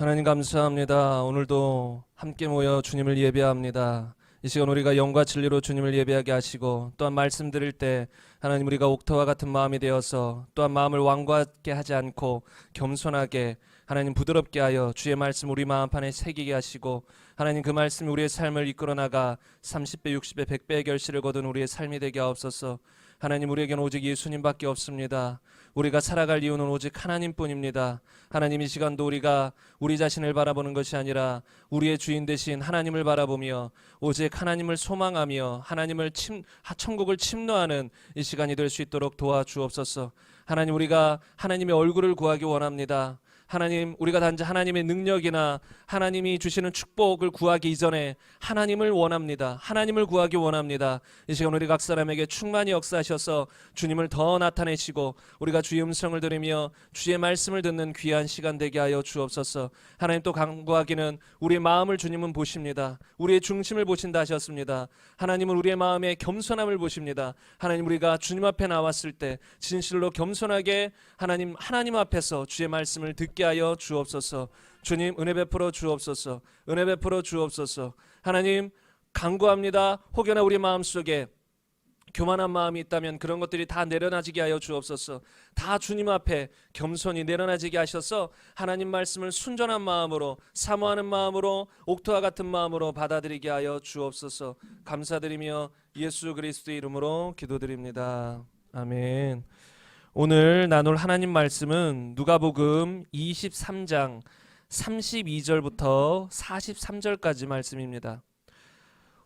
하나님 감사합니다. 오늘도 함께 모여 주님을 예배합니다. 이 시간 우리가 영과 진리로 주님을 예배하게 하시고, 또한 말씀 드릴 때 하나님 우리가 옥토와 같은 마음이 되어서 또한 마음을 완고하게 하지 않고 겸손하게 하나님 부드럽게 하여 주의 말씀 우리 마음판에 새기게 하시고, 하나님 그 말씀이 우리의 삶을 이끌어 나가 30배 60배 100배의 결실을 거둔 우리의 삶이 되게 하옵소서. 하나님, 우리에게는 오직 예수님밖에 없습니다. 우리가 살아갈 이유는 오직 하나님뿐입니다. 하나님, 이 시간도 우리가 우리 자신을 바라보는 것이 아니라 우리의 주인 되신 하나님을 바라보며 오직 하나님을 소망하며 하나님을 천국을 침노하는 이 시간이 될 수 있도록 도와주옵소서. 하나님, 우리가 하나님의 얼굴을 구하기 원합니다. 하나님, 우리가 단지 하나님의 능력이나 하나님이 주시는 축복을 구하기 이전에 하나님을 원합니다. 하나님을 구하기 원합니다. 이 시간 우리 각 사람에게 충만히 역사하셔서 주님을 더 나타내시고 우리가 주의 음성을 들으며 주의 말씀을 듣는 귀한 시간 되게 하여 주옵소서. 하나님, 또 간구하기는 우리의 마음을 주님은 보십니다. 우리의 중심을 보신다 하셨습니다. 하나님은 우리의 마음의 겸손함을 보십니다. 하나님, 우리가 주님 앞에 나왔을 때 진실로 겸손하게 하나님 앞에서 주의 말씀을 듣게 하여 주옵소서. 주님, 은혜 베풀어 주옵소서. 은혜 베풀어 주옵소서. 하나님, 간구합니다. 혹여나 우리 마음속에 교만한 마음이 있다면 그런 것들이 다 내려놔지게 하여 주옵소서. 다 주님 앞에 겸손히 내려놔지게 하셔서 하나님 말씀을 순전한 마음으로, 사모하는 마음으로, 옥토와 같은 마음으로 받아들이게 하여 주옵소서. 감사드리며 예수 그리스도의 이름으로 기도드립니다. 아멘. 오늘 나눌 하나님 말씀은 누가복음 23장 32절부터 43절까지 말씀입니다.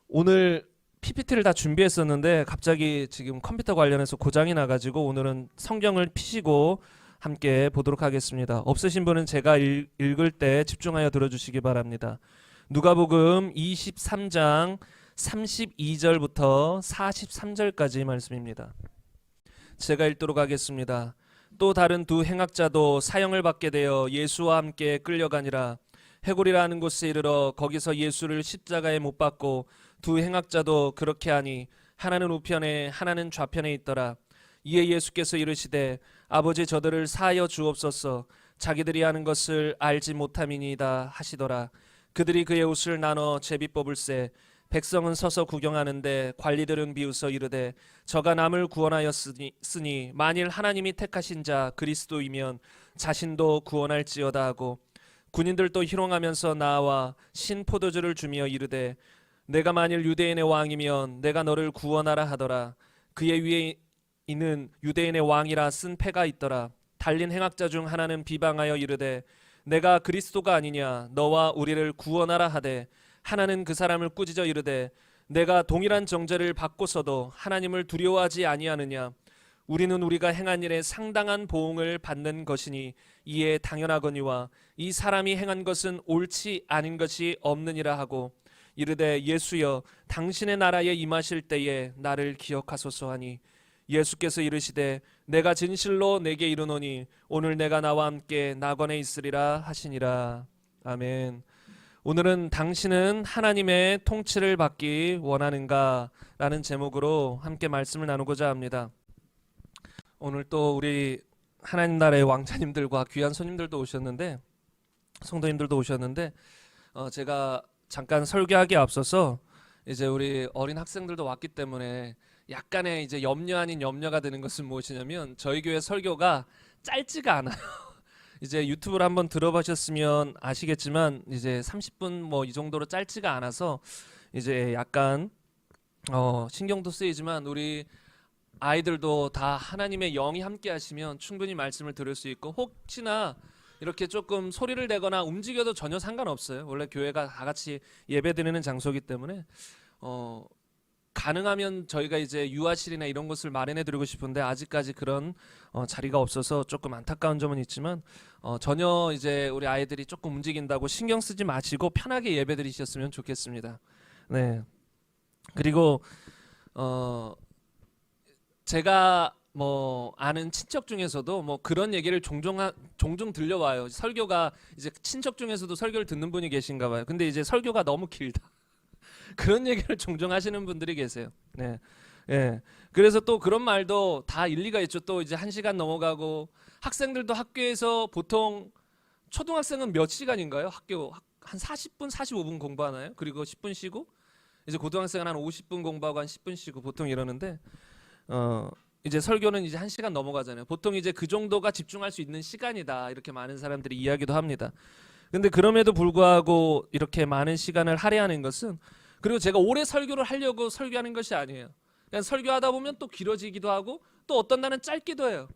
오늘 PPT를 다 준비했었는데 갑자기 지금 컴퓨터 관련해서 고장이 나가지고 오늘은 성경을 피시고 함께 보도록 하겠습니다. 없으신 분은 제가 읽을 때 집중하여 들어주시기 바랍니다. 누가복음 23장 32절부터 43절까지 말씀입니다. 제가 읽도록 하겠습니다. 또 다른 두 행악자도 사형을 받게 되어 예수와 함께 끌려가니라. 해골이라는 곳에 이르러 거기서 예수를 십자가에 못 박고 두 행악자도 그렇게 하니 하나는 우편에 하나는 좌편에 있더라. 이에 예수께서 이르시되 아버지, 저들을 사하여 주옵소서. 자기들이 하는 것을 알지 못함이니이다 하시더라. 그들이 그의 옷을 나눠 제비 뽑을세. 백성은 서서 구경하는데 관리들은 비웃어 이르되 저가 남을 구원하였으니 만일 하나님이 택하신 자 그리스도이면 자신도 구원할지어다 하고, 군인들도 희롱하면서 나와 신 포도주를 주며 이르되 내가 만일 유대인의 왕이면 내가 너를 구원하라 하더라. 그의 위에 있는 유대인의 왕이라 쓴 패가 있더라. 달린 행악자 중 하나는 비방하여 이르되 내가 그리스도가 아니냐 너와 우리를 구원하라 하되, 하나는 그 사람을 꾸짖어 이르되 내가 동일한 정죄를 받고서도 하나님을 두려워하지 아니하느냐. 우리는 우리가 행한 일에 상당한 보응을 받는 것이니 이에 당연하거니와 이 사람이 행한 것은 옳지 않은 것이 없느니라 하고, 이르되 예수여, 당신의 나라에 임하실 때에 나를 기억하소서 하니, 예수께서 이르시되 내가 진실로 내게 이르노니 오늘 내가 나와 함께 낙원에 있으리라 하시니라. 아멘. 오늘은 당신은 하나님의 통치를 받기 원하는가? 라는 제목으로 함께 말씀을 나누고자 합니다. 오늘 또 우리 하나님 나라의 왕자님들과 귀한 손님들도 오셨는데, 성도님들도 오셨는데, 제가 잠깐 설교하기에 앞서서 이제 우리 어린 학생들도 왔기 때문에 약간의 이제 염려 아닌 염려가 되는 것은 무엇이냐면, 저희 교회 설교가 짧지가 않아요. 이제 유튜브를 한번 들어보셨으면 아시겠지만 이제 30분 뭐 이 정도로 짧지가 않아서 이제 약간 신경도 쓰이지만 우리 아이들도 다 하나님의 영이 함께 하시면 충분히 말씀을 들을 수 있고, 혹시나 이렇게 조금 소리를 내거나 움직여도 전혀 상관없어요. 원래 교회가 다 같이 예배드리는 장소이기 때문에 가능하면 저희가 이제 유아실이나 이런 곳을 마련해 드리고 싶은데 아직까지 그런 자리가 없어서 조금 안타까운 점은 있지만, 전혀 이제 우리 아이들이 조금 움직인다고 신경 쓰지 마시고 편하게 예배 드리셨으면 좋겠습니다. 네. 그리고 제가 뭐 아는 친척 중에서도 뭐 그런 얘기를 종종 들려와요. 설교가 이제 친척 중에서도 설교를 듣는 분이 계신가 봐요. 근데 이제 설교가 너무 길다. 그런 얘기를 종종 하시는 분들이 계세요. 네. 예. 그래서 또 그런 말도 다 일리가 있죠. 또 이제 1시간 넘어가고 학생들도 학교에서 보통 초등학생은 몇 시간인가요? 학교 한 40분, 45분 공부하나요? 그리고 10분 쉬고 이제 고등학생은 한 50분 공부하고 한 10분 쉬고 보통 이러는데 이제 설교는 이제 1시간 넘어가잖아요. 보통 이제 그 정도가 집중할 수 있는 시간이다. 이렇게 많은 사람들이 이야기도 합니다. 근데 그럼에도 불구하고 이렇게 많은 시간을 할애하는 것은 그리고 제가 오래 설교를 하려고 설교하는 것이 아니에요. 그냥 설교하다 보면 또 길어지기도 하고 또 어떤 날은 짧기도 해요.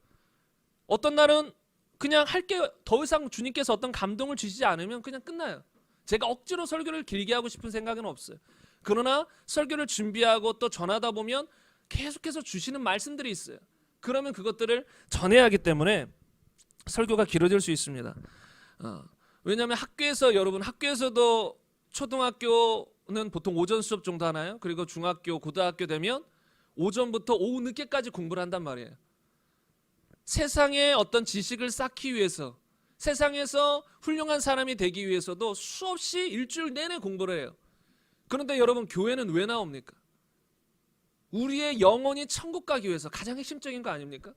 어떤 날은 그냥 할 게 더 이상 주님께서 어떤 감동을 주시지 않으면 그냥 끝나요. 제가 억지로 설교를 길게 하고 싶은 생각은 없어요. 그러나 설교를 준비하고 또 전하다 보면 계속해서 주시는 말씀들이 있어요. 그러면 그것들을 전해야 하기 때문에 설교가 길어질 수 있습니다. 왜냐하면 여러분 학교에서도 초등학교는 보통 오전 수업 정도 하나요? 그리고 중학교, 고등학교 되면 오전부터 오후 늦게까지 공부를 한단 말이에요. 세상에 어떤 지식을 쌓기 위해서 세상에서 훌륭한 사람이 되기 위해서도 수없이 일주일 내내 공부를 해요. 그런데 여러분 교회는 왜 나옵니까? 우리의 영혼이 천국 가기 위해서 가장 핵심적인 거 아닙니까?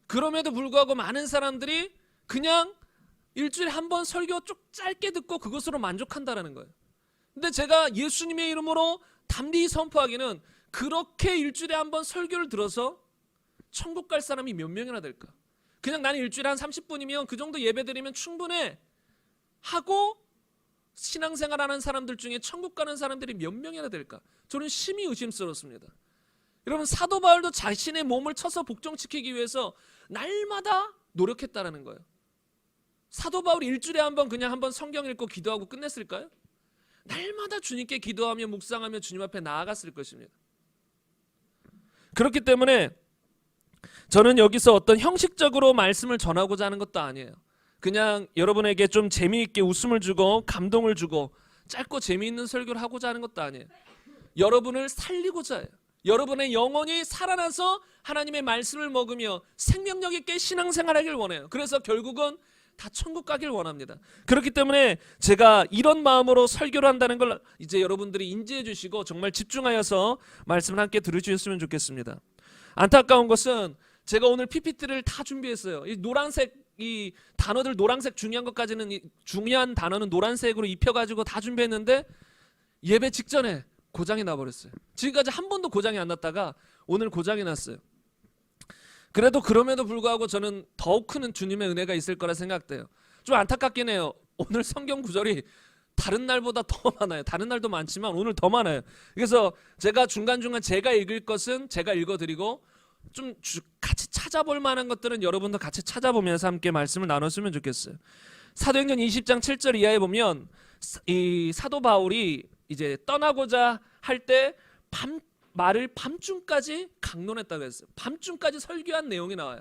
그럼에도 불구하고 많은 사람들이 그냥 일주일에 한 번 설교 쭉 짧게 듣고 그것으로 만족한다라는 거예요. 근데 제가 예수님의 이름으로 담대히 선포하기는 그렇게 일주일에 한 번 설교를 들어서 천국 갈 사람이 몇 명이나 될까? 그냥 나는 일주일에 한 30분이면 그 정도 예배 드리면 충분해 하고 신앙생활하는 사람들 중에 천국 가는 사람들이 몇 명이나 될까? 저는 심히 의심스럽습니다. 여러분 사도 바울도 자신의 몸을 쳐서 복종시키기 위해서 날마다 노력했다라는 거예요. 사도 바울이 일주일에 한 번 그냥 한 번 성경 읽고 기도하고 끝냈을까요? 날마다 주님께 기도하며 묵상하며 주님 앞에 나아갔을 것입니다. 그렇기 때문에 저는 여기서 어떤 형식적으로 말씀을 전하고자 하는 것도 아니에요. 그냥 여러분에게 좀 재미있게 웃음을 주고 감동을 주고 짧고 재미있는 설교를 하고자 하는 것도 아니에요. 여러분을 살리고자 해요. 여러분의 영혼이 살아나서 하나님의 말씀을 먹으며 생명력 있게 신앙생활하길 원해요. 그래서 결국은 다 천국 가길 원합니다. 그렇기 때문에 제가 이런 마음으로 설교를 한다는 걸 이제 여러분들이 인지해 주시고 정말 집중하여서 말씀을 함께 들으셨으면 좋겠습니다. 안타까운 것은 제가 오늘 PPT를 다 준비했어요. 이 노란색 이 단어들 노란색 중요한 것까지는 중요한 단어는 노란색으로 입혀가지고 다 준비했는데 예배 직전에 고장이 나버렸어요. 지금까지 한 번도 고장이 안 났다가 오늘 고장이 났어요. 그래도 그럼에도 불구하고 저는 더욱 큰 주님의 은혜가 있을 거라 생각돼요. 좀 안타깝긴 해요. 오늘 성경 구절이 다른 날보다 더 많아요. 다른 날도 많지만 오늘 더 많아요. 그래서 제가 중간중간 제가 읽을 것은 제가 읽어드리고 좀 같이 찾아볼 만한 것들은 여러분도 같이 찾아보면서 함께 말씀을 나눴으면 좋겠어요. 사도행전 20장 7절 이하에 보면 이 사도 바울이 이제 떠나고자 할 때 말을 밤중까지 강론했다고 했어요. 밤중까지 설교한 내용이 나와요.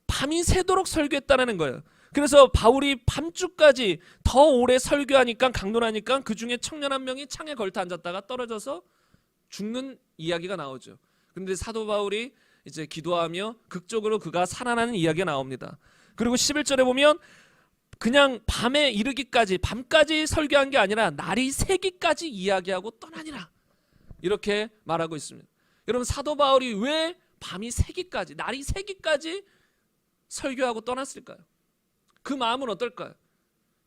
밤이 새도록 설교했다는 거예요. 그래서 바울이 밤중까지 더 오래 설교하니까 강론하니까 그 중에 청년 한 명이 창에 걸터 앉았다가 떨어져서 죽는 이야기가 나오죠. 그런데 사도 바울이 이제 기도하며 극적으로 그가 살아나는 이야기가 나옵니다. 그리고 11절에 보면 그냥 밤에 이르기까지 밤까지 설교한 게 아니라 날이 새기까지 이야기하고 떠나니라 이렇게 말하고 있습니다. 여러분 사도 바울이 왜 밤이 새기까지 날이 새기까지 설교하고 떠났을까요? 그 마음은 어떨까요?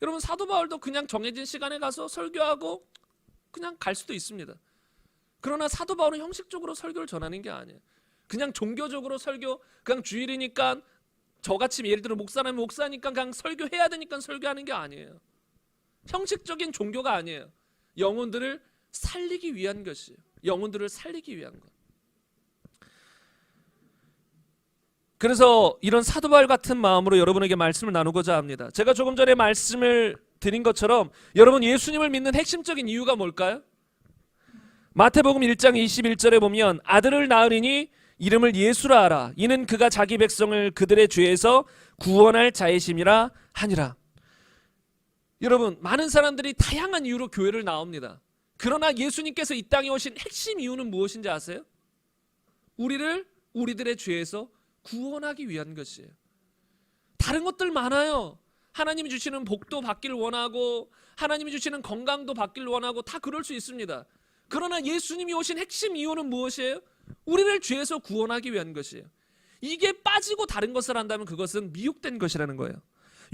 여러분 사도 바울도 그냥 정해진 시간에 가서 설교하고 그냥 갈 수도 있습니다. 그러나 사도 바울은 형식적으로 설교를 전하는 게 아니에요. 그냥 종교적으로 설교, 그냥 주일이니까 저같이 예를 들어 목사라면 목사니까 그냥 설교해야 되니까 설교하는 게 아니에요. 형식적인 종교가 아니에요. 영혼들을 살리기 위한 것이에요. 영혼들을 살리기 위한 것. 그래서 이런 사도 바울 같은 마음으로 여러분에게 말씀을 나누고자 합니다. 제가 조금 전에 말씀을 드린 것처럼 여러분 예수님을 믿는 핵심적인 이유가 뭘까요? 마태복음 1장 21절에 보면 아들을 낳으리니 이름을 예수라 하라. 이는 그가 자기 백성을 그들의 죄에서 구원할 자이심이라 하니라. 여러분 많은 사람들이 다양한 이유로 교회를 나옵니다. 그러나 예수님께서 이 땅에 오신 핵심 이유는 무엇인지 아세요? 우리들의 죄에서 구원하기 위한 것이에요. 다른 것들 많아요. 하나님이 주시는 복도 받기를 원하고 하나님이 주시는 건강도 받기를 원하고 다 그럴 수 있습니다. 그러나 예수님이 오신 핵심 이유는 무엇이에요? 우리를 죄에서 구원하기 위한 것이에요. 이게 빠지고 다른 것을 한다면 그것은 미혹된 것이라는 거예요.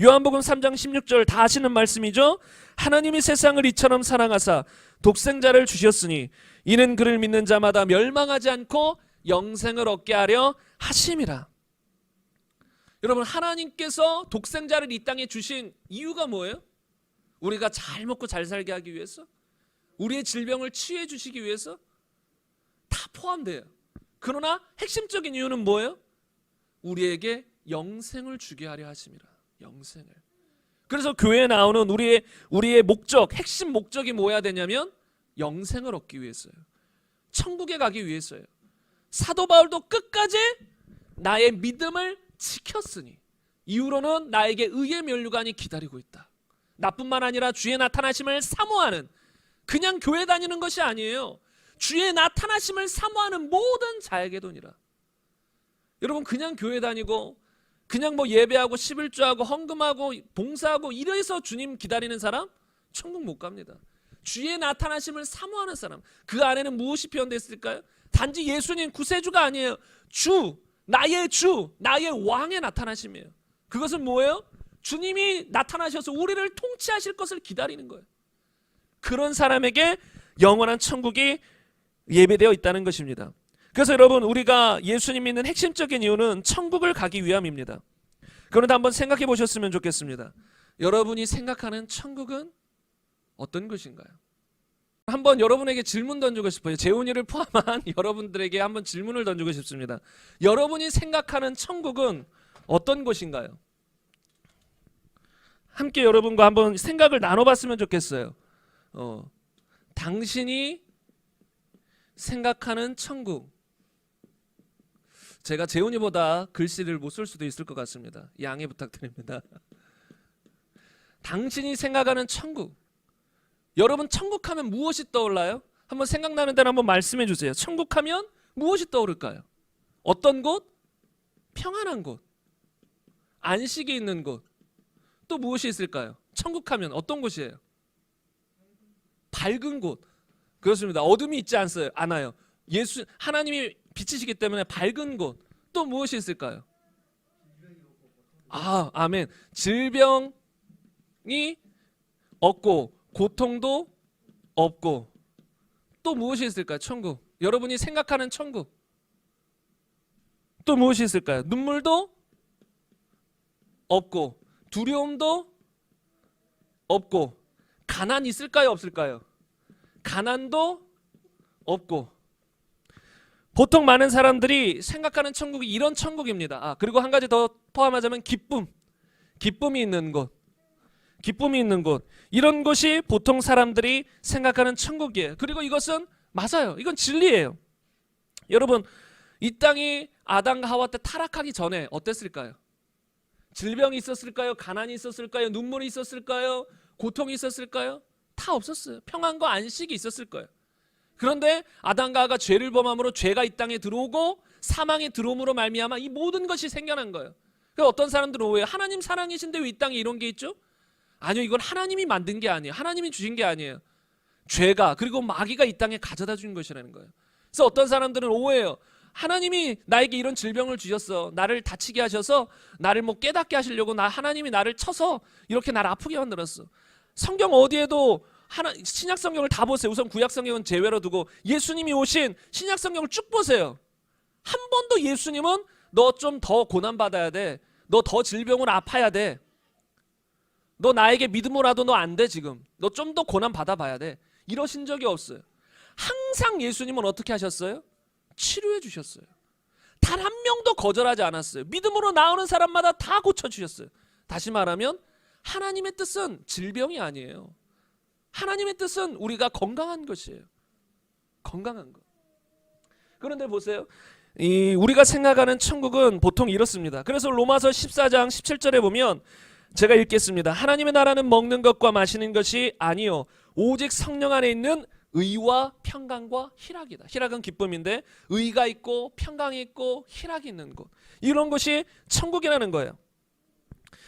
요한복음 3장 16절 다 아시는 말씀이죠. 하나님이 세상을 이처럼 사랑하사 독생자를 주셨으니 이는 그를 믿는 자마다 멸망하지 않고 영생을 얻게 하려 하심이라. 여러분, 하나님께서 독생자를 이 땅에 주신 이유가 뭐예요? 우리가 잘 먹고 잘 살게 하기 위해서? 우리의 질병을 치유해 주시기 위해서? 다 포함돼요. 그러나 핵심적인 이유는 뭐예요? 우리에게 영생을 주게 하려 하심이라. 영생을. 그래서 교회에 나오는 우리의 목적, 핵심 목적이 뭐야 되냐면 영생을 얻기 위해서요. 천국에 가기 위해서요. 사도 바울도 끝까지 나의 믿음을 지켰으니 이후로는 나에게 의의 면류관이 기다리고 있다. 나뿐만 아니라 주의 나타나심을 사모하는, 그냥 교회 다니는 것이 아니에요. 주의 나타나심을 사모하는 모든 자에게도니라. 여러분, 그냥 교회 다니고 그냥 뭐 예배하고 11조하고 헌금하고 봉사하고 이래서 주님 기다리는 사람 천국 못 갑니다. 주의 나타나심을 사모하는 사람, 그 안에는 무엇이 표현되어 있을까요? 단지 예수님 구세주가 아니에요. 주, 나의 왕의 나타나심이에요. 그것은 뭐예요? 주님이 나타나셔서 우리를 통치하실 것을 기다리는 거예요. 그런 사람에게 영원한 천국이 예배되어 있다는 것입니다. 그래서 여러분, 우리가 예수님 믿는 핵심적인 이유는 천국을 가기 위함입니다. 그런데 한번 생각해 보셨으면 좋겠습니다. 여러분이 생각하는 천국은 어떤 것인가요? 한번 여러분에게 질문 던지고 싶어요. 재훈이를 포함한 여러분들에게 한번 질문을 던지고 싶습니다. 여러분이 생각하는 천국은 어떤 곳인가요? 함께 여러분과 한번 생각을 나눠봤으면 좋겠어요. 당신이 생각하는 천국. 제가 재훈이보다 글씨를 못 쓸 수도 있을 것 같습니다. 양해 부탁드립니다. 당신이 생각하는 천국. 여러분, 천국하면 무엇이 떠올라요? 한번 생각나는 대로 한번 말씀해 주세요. 천국하면 무엇이 떠오를까요? 어떤 곳? 평안한 곳. 안식이 있는 곳. 또 무엇이 있을까요? 천국하면 어떤 곳이에요? 밝은 곳. 그렇습니다. 어둠이 있지 않아요. 하나님이 빛이시기 때문에 밝은 곳. 또 무엇이 있을까요? 아멘. 질병이 없고 고통도 없고 또 무엇이 있을까요? 천국. 여러분이 생각하는 천국. 또 무엇이 있을까요? 눈물도 없고 두려움도 없고 가난 있을까요? 없을까요? 가난도 없고. 보통 많은 사람들이 생각하는 천국이 이런 천국입니다. 그리고 한 가지 더 포함하자면 기쁨이 있는 곳. 기쁨이 있는 곳. 이런 곳이 보통 사람들이 생각하는 천국이에요. 그리고 이것은 맞아요. 이건 진리예요. 여러분, 이 땅이 아담과 하와 때 타락하기 전에 어땠을까요? 질병이 있었을까요? 가난이 있었을까요? 눈물이 있었을까요? 고통이 있었을까요? 다 없었어요. 평안과 안식이 있었을 거예요. 그런데 아담과 하와가 죄를 범함으로 죄가 이 땅에 들어오고 사망에 들어옴으로 말미암아 이 모든 것이 생겨난 거예요. 그래서 어떤 사람들은 오해해요. 하나님 사랑이신데 왜 이 땅에 이런 게 있죠? 아니요, 이건 하나님이 만든 게 아니에요. 하나님이 주신 게 아니에요. 죄가, 그리고 마귀가 이 땅에 가져다 준 것이라는 거예요. 그래서 어떤 사람들은 오해해요. 하나님이 나에게 이런 질병을 주셨어. 나를 다치게 하셔서 나를 뭐 깨닫게 하시려고 하나님이 나를 쳐서 이렇게 나를 아프게 만들었어. 성경 어디에도 신약 성경을 다 보세요. 우선 구약 성경은 제외로 두고 예수님이 오신 신약 성경을 쭉 보세요. 한 번도 예수님은 너 좀 더 고난 받아야 돼. 너 더 질병으로 아파야 돼. 너 나에게 믿음으로 와도 너 안 돼 지금. 너 좀 더 고난 받아봐야 돼. 이러신 적이 없어요. 항상 예수님은 어떻게 하셨어요? 치료해 주셨어요. 단 한 명도 거절하지 않았어요. 믿음으로 나오는 사람마다 다 고쳐주셨어요. 다시 말하면 하나님의 뜻은 질병이 아니에요. 하나님의 뜻은 우리가 건강한 것이에요. 건강한 것. 그런데 보세요. 우리가 생각하는 천국은 보통 이렇습니다. 그래서 로마서 14장 17절에 보면 제가 읽겠습니다. 하나님의 나라는 먹는 것과 마시는 것이 아니요 오직 성령 안에 있는 의와 평강과 희락이다. 희락은 기쁨인데 의가 있고 평강이 있고 희락이 있는 곳. 이런 것이 천국이라는 거예요.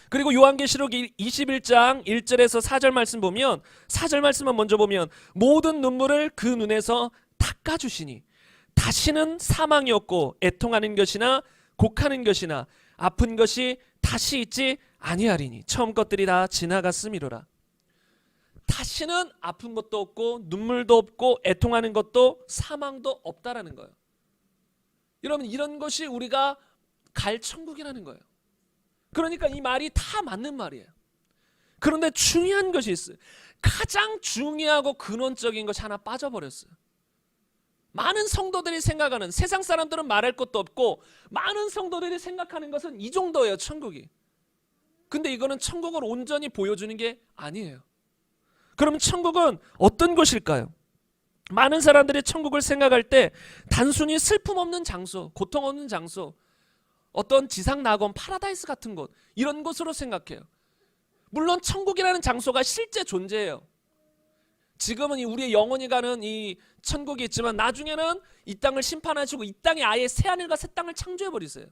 그리고 요한계시록 21장 1절에서 4절 말씀 보면 4절 말씀만 먼저 보면 모든 눈물을 그 눈에서 닦아주시니 다시는 사망이 없고 애통하는 것이나 곡하는 것이나 아픈 것이 다시 있지 아니하리니 처음 것들이 다 지나갔음이로라. 다시는 아픈 것도 없고 눈물도 없고 애통하는 것도 사망도 없다라는 거예요. 여러분, 이런 것이 우리가 갈 천국이라는 거예요. 그러니까 이 말이 다 맞는 말이에요. 그런데 중요한 것이 있어요. 가장 중요하고 근원적인 것이 하나 빠져버렸어요. 많은 성도들이 생각하는, 세상 사람들은 말할 것도 없고 많은 성도들이 생각하는 것은 이 정도예요, 천국이. 근데 이거는 천국을 온전히 보여주는 게 아니에요. 그러면 천국은 어떤 곳일까요? 많은 사람들이 천국을 생각할 때 단순히 슬픔 없는 장소, 고통 없는 장소, 어떤 지상 낙원, 파라다이스 같은 곳, 이런 곳으로 생각해요. 물론 천국이라는 장소가 실제 존재해요. 지금은 우리의 영혼이 가는 이 천국이 있지만 나중에는 이 땅을 심판하시고 이 땅에 아예 새하늘과 새 땅을 창조해버리세요.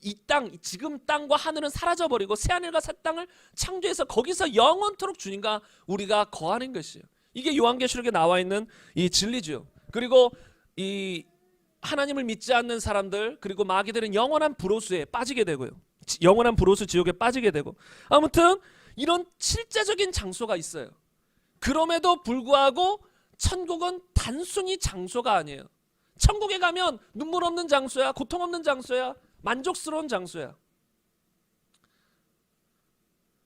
이 땅, 지금 땅과 하늘은 사라져버리고 새하늘과 새 땅을 창조해서 거기서 영원토록 주님과 우리가 거하는 것이에요. 이게 요한계시록에 나와 있는 이 진리죠. 그리고 이 하나님을 믿지 않는 사람들, 그리고 마귀들은 영원한 불호수에 빠지게 되고요. 영원한 불호수 지옥에 빠지게 되고, 아무튼 이런 실제적인 장소가 있어요. 그럼에도 불구하고 천국은 단순히 장소가 아니에요. 천국에 가면 눈물 없는 장소야, 고통 없는 장소야, 만족스러운 장소야.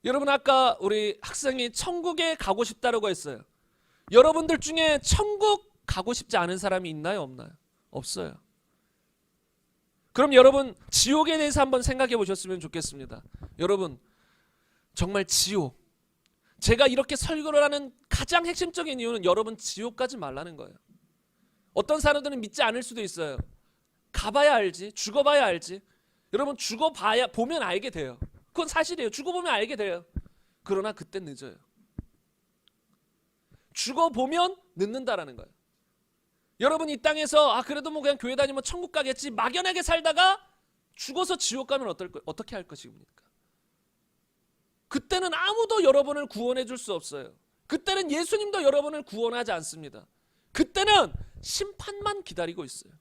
여러분, 아까 우리 학생이 천국에 가고 싶다라고 했어요. 여러분들 중에 천국 가고 싶지 않은 사람이 있나요, 없나요? 없어요. 그럼 여러분, 지옥에 대해서 한번 생각해 보셨으면 좋겠습니다. 여러분, 정말 지옥, 제가 이렇게 설교를 하는 가장 핵심적인 이유는 여러분 지옥 가지 말라는 거예요. 어떤 사람들은 믿지 않을 수도 있어요. 가봐야 알지, 죽어봐야 알지. 여러분, 죽어봐야, 보면 알게 돼요. 그건 사실이에요. 죽어보면 알게 돼요. 그러나 그때 늦어요. 죽어보면 늦는다라는 거예요. 여러분, 이 땅에서 그래도 뭐 그냥 교회 다니면 천국 가겠지, 막연하게 살다가 죽어서 지옥 가면 어떻게 할 것입니까? 그때는 아무도 여러분을 구원해 줄 수 없어요. 그때는 예수님도 여러분을 구원하지 않습니다. 그때는 심판만 기다리고 있어요.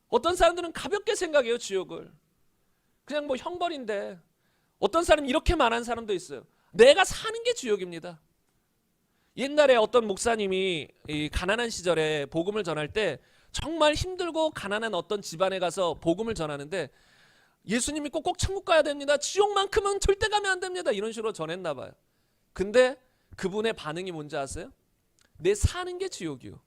어떤 사람들은 가볍게 생각해요, 지옥을. 그냥 뭐 형벌인데. 어떤 사람 이렇게 말하는 사람도 있어요. 내가 사는 게 지옥입니다. 옛날에 어떤 목사님이 이 가난한 시절에 복음을 전할 때 정말 힘들고 가난한 어떤 집안에 가서 복음을 전하는데 예수님이 꼭 천국 가야 됩니다, 지옥만큼은 절대 가면 안 됩니다, 이런 식으로 전했나 봐요. 근데 그분의 반응이 뭔지 아세요? 내 사는 게 지옥이요.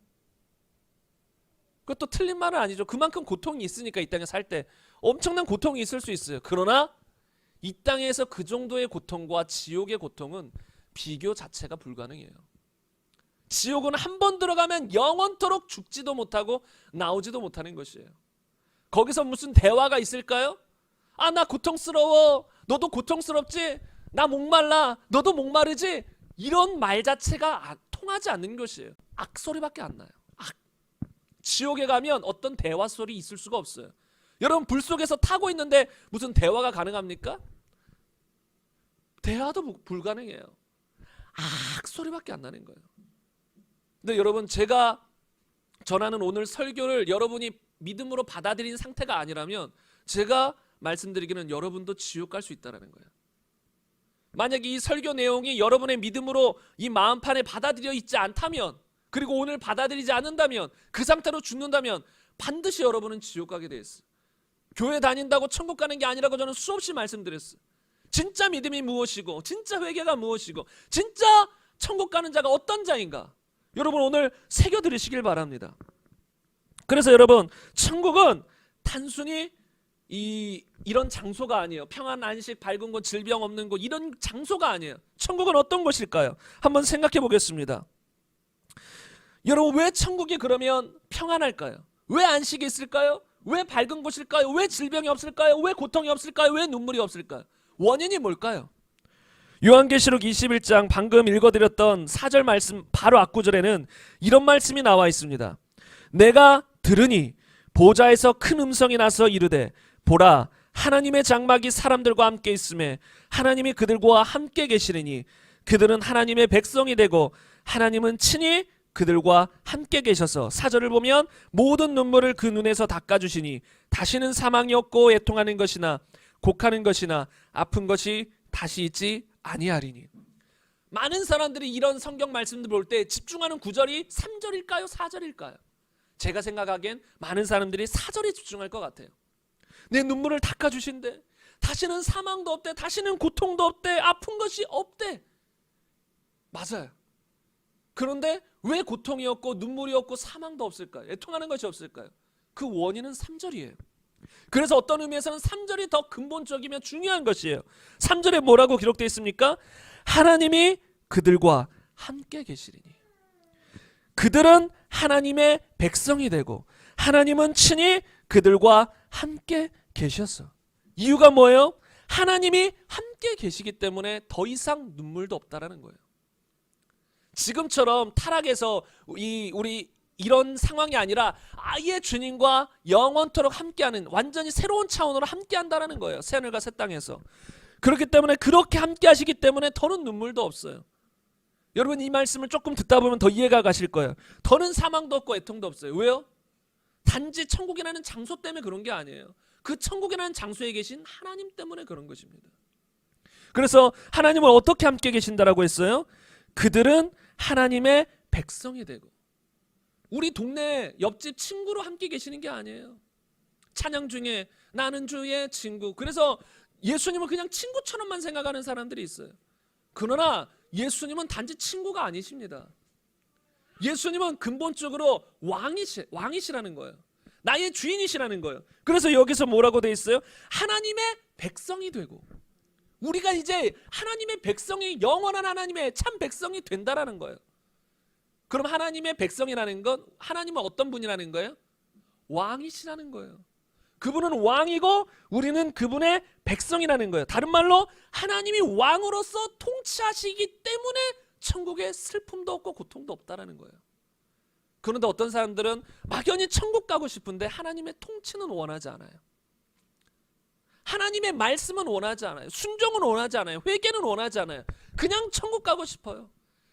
그것도 틀린 말은 아니죠. 그만큼 고통이 있으니까 이 땅에 살 때 엄청난 고통이 있을 수 있어요. 그러나 이 땅에서 그 정도의 고통과 지옥의 고통은 비교 자체가 불가능해요. 지옥은 한 번 들어가면 영원토록 죽지도 못하고 나오지도 못하는 것이에요. 거기서 무슨 대화가 있을까요? 나 고통스러워, 너도 고통스럽지, 나 목말라, 너도 목마르지, 이런 말 자체가 통하지 않는 것이에요. 악소리밖에 안 나요. 지옥에 가면 어떤 대화 소리 있을 수가 없어요. 여러분, 불 속에서 타고 있는데 무슨 대화가 가능합니까? 대화도 불가능해요. 악소리밖에 안 나는 거예요. 근데 여러분, 제가 전하는 오늘 설교를 여러분이 믿음으로 받아들인 상태가 아니라면 제가 말씀드리기는 여러분도 지옥 갈 수 있다는 거예요. 만약에 이 설교 내용이 여러분의 믿음으로 이 마음판에 받아들여 있지 않다면, 그리고 오늘 받아들이지 않는다면, 그 상태로 죽는다면 반드시 여러분은 지옥 가게 돼 있어요. 교회 다닌다고 천국 가는 게 아니라고 저는 수없이 말씀드렸어요. 진짜 믿음이 무엇이고, 진짜 회개가 무엇이고, 진짜 천국 가는 자가 어떤 자인가, 여러분 오늘 새겨 들으시길 바랍니다. 그래서 여러분, 천국은 단순히 이런 장소가 아니에요. 평안, 안식, 밝은 곳, 질병 없는 곳, 이런 장소가 아니에요. 천국은 어떤 곳일까요? 한번 생각해 보겠습니다. 여러분, 왜 천국이 그러면 평안할까요? 왜 안식이 있을까요? 왜 밝은 곳일까요? 왜 질병이 없을까요? 왜 고통이 없을까요? 왜 눈물이 없을까요? 원인이 뭘까요? 요한계시록 21장 방금 읽어드렸던 4절 말씀 바로 앞구절에는 이런 말씀이 나와 있습니다. 내가 들으니 보좌에서 큰 음성이 나서 이르되 보라, 하나님의 장막이 사람들과 함께 있음에 하나님이 그들과 함께 계시리니 그들은 하나님의 백성이 되고 하나님은 친히 그들과 함께 계셔서 4절을 보면 모든 눈물을 그 눈에서 닦아주시니 다시는 사망이 없고 애통하는 것이나 곡하는 것이나 아픈 것이 다시 있지 아니하리니. 많은 사람들이 이런 성경 말씀들 볼 때 집중하는 구절이 3절일까요? 4절일까요? 제가 생각하기엔 많은 사람들이 4절에 집중할 것 같아요. 내 눈물을 닦아주신대. 다시는 사망도 없대. 다시는 고통도 없대. 아픈 것이 없대. 맞아요. 그런데 왜 고통이 없고 눈물이 없고 사망도 없을까요? 애통하는 것이 없을까요? 그 원인은 3절이에요. 그래서 어떤 의미에서는 3절이 더 근본적이며 중요한 것이에요. 3절에 뭐라고 기록되어 있습니까? 하나님이 그들과 함께 계시리니. 그들은 하나님의 백성이 되고 하나님은 친히 그들과 함께 계셨어. 이유가 뭐예요? 하나님이 함께 계시기 때문에 더 이상 눈물도 없다라는 거예요. 지금처럼 타락해서 우리 이런 상황이 아니라 아예 주님과 영원토록 함께하는 완전히 새로운 차원으로 함께한다라는 거예요. 새하늘과 새 땅에서. 그렇기 때문에 그렇게 함께하시기 때문에 더는 눈물도 없어요. 여러분 이 말씀을 조금 듣다 보면 더 이해가 가실 거예요. 더는 사망도 없고 애통도 없어요. 왜요? 단지 천국이라는 장소 때문에 그런 게 아니에요. 그 천국이라는 장소에 계신 하나님 때문에 그런 것입니다. 그래서 하나님은 어떻게 함께 계신다라고 했어요? 그들은 하나님의 백성이 되고 우리 동네 옆집 친구로 함께 계시는 게 아니에요. 찬양 중에 나는 주의 친구. 그래서 예수님을 그냥 친구처럼만 생각하는 사람들이 있어요. 그러나 예수님은 단지 친구가 아니십니다. 예수님은 근본적으로 왕이시라는 거예요. 나의 주인이시라는 거예요. 그래서 여기서 뭐라고 돼 있어요? 하나님의 백성이 되고 우리가 이제 하나님의 백성이 영원한 하나님의 참 백성이 된다라는 거예요. 그럼 하나님의 백성이라는 건 하나님은 어떤 분이라는 거예요? 왕이시라는 거예요. 그분은 왕이고 우리는 그분의 백성이라는 거예요. 다른 말로 하나님이 왕으로서 통치하시기 때문에 천국에 슬픔도 없고 고통도 없다라는 거예요. 그런데 어떤 사람들은 막연히 천국 가고 싶은데 하나님의 통치는 원하지 않아요. 하나님의 말씀은 원하지 않아요. 순종은 원하지 않아요. 회개는 원하지 않아요. 그냥 천국 가고 싶어요.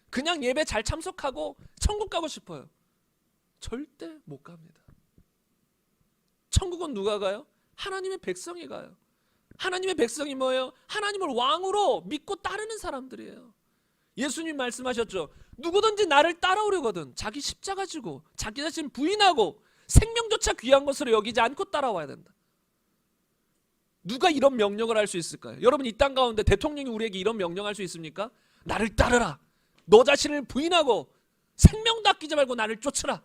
그냥 예배 잘 참석하고 천국 가고 싶어요. 절대 못 갑니다. 천국은 누가 가요? 하나님의 백성이 가요. 하나님의 백성이 뭐예요? 하나님을 왕으로 믿고 따르는 사람들이에요. 예수님 말씀하셨죠. 누구든지 나를 따라오려거든 자기 십자가 지고 자기 자신 부인하고 생명조차 귀한 것으로 여기지 않고 따라와야 된다. 누가 이런 명령을 할 수 있을까요? 여러분 이 땅 가운데 대통령이 우리에게 이런 명령할 수 있습니까? 나를 따르라. 너 자신을 부인하고 생명도 아끼지 말고 나를 쫓으라.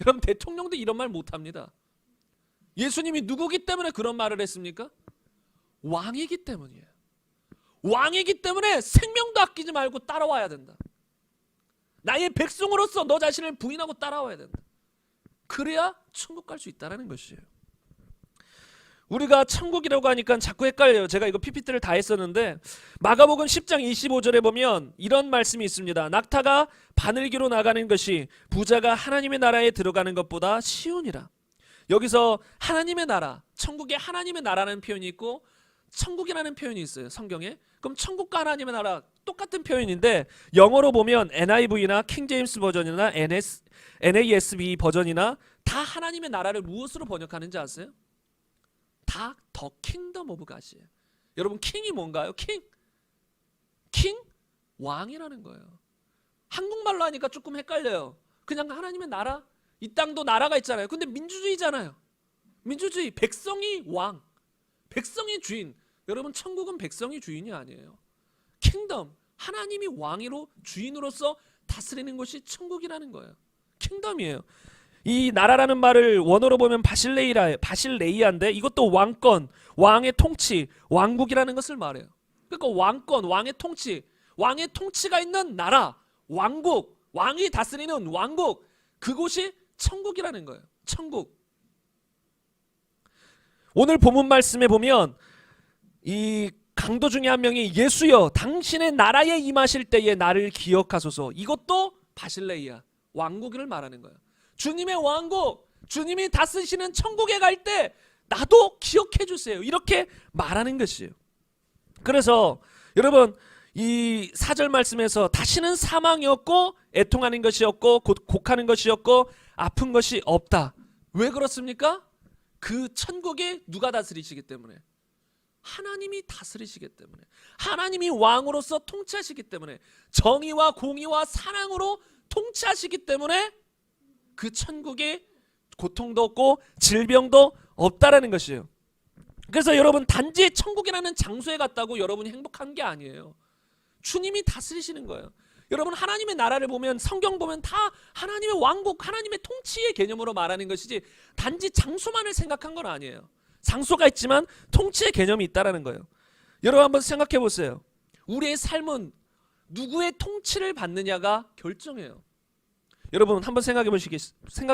여러분 대통령도 이런 말 못합니다. 예수님이 누구기 때문에 그런 말을 했습니까? 왕이기 때문이에요. 왕이기 때문에 생명도 아끼지 말고 따라와야 된다. 나의 백성으로서 너 자신을 부인하고 따라와야 된다. 그래야 천국 갈 수 있다는 것이에요. 우리가 천국이라고 하니까 자꾸 헷갈려요. 제가 이거 PPT를 다 했었는데 마가복음 10장 25절에 보면 이런 말씀이 있습니다. 낙타가 바늘기로 나가는 것이 부자가 하나님의 나라에 들어가는 것보다 쉬우니라. 여기서 하나님의 나라, 천국에 하나님의 나라라는 표현이 있고 천국이라는 표현이 있어요. 성경에. 그럼 천국과 하나님의 나라 똑같은 표현인데 영어로 보면 NIV나 킹제임스 버전이나 NASB 버전이나 다 하나님의 나라를 무엇으로 번역하는지 아세요? 다 더 킹덤 오브 갓이에요. 여러분 킹이 뭔가요? 킹? 왕이라는 거예요. 한국말로 하니까 조금 헷갈려요. 그냥 하나님의 나라? 이 땅도 나라가 있잖아요. 근데 민주주의잖아요. 민주주의, 백성이 왕, 백성이 주인. 여러분 천국은 백성이 주인이 아니에요. 킹덤, 하나님이 왕으로 주인으로서 다스리는 것이 천국이라는 거예요. 킹덤이에요. 이 나라라는 말을 원어로 보면 바실레이아인데 이것도 왕권, 왕의 통치, 왕국이라는 것을 말해요. 그러니까 왕권, 왕의 통치가 있는 나라, 왕국, 왕이 다스리는 왕국, 그곳이 천국이라는 거예요. 천국. 오늘 본문 말씀에 보면 이 강도 중에 한 명이 예수여 당신의 나라에 임하실 때에 나를 기억하소서. 이것도 바실레이아, 왕국을 말하는 거예요. 주님의 왕국, 주님이 다스리시는 천국에 갈 때 나도 기억해 주세요. 이렇게 말하는 것이에요. 그래서 여러분 이 4절 말씀에서 다시는 사망이 없고 애통하는 것이 없고 곡하는 것이 없고 아픈 것이 없다. 왜 그렇습니까? 그 천국에 누가 다스리시기 때문에, 하나님이 다스리시기 때문에, 하나님이 왕으로서 통치하시기 때문에, 정의와 공의와 사랑으로 통치하시기 때문에 그 천국에 고통도 없고 질병도 없다라는 것이에요. 그래서 여러분, 단지 천국이라는 장소에 갔다고 여러분이 행복한 게 아니에요. 주님이 다스리시는 거예요. 여러분, 하나님의 나라를 보면, 성경 보면 다 하나님의 왕국, 하나님의 통치의 개념으로 말하는 것이지 단지 장소만을 생각한 건 아니에요. 장소가 있지만 통치의 개념이 있다라는 거예요. 여러분 한번 생각해 보세요. 우리의 삶은 누구의 통치를 받느냐가 결정해요. 여러분 한번 생각해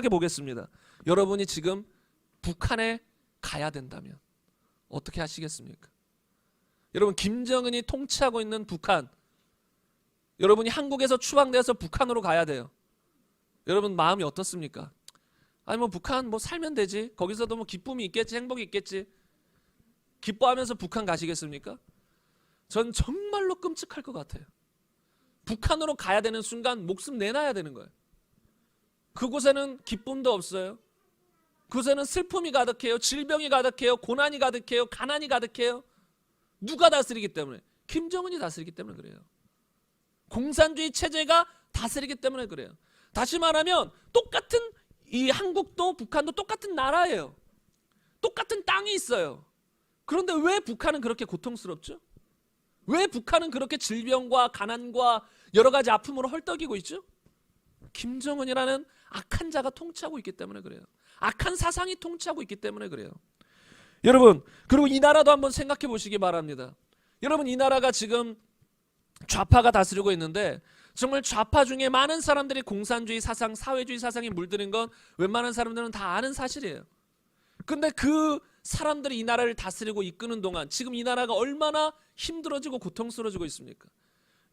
보겠습니다. 여러분이 지금 북한에 가야 된다면 어떻게 하시겠습니까? 여러분, 김정은이 통치하고 있는 북한, 여러분이 한국에서 추방돼서 북한으로 가야 돼요. 여러분 마음이 어떻습니까? 아니 뭐 북한 뭐 살면 되지, 거기서도 뭐 기쁨이 있겠지, 행복이 있겠지, 기뻐하면서 북한 가시겠습니까? 전 정말로 끔찍할 것 같아요. 북한으로 가야 되는 순간 목숨 내놔야 되는 거예요. 그곳에는 기쁨도 없어요. 그곳에는 슬픔이 가득해요. 질병이 가득해요. 고난이 가득해요. 가난이 가득해요. 누가 다스리기 때문에? 김정은이 다스리기 때문에 그래요. 공산주의 체제가 다스리기 때문에 그래요. 다시 말하면 똑같은, 이 한국도 북한도 똑같은 나라예요. 똑같은 땅이 있어요. 그런데 왜 북한은 그렇게 고통스럽죠? 왜 북한은 그렇게 질병과 가난과 여러 가지 아픔으로 헐떡이고 있죠? 김정은이라는 악한 자가 통치하고 있기 때문에 그래요. 악한 사상이 통치하고 있기 때문에 그래요. 여러분, 그리고 이 나라도 한번 생각해 보시기 바랍니다. 여러분, 이 나라가 지금 좌파가 다스리고 있는데, 정말 좌파 중에 많은 사람들이 공산주의 사상, 사회주의 사상이 물드는 건 웬만한 사람들은 다 아는 사실이에요. 근데 그 사람들이 이 나라를 다스리고 이끄는 동안 지금 이 나라가 얼마나 힘들어지고 고통스러워지고 있습니까?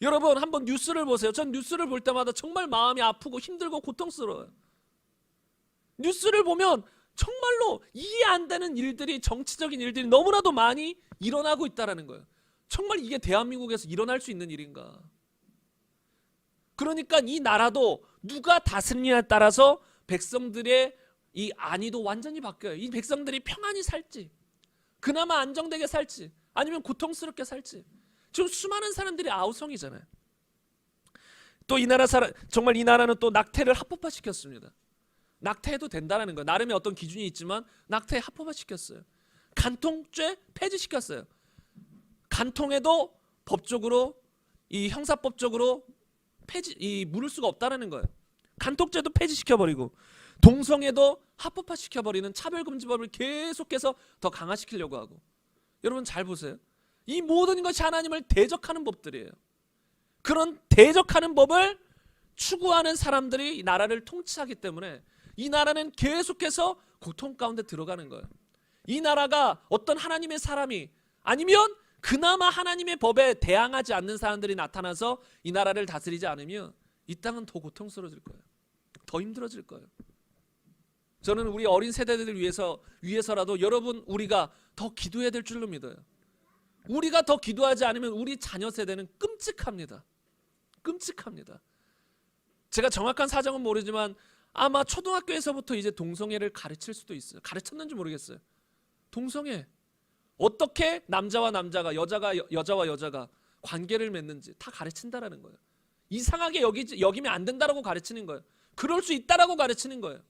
여러분 한번 뉴스를 보세요. 전 뉴스를 볼 때마다 정말 마음이 아프고 힘들고 고통스러워요. 뉴스를 보면 정말로 이해 안 되는 일들이, 정치적인 일들이 너무나도 많이 일어나고 있다는 거예요. 정말 이게 대한민국에서 일어날 수 있는 일인가? 그러니까 이 나라도 누가 다스리냐에 따라서 백성들의 이 안위도 완전히 바뀌어요. 이 백성들이 평안히 살지, 그나마 안정되게 살지, 아니면 고통스럽게 살지. 지금 수많은 사람들이 아우성이잖아요. 또 이 나라 사람, 정말 이 나라는 또 낙태를 합법화시켰습니다. 낙태해도 된다는 거예요. 나름의 어떤 기준이 있지만 낙태에 합법화시켰어요. 간통죄 폐지시켰어요. 간통해도 법적으로, 이 형사법적으로 물을 수가 없다라는 거예요. 간통죄도 폐지시켜버리고, 동성애도 합법화시켜버리는 차별금지법을 계속해서 더 강화시키려고 하고. 여러분 잘 보세요. 이 모든 것이 하나님을 대적하는 법들이에요. 그런 대적하는 법을 추구하는 사람들이 이 나라를 통치하기 때문에 이 나라는 계속해서 고통 가운데 들어가는 거예요. 이 나라가 어떤 하나님의 사람이, 아니면 그나마 하나님의 법에 대항하지 않는 사람들이 나타나서 이 나라를 다스리지 않으면 이 땅은 더 고통스러워질 거예요. 더 힘들어질 거예요. 저는 우리 어린 세대들을 위해서라도 여러분, 우리가 더 기도해야 될 줄로 믿어요. 우리가 더 기도하지 않으면 우리 자녀 세대는 끔찍합니다. 끔찍합니다. 제가 정확한 사정은 모르지만 아마 초등학교에서부터 이제 동성애를 가르칠 수도 있어요. 가르쳤는지 모르겠어요. 동성애, 어떻게 남자와 남자가, 여자와 여자가 관계를 맺는지 다 가르친다라는 거예요. 이상하게 여기면 안 된다라고 가르치는 거예요. 그럴 수 있다라고 가르치는 거예요.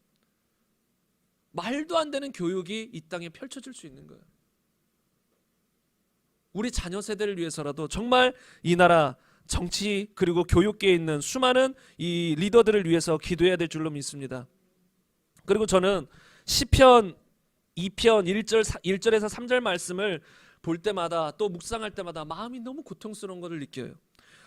말도 안 되는 교육이 이 땅에 펼쳐질 수 있는 거예요. 우리 자녀 세대를 위해서라도 정말 이 나라 정치 그리고 교육계에 있는 수많은 이 리더들을 위해서 기도해야 될 줄로 믿습니다. 그리고 저는 시편 2편 1절에서 3절 말씀을 볼 때마다, 또 묵상할 때마다 마음이 너무 고통스러운 것을 느껴요.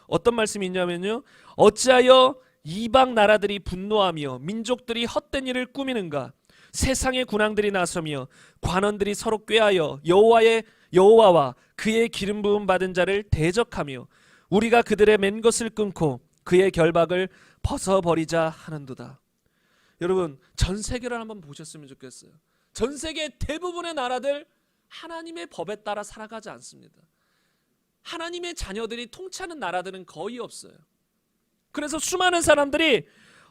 어떤 말씀이 있냐면요, 어찌하여 이방 나라들이 분노하며 민족들이 헛된 일을 꾸미는가? 세상의 군왕들이 나서며 관원들이 서로 꾀하여 여호와와 그의 기름 부음 받은 자를 대적하며 우리가 그들의 맨 것을 끊고 그의 결박을 벗어버리자 하는도다. 여러분, 전 세계를 한번 보셨으면 좋겠어요. 전 세계 대부분의 나라들 하나님의 법에 따라 살아가지 않습니다. 하나님의 자녀들이 통치하는 나라들은 거의 없어요. 그래서 수많은 사람들이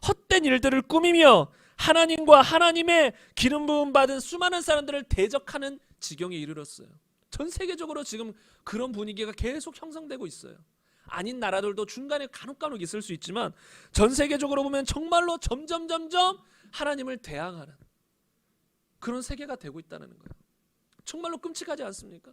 헛된 일들을 꾸미며 하나님과 하나님의 기름 부음 받은 수많은 사람들을 대적하는 지경에 이르렀어요. 전 세계적으로 지금 그런 분위기가 계속 형성되고 있어요. 아닌 나라들도 중간에 간혹 있을 수 있지만 전 세계적으로 보면 정말로 점점 하나님을 대항하는 그런 세계가 되고 있다는 거예요. 정말로 끔찍하지 않습니까?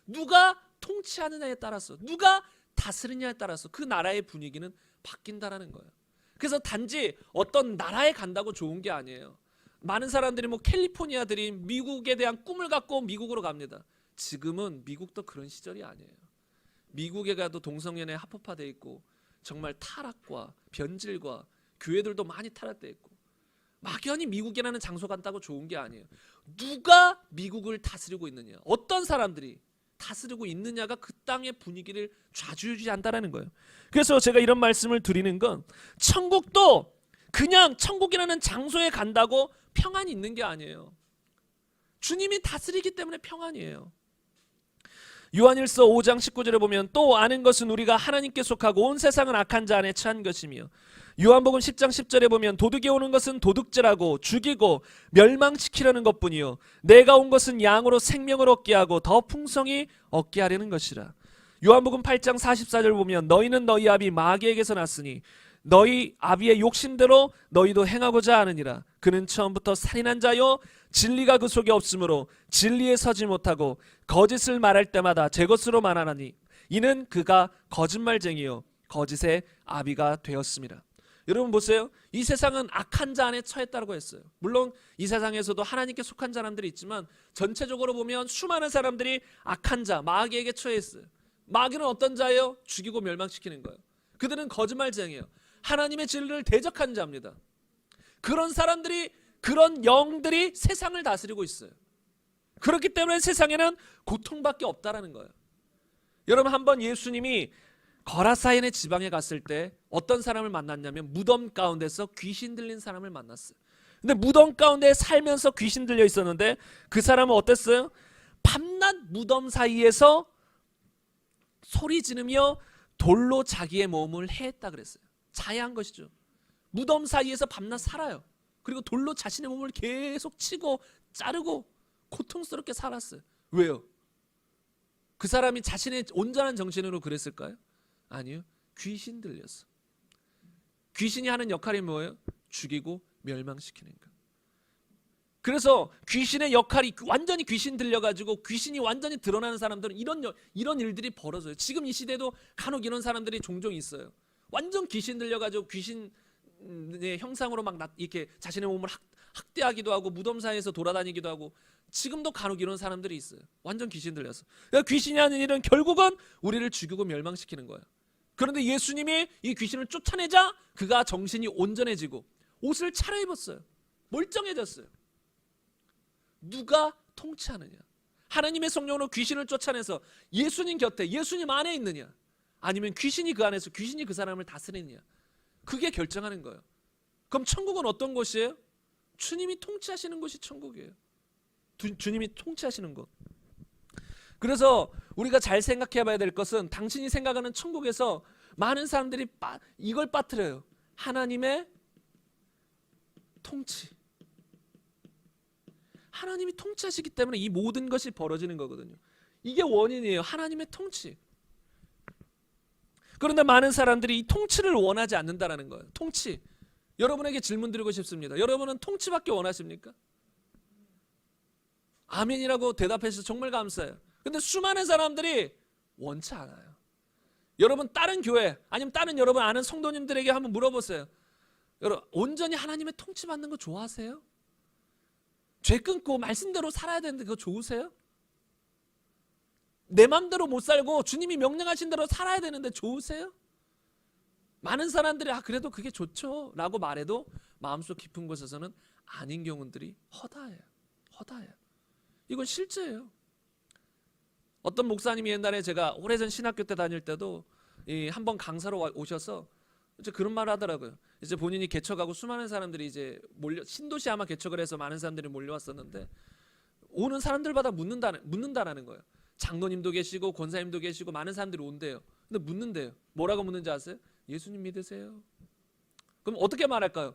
누가 통치하느냐에 따라서, 누가 다스리냐에 따라서 그 나라의 분위기는 바뀐다라는 거예요. 그래서 단지 어떤 나라에 간다고 좋은 게 아니에요. 많은 사람들이 캘리포니아들이 미국에 대한 꿈을 갖고 미국으로 갑니다. 지금은 미국도 그런 시절이 아니에요. 미국에 가도 동성연애 합법화되어 있고 정말 타락과 변질과 교회들도 많이 타락되어 있고 막연히 미국이라는 장소 간다고 좋은 게 아니에요. 누가 미국을 다스리고 있느냐, 어떤 사람들이 다스리고 있느냐가 그 땅의 분위기를 좌지우지한다라는 거예요. 그래서 제가 이런 말씀을 드리는 건 천국도 그냥 천국이라는 장소에 간다고 평안이 있는 게 아니에요. 주님이 다스리기 때문에 평안이에요. 요한일서 5장 19절에 보면 또 아는 것은 우리가 하나님께 속하고 온 세상은 악한 자 안에 처한 것이며 요한복음 10장 10절에 보면 도둑이 오는 것은 도둑질하고 죽이고 멸망시키려는 것뿐이요 내가 온 것은 양으로 생명을 얻게 하고 더 풍성히 얻게 하려는 것이라. 요한복음 8장 44절 보면 너희는 너희 아비 마귀에게서 났으니 너희 아비의 욕심대로 너희도 행하고자 하느니라. 그는 처음부터 살인한 자요 진리가 그 속에 없으므로 진리에 서지 못하고 거짓을 말할 때마다 제 것으로 말하나니 이는 그가 거짓말쟁이요 거짓의 아비가 되었습니다. 여러분 보세요. 이 세상은 악한 자 안에 처했다고 했어요. 물론 이 세상에서도 하나님께 속한 사람들이 있지만 전체적으로 보면 수많은 사람들이 악한 자 마귀에게 처해 있어요. 마귀는 어떤 자예요? 죽이고 멸망시키는 거예요. 그들은 거짓말쟁이에요. 하나님의 진리를 대적한 자입니다. 그런 사람들이, 그런 영들이 세상을 다스리고 있어요. 그렇기 때문에 세상에는 고통밖에 없다라는 거예요. 여러분 한번 예수님이 거라사인의 지방에 갔을 때 어떤 사람을 만났냐면 무덤 가운데서 귀신 들린 사람을 만났어요. 근데 무덤 가운데 살면서 귀신 들려 있었는데 그 사람은 어땠어요? 밤낮 무덤 사이에서 소리 지르며 돌로 자기의 몸을 해했다 그랬어요. 자해한 것이죠. 무덤 사이에서 밤낮 살아요. 그리고 돌로 자신의 몸을 계속 치고 자르고 고통스럽게 살았어요. 왜요? 그 사람이 자신의 온전한 정신으로 그랬을까요? 아니요. 귀신 들렸어. 귀신이 하는 역할이 뭐예요? 죽이고 멸망시키는 거. 그래서 귀신의 역할이 완전히 귀신 들려가지고 귀신이 완전히 드러나는 사람들은 이런 일들이 벌어져요. 지금 이 시대도 간혹 이런 사람들이 종종 있어요. 완전 귀신 들려가지고 귀신의 형상으로 막 이렇게 자신의 몸을 학대하기도 하고 무덤 사이에서 돌아다니기도 하고 지금도 간혹 이런 사람들이 있어요. 완전 귀신 들려서. 그러니까 귀신이 하는 일은 결국은 우리를 죽이고 멸망시키는 거예요. 그런데 예수님이 이 귀신을 쫓아내자 그가 정신이 온전해지고 옷을 차려입었어요. 멀쩡해졌어요. 누가 통치하느냐? 하나님의 성령으로 귀신을 쫓아내서 예수님 곁에 예수님 안에 있느냐? 아니면 귀신이 그 안에서 귀신이 그 사람을 다스리느냐? 그게 결정하는 거예요. 그럼 천국은 어떤 곳이에요? 주님이 통치하시는 곳이 천국이에요. 주님이 통치하시는 곳. 그래서 우리가 잘 생각해 봐야 될 것은 당신이 생각하는 천국에서 많은 사람들이 이걸 빠뜨려요. 하나님의 통치. 하나님이 통치하시기 때문에 이 모든 것이 벌어지는 거거든요. 이게 원인이에요. 하나님의 통치. 그런데 많은 사람들이 이 통치를 원하지 않는다라는 거예요. 통치. 여러분에게 질문 드리고 싶습니다. 여러분은 통치밖에 원하십니까? 아멘이라고 대답해 주셔서 정말 감사해요. 근데 수많은 사람들이 원치 않아요. 여러분 다른 교회 아니면 다른 여러분 아는 성도님들에게 한번 물어보세요. 여러분 온전히 하나님의 통치받는 거 좋아하세요? 죄 끊고 말씀대로 살아야 되는데 그거 좋으세요? 내 맘대로 못 살고 주님이 명령하신 대로 살아야 되는데 좋으세요? 많은 사람들이 그래도 그게 좋죠 라고 말해도 마음속 깊은 곳에서는 아닌 경우들이 허다해요. 허다해요. 이건 실제예요. 어떤 목사님이 옛날에 제가 오래전 신학교 때 다닐 때도 한번 강사로 오셔서 이제 그런 말을 하더라고요. 이제 본인이 개척하고 수많은 사람들이 이제 신도시 아마 개척을 해서 많은 사람들이 몰려왔었는데 오는 사람들마다 묻는다라는 거예요. 장로님도 계시고 권사님도 계시고 많은 사람들이 온대요. 근데 묻는데요. 뭐라고 묻는지 아세요? 예수님 믿으세요? 그럼 어떻게 말할까요?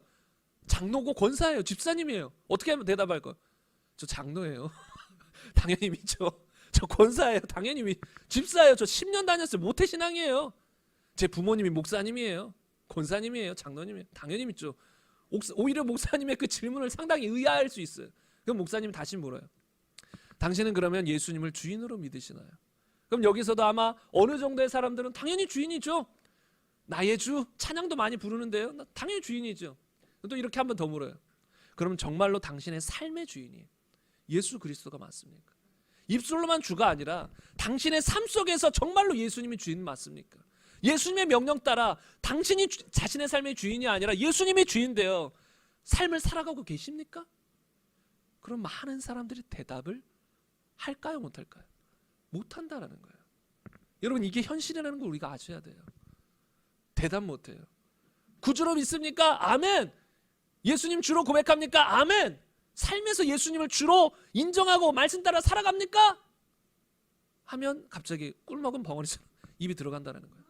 장로고 권사예요. 집사님이에요. 어떻게 하면 대답할까요? 저 장로예요. 당연히 믿죠. 저 권사예요. 당연히 집사예요. 저 10년 다녔어요. 모태신앙이에요. 제 부모님이 목사님이에요. 권사님이에요. 장로님이에요. 당연히 믿죠. 오히려 목사님의 그 질문을 상당히 의아할 수 있어요. 그럼 목사님이 다시 물어요. 당신은 그러면 예수님을 주인으로 믿으시나요? 그럼 여기서도 아마 어느 정도의 사람들은 당연히 주인이죠. 나의 주 찬양도 많이 부르는데요. 당연히 주인이죠. 또 이렇게 한 번 더 물어요. 그럼 정말로 당신의 삶의 주인이 예수 그리스도가 맞습니까? 입술로만 주가 아니라 당신의 삶 속에서 정말로 예수님이 주인 맞습니까? 예수님의 명령 따라 당신이 자신의 삶의 주인이 아니라 예수님이 주인되어 삶을 살아가고 계십니까? 그럼 많은 사람들이 대답을 할까요? 못할까요? 못한다라는 거예요. 여러분, 이게 현실이라는 걸 우리가 아셔야 돼요. 대답 못해요. 구주로 믿습니까? 아멘. 예수님 주로 고백합니까? 아멘. 삶에서 예수님을 주로 인정하고 말씀 따라 살아갑니까? 하면 갑자기 꿀먹은 벙어리처럼 입이 들어간다는 거예요.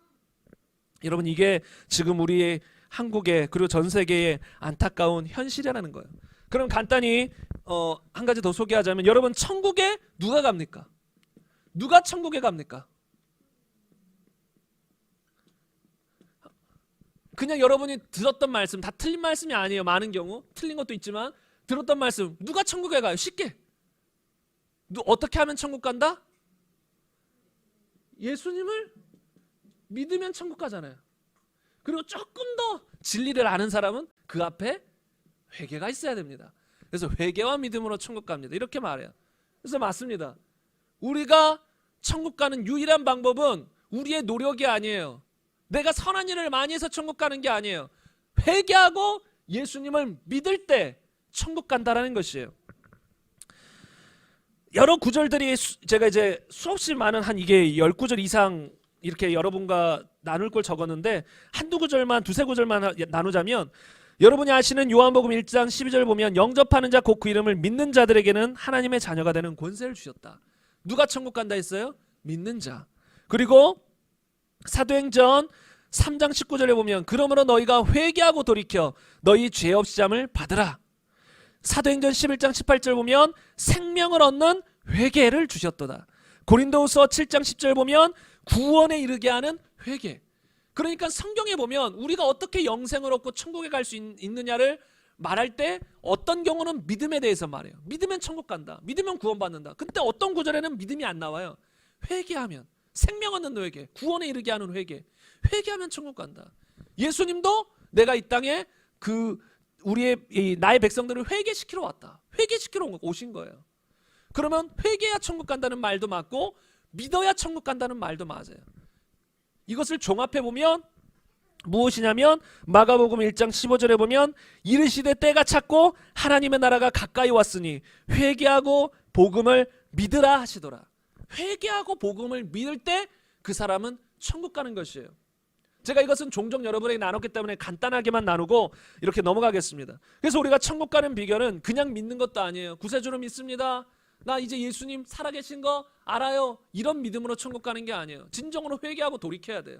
여러분, 이게 지금 우리 한국의 그리고 전 세계의 안타까운 현실이라는 거예요. 그럼 간단히 한 가지 더 소개하자면, 여러분, 천국에 누가 갑니까? 누가 천국에 갑니까? 그냥 여러분이 들었던 말씀, 다 틀린 말씀이 아니에요. 많은 경우 틀린 것도 있지만 들었던 말씀, 누가 천국에 가요? 쉽게 어떻게 하면 천국 간다? 예수님을 믿으면 천국 가잖아요. 그리고 조금 더 진리를 아는 사람은 그 앞에 회개가 있어야 됩니다. 그래서 회개와 믿음으로 천국 갑니다. 이렇게 말해요. 그래서 맞습니다. 우리가 천국 가는 유일한 방법은 우리의 노력이 아니에요. 내가 선한 일을 많이 해서 천국 가는 게 아니에요. 회개하고 예수님을 믿을 때 천국 간다라는 것이에요. 여러 구절들이 제가 이제 수없이 많은 한 이게 10구절 이상 이렇게 여러분과 나눌 걸 적었는데 한두 구절만, 두세 구절만 나누자면, 여러분이 아시는 요한복음 1장 12절 보면 영접하는 자 곧 그 이름을 믿는 자들에게는 하나님의 자녀가 되는 권세를 주셨다. 누가 천국 간다 했어요? 믿는 자. 그리고 사도행전 3장 19절에 보면 그러므로 너희가 회개하고 돌이켜 너희 죄 없이 잠을 받으라. 사도행전 11장 18절 보면 생명을 얻는 회개를 주셨도다. 고린도후서 7장 10절 보면 구원에 이르게 하는 회개. 그러니까 성경에 보면 우리가 어떻게 영생을 얻고 천국에 갈 수 있느냐를 말할 때 어떤 경우는 믿음에 대해서 말해요. 믿으면 천국 간다. 믿으면 구원받는다. 근데 어떤 구절에는 믿음이 안 나와요. 회개하면, 생명 얻는 회개, 구원에 이르게 하는 회개. 회개하면 천국 간다. 예수님도 내가 이 땅에 나의 백성들을 회개시키러 왔다. 회개시키러 오신 거예요. 그러면 회개해야 천국 간다는 말도 맞고 믿어야 천국 간다는 말도 맞아요. 이것을 종합해 보면 무엇이냐면 마가복음 1장 15절에 보면 이르시되 때가 찼고 하나님의 나라가 가까이 왔으니 회개하고 복음을 믿으라 하시더라. 회개하고 복음을 믿을 때 그 사람은 천국 가는 것이에요. 제가 이것은 종종 여러분에게 나눴기 때문에 간단하게만 나누고 이렇게 넘어가겠습니다. 그래서 우리가 천국 가는 비결은 그냥 믿는 것도 아니에요. 구세주로 믿습니다. 나 이제 예수님 살아계신 거 알아요. 이런 믿음으로 천국 가는 게 아니에요. 진정으로 회개하고 돌이켜야 돼요.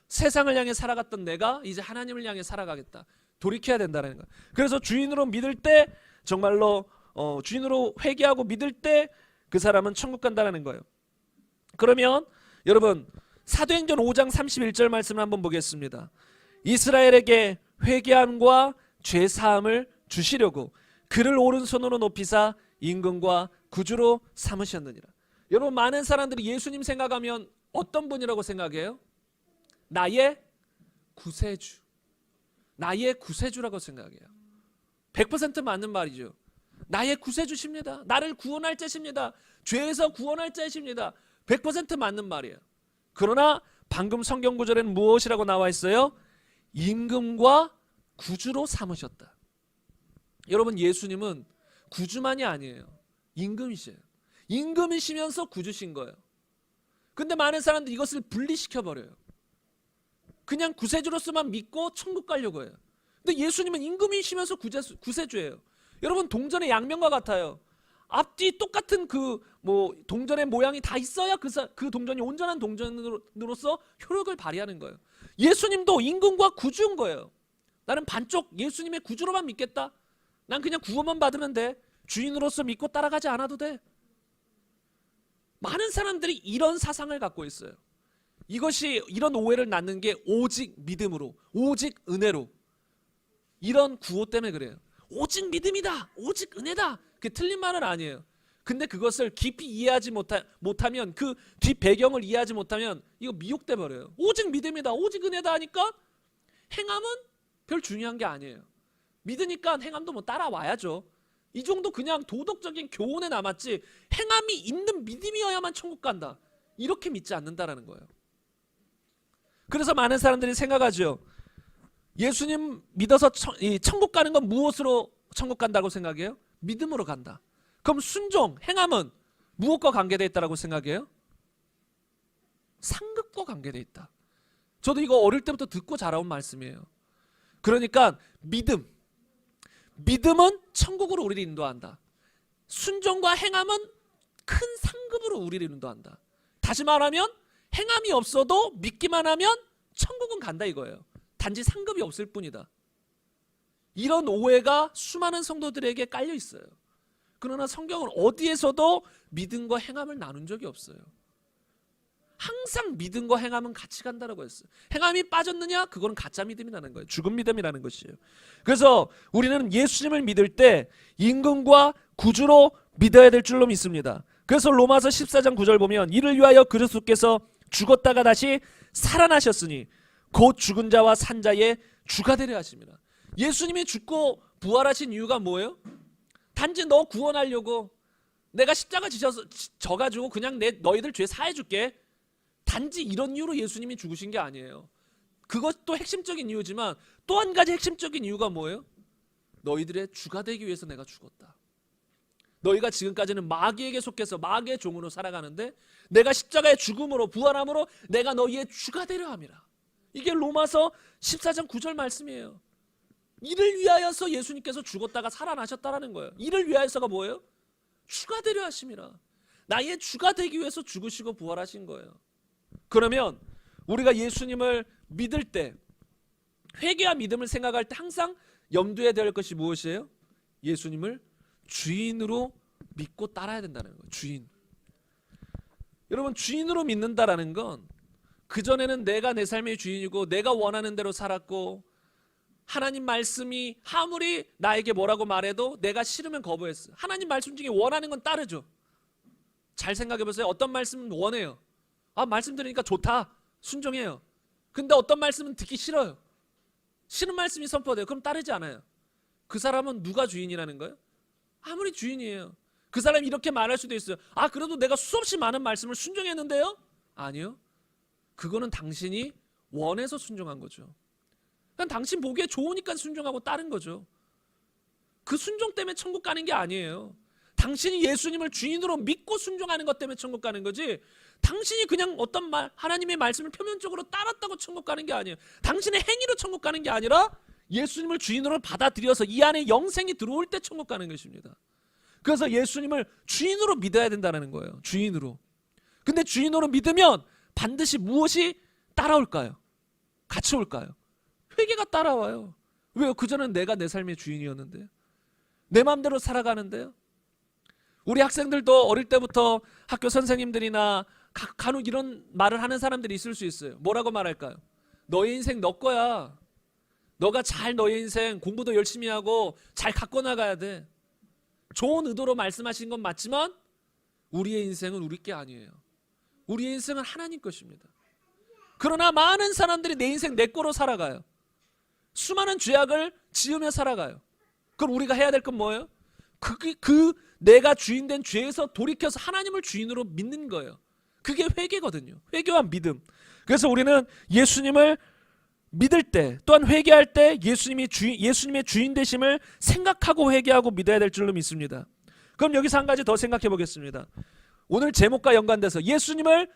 세상을 향해 살아갔던 내가 이제 하나님을 향해 살아가겠다. 돌이켜야 된다는 거예요. 그래서 주인으로 믿을 때, 정말로 주인으로 회개하고 믿을 때 그 사람은 천국 간다는 거예요. 그러면 여러분, 사도행전 5장 31절 말씀을 한번 보겠습니다. 이스라엘에게 회개함과 죄 사함을 주시려고 그를 오른손으로 높이사 임금과 구주로 삼으셨느니라. 여러분, 많은 사람들이 예수님 생각하면 어떤 분이라고 생각해요? 나의 구세주, 나의 구세주라고 생각해요. 100% 맞는 말이죠. 나의 구세주십니다. 나를 구원할 자십니다. 죄에서 구원할 자십니다. 100% 맞는 말이에요. 그러나 방금 성경 구절에는 무엇이라고 나와 있어요? 임금과 구주로 삼으셨다. 여러분, 예수님은 구주만이 아니에요. 임금이세요. 임금이시면서 구주신 거예요. 근데 많은 사람들이 이것을 분리시켜 버려요. 그냥 구세주로서만 믿고 천국 가려고 해요. 근데 예수님은 임금이시면서 구세주예요. 여러분, 동전의 양면과 같아요. 앞뒤 똑같은 그 뭐 동전의 모양이 다 있어야 그 동전이 온전한 동전으로서 효력을 발휘하는 거예요. 예수님도 임금과 구주인 거예요. 나는 반쪽 예수님의 구주로만 믿겠다. 난 그냥 구원만 받으면 돼. 주인으로서 믿고 따라가지 않아도 돼. 많은 사람들이 이런 사상을 갖고 있어요. 이것이 이런 오해를 낳는 게 오직 믿음으로, 오직 은혜로, 이런 구호 때문에 그래요. 오직 믿음이다, 오직 은혜다. 그게 틀린 말은 아니에요. 근데 그것을 깊이 이해하지 못하면, 그 뒷 배경을 이해하지 못하면 이거 미혹돼 버려요. 오직 믿음이다, 오직 은혜다 하니까 행함은 별 중요한 게 아니에요. 믿으니까 행함도 뭐 따라와야죠. 이 정도 그냥 도덕적인 교훈에 남았지, 행함이 있는 믿음이어야만 천국 간다, 이렇게 믿지 않는다라는 거예요. 그래서 많은 사람들이 생각하죠. 예수님 믿어서 천국 가는 건 무엇으로 천국 간다고 생각해요? 믿음으로 간다. 그럼 순종, 행함은 무엇과 관계되어 있다고 생각해요? 상급과 관계되어 있다. 저도 이거 어릴 때부터 듣고 자라온 말씀이에요. 그러니까 믿음은 천국으로 우리를 인도한다. 순종과 행함은 큰 상급으로 우리를 인도한다. 다시 말하면 행함이 없어도 믿기만 하면 천국은 간다 이거예요. 단지 상급이 없을 뿐이다. 이런 오해가 수많은 성도들에게 깔려 있어요. 그러나 성경은 어디에서도 믿음과 행함을 나눈 적이 없어요. 항상 믿음과 행함은 같이 간다라고 했어요. 행함이 빠졌느냐? 그거는 가짜 믿음이라는 거예요. 죽은 믿음이라는 것이에요. 그래서 우리는 예수님을 믿을 때 임금과 구주로 믿어야 될 줄로 믿습니다. 그래서 로마서 14장 9절 보면, 이를 위하여 그리스도께서 죽었다가 다시 살아나셨으니 곧 죽은 자와 산 자의 주가 되려 하십니다. 예수님이 죽고 부활하신 이유가 뭐예요? 단지 너 구원하려고, 내가 십자가 져가지고 그냥 너희들 죄 사해줄게, 단지 이런 이유로 예수님이 죽으신 게 아니에요. 그것도 핵심적인 이유지만 또 한 가지 핵심적인 이유가 뭐예요? 너희들의 주가 되기 위해서 내가 죽었다. 너희가 지금까지는 마귀에게 속해서 마귀의 종으로 살아가는데 내가 십자가의 죽음으로 부활함으로 내가 너희의 주가 되려 함이라. 이게 로마서 14장 9절 말씀이에요. 이를 위하여서 예수님께서 죽었다가 살아나셨다라는 거예요. 이를 위하여서가 뭐예요? 주가 되려 하심이라. 나의 주가 되기 위해서 죽으시고 부활하신 거예요. 그러면 우리가 예수님을 믿을 때, 회개와 믿음을 생각할 때 항상 염두에 될 것이 무엇이에요? 예수님을 주인으로 믿고 따라야 된다는 거예요. 주인. 여러분, 주인으로 믿는다라는 건 그전에는 내가 내 삶의 주인이고 내가 원하는 대로 살았고 하나님 말씀이 아무리 나에게 뭐라고 말해도 내가 싫으면 거부했어요. 하나님 말씀 중에 원하는 건 따르죠. 잘 생각해 보세요. 어떤 말씀은 원해요. 아, 말씀 들으니까 좋다, 순종해요. 근데 어떤 말씀은 듣기 싫어요. 싫은 말씀이 선포돼요. 그럼 따르지 않아요. 그 사람은 누가 주인이라는 거예요? 아무리 주인이에요. 그 사람이 이렇게 말할 수도 있어요. 아, 그래도 내가 수없이 많은 말씀을 순종했는데요? 아니요. 그거는 당신이 원해서 순종한 거죠. 그냥 당신 보기에 좋으니까 순종하고 따른 거죠. 그 순종 때문에 천국 가는 게 아니에요. 당신이 예수님을 주인으로 믿고 순종하는 것 때문에 천국 가는 거지, 당신이 그냥 어떤 하나님의 말씀을 표면적으로 따랐다고 천국 가는 게 아니에요. 당신의 행위로 천국 가는 게 아니라 예수님을 주인으로 받아들여서 이 안에 영생이 들어올 때 천국 가는 것입니다. 그래서 예수님을 주인으로 믿어야 된다는 거예요. 주인으로. 근데 주인으로 믿으면 반드시 무엇이 따라올까요? 같이 올까요? 회개가 따라와요. 왜요? 그전엔 내가 내 삶의 주인이었는데요. 내 마음대로 살아가는데요. 우리 학생들도 어릴 때부터 학교 선생님들이나 간혹 이런 말을 하는 사람들이 있을 수 있어요. 뭐라고 말할까요? 너의 인생 너 거야. 너가 잘 너의 인생 공부도 열심히 하고 잘 갖고 나가야 돼. 좋은 의도로 말씀하신 건 맞지만 우리의 인생은 우리 게 아니에요. 우리의 인생은 하나님 것입니다. 그러나 많은 사람들이 내 인생 내 거로 살아가요. 수많은 죄악을 지으며 살아가요. 그럼 우리가 해야 될 건 뭐예요? 그 내가 주인된 죄에서 돌이켜서 하나님을 주인으로 믿는 거예요. 그게 회개거든요. 회개와 믿음. 그래서 우리는 예수님을 믿을 때, 또한 회개할 때 예수님의 주인 되심을 생각하고 회개하고 믿어야 될 줄로 믿습니다. 그럼 여기서 한 가지 더 생각해 보겠습니다. 오늘 제목과 연관돼서 예수님을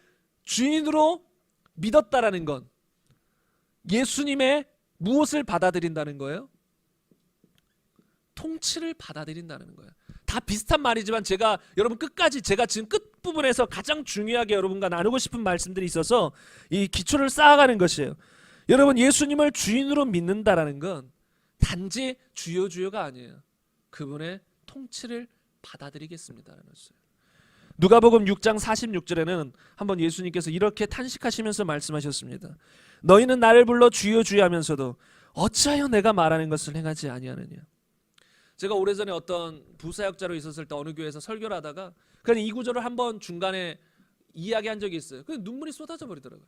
주인으로 믿었다라는 건 예수님의 무엇을 받아들인다는 거예요? 통치를 받아들인다는 거예요. 다 비슷한 말이지만 제가 여러분 끝까지 제가 지금 끝부분에서 가장 중요하게 여러분과 나누고 싶은 말씀들이 있어서 이 기초를 쌓아가는 것이에요. 여러분, 예수님을 주인으로 믿는다라는 건 단지 주여 주여가 아니에요. 그분의 통치를 받아들이겠습니다라는 것이에요. 누가복음 6장 46절에는 한번 예수님께서 이렇게 탄식하시면서 말씀하셨습니다. 너희는 나를 불러 주여 주여 하면서도 어찌하여 내가 말하는 것을 행하지 아니하느냐. 제가 오래전에 어떤 부사역자로 있었을 때 어느 교회에서 설교를 하다가 그냥 이 구절을 한번 중간에 이야기한 적이 있어요. 그냥 눈물이 쏟아져 버리더라고요.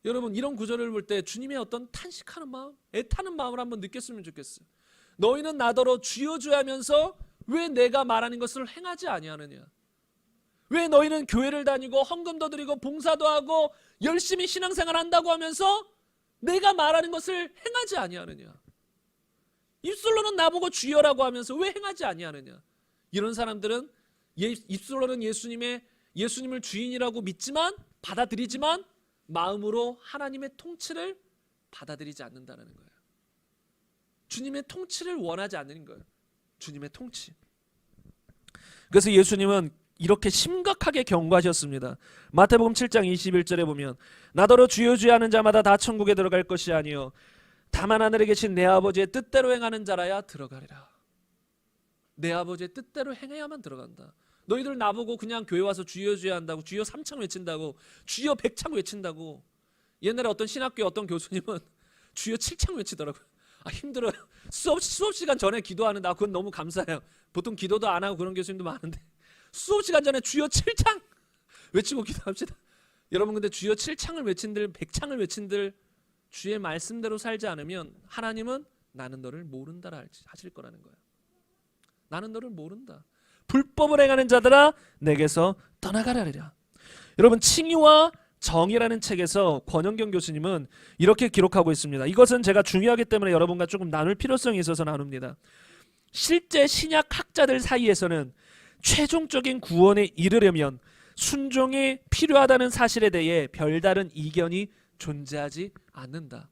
여러분, 이런 구절을 볼 때 주님의 어떤 탄식하는 마음, 애타는 마음을 한번 느꼈으면 좋겠어요. 너희는 나더러 주여 주여 하면서 왜 내가 말하는 것을 행하지 아니하느냐. 왜 너희는 교회를 다니고 헌금도 드리고 봉사도 하고 열심히 신앙생활 한다고 하면서 내가 말하는 것을 행하지 아니하느냐. 입술로는 나보고 주여라고 하면서 왜 행하지 아니하느냐. 이런 사람들은 입술로는 예수님을 주인이라고 믿지만 받아들이지만 마음으로 하나님의 통치를 받아들이지 않는다는 거예요. 주님의 통치를 원하지 않는 거예요. 주님의 통치. 그래서 예수님은 이렇게 심각하게 경고하셨습니다. 마태복음 7장 21절에 보면 나더러 주여 주여 하는 자마다 다 천국에 들어갈 것이 아니요 다만 하늘에 계신 내 아버지의 뜻대로 행하는 자라야 들어가리라. 내 아버지의 뜻대로 행해야만 들어간다. 너희들 나보고 그냥 교회 와서 주여 주여 한다고 주여 3창 외친다고 주여 100창 외친다고. 옛날에 어떤 신학교의 어떤 교수님은 주여 7창 외치더라고요. 힘들어요. 수업 시간 전에 기도하는데 그건 너무 감사해요. 보통 기도도 안 하고 그런 교수님도 많은데 수업 시간 전에 주여 7창 외치고 기도합시다. 여러분, 근데 주여 7창을 외친들 100창을 외친들 주의 말씀대로 살지 않으면 하나님은 나는 너를 모른다라 하실 거라는 거예요. 나는 너를 모른다. 불법을 행하는 자들아 내게서 떠나가라리라. 여러분, 칭의와 정의라는 책에서 권영경 교수님은 이렇게 기록하고 있습니다. 이것은 제가 중요하기 때문에 여러분과 조금 나눌 필요성이 있어서 나눕니다. 실제 신약 학자들 사이에서는 최종적인 구원에 이르려면 순종이 필요하다는 사실에 대해 별다른 이견이 존재하지 않는다.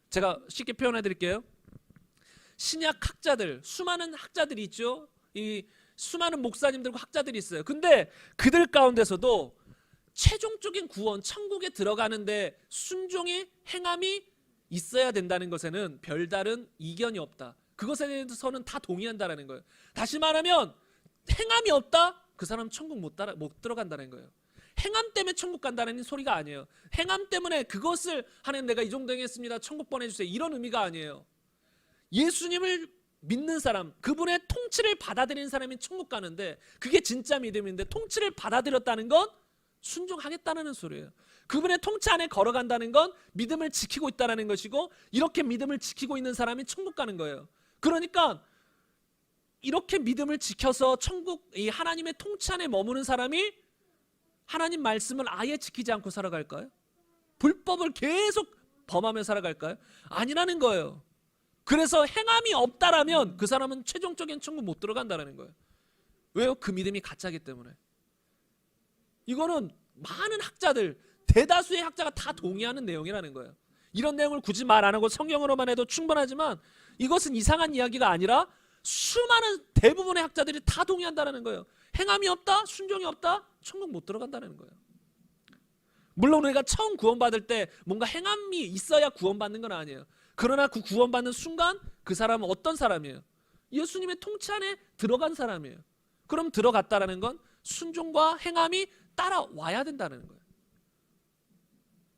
제가 쉽게 표현해 드릴게요. 신약 학자들, 수많은 학자들이 있죠. 이 수많은 목사님들과 학자들이 있어요. 근데 그들 가운데서도 최종적인 구원, 천국에 들어가는데 순종의 행함이 있어야 된다는 것에는 별다른 이견이 없다. 그것에 대해서는 다 동의한다는 거예요. 다시 말하면 행함이 없다? 그 사람 천국 못 들어간다는 거예요. 행함 때문에 천국 간다는 소리가 아니에요. 행함 때문에 그것을 하나님 내가 이 정도 행했습니다. 천국 보내주세요. 이런 의미가 아니에요. 예수님을 믿는 사람, 그분의 통치를 받아들이는 사람이 천국 가는데 그게 진짜 믿음인데 통치를 받아들였다는 건 순종하겠다는 소리예요. 그분의 통치 안에 걸어간다는 건 믿음을 지키고 있다는 것이고 이렇게 믿음을 지키고 있는 사람이 천국 가는 거예요. 그러니까 이렇게 믿음을 지켜서 천국, 이 하나님의 통치 안에 머무는 사람이 하나님 말씀을 아예 지키지 않고 살아갈까요? 불법을 계속 범하며 살아갈까요? 아니라는 거예요. 그래서 행함이 없다라면 그 사람은 최종적인 천국 못 들어간다는 거예요. 왜요? 그 믿음이 가짜이기 때문에. 이거는 많은 학자들, 대다수의 학자가 다 동의하는 내용이라는 거예요. 이런 내용을 굳이 말 안 하고 성경으로만 해도 충분하지만 이것은 이상한 이야기가 아니라 수많은 대부분의 학자들이 다 동의한다는 거예요. 행함이 없다, 순종이 없다, 천국 못 들어간다는 거예요. 물론 우리가 처음 구원받을 때 뭔가 행함이 있어야 구원받는 건 아니에요. 그러나 그 구원받는 순간 그 사람은 어떤 사람이에요? 예수님의 통치 안에 들어간 사람이에요. 그럼 들어갔다라는 건 순종과 행함이 따라와야 된다는 거예요.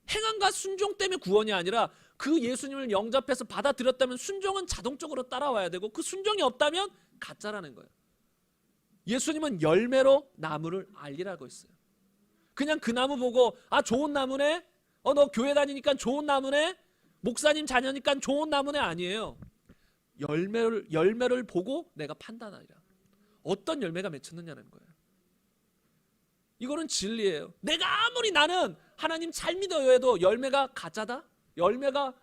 행함과 순종 때문에 구원이 아니라 그 예수님을 영접해서 받아들였다면 순종은 자동적으로 따라와야 되고 그 순종이 없다면 가짜라는 거예요. 예수님은 열매로 나무를 알리라고 했어요. 그냥 그 나무 보고 좋은 나무네, 너 교회 다니니까 좋은 나무네, 목사님 자녀니까 좋은 나무네 아니에요. 열매를 보고 내가 판단하리라. 어떤 열매가 맺혔느냐는 거예요. 이거는 진리예요. 내가 아무리 나는 하나님 잘 믿어요 해도 열매가 가짜다? 열매가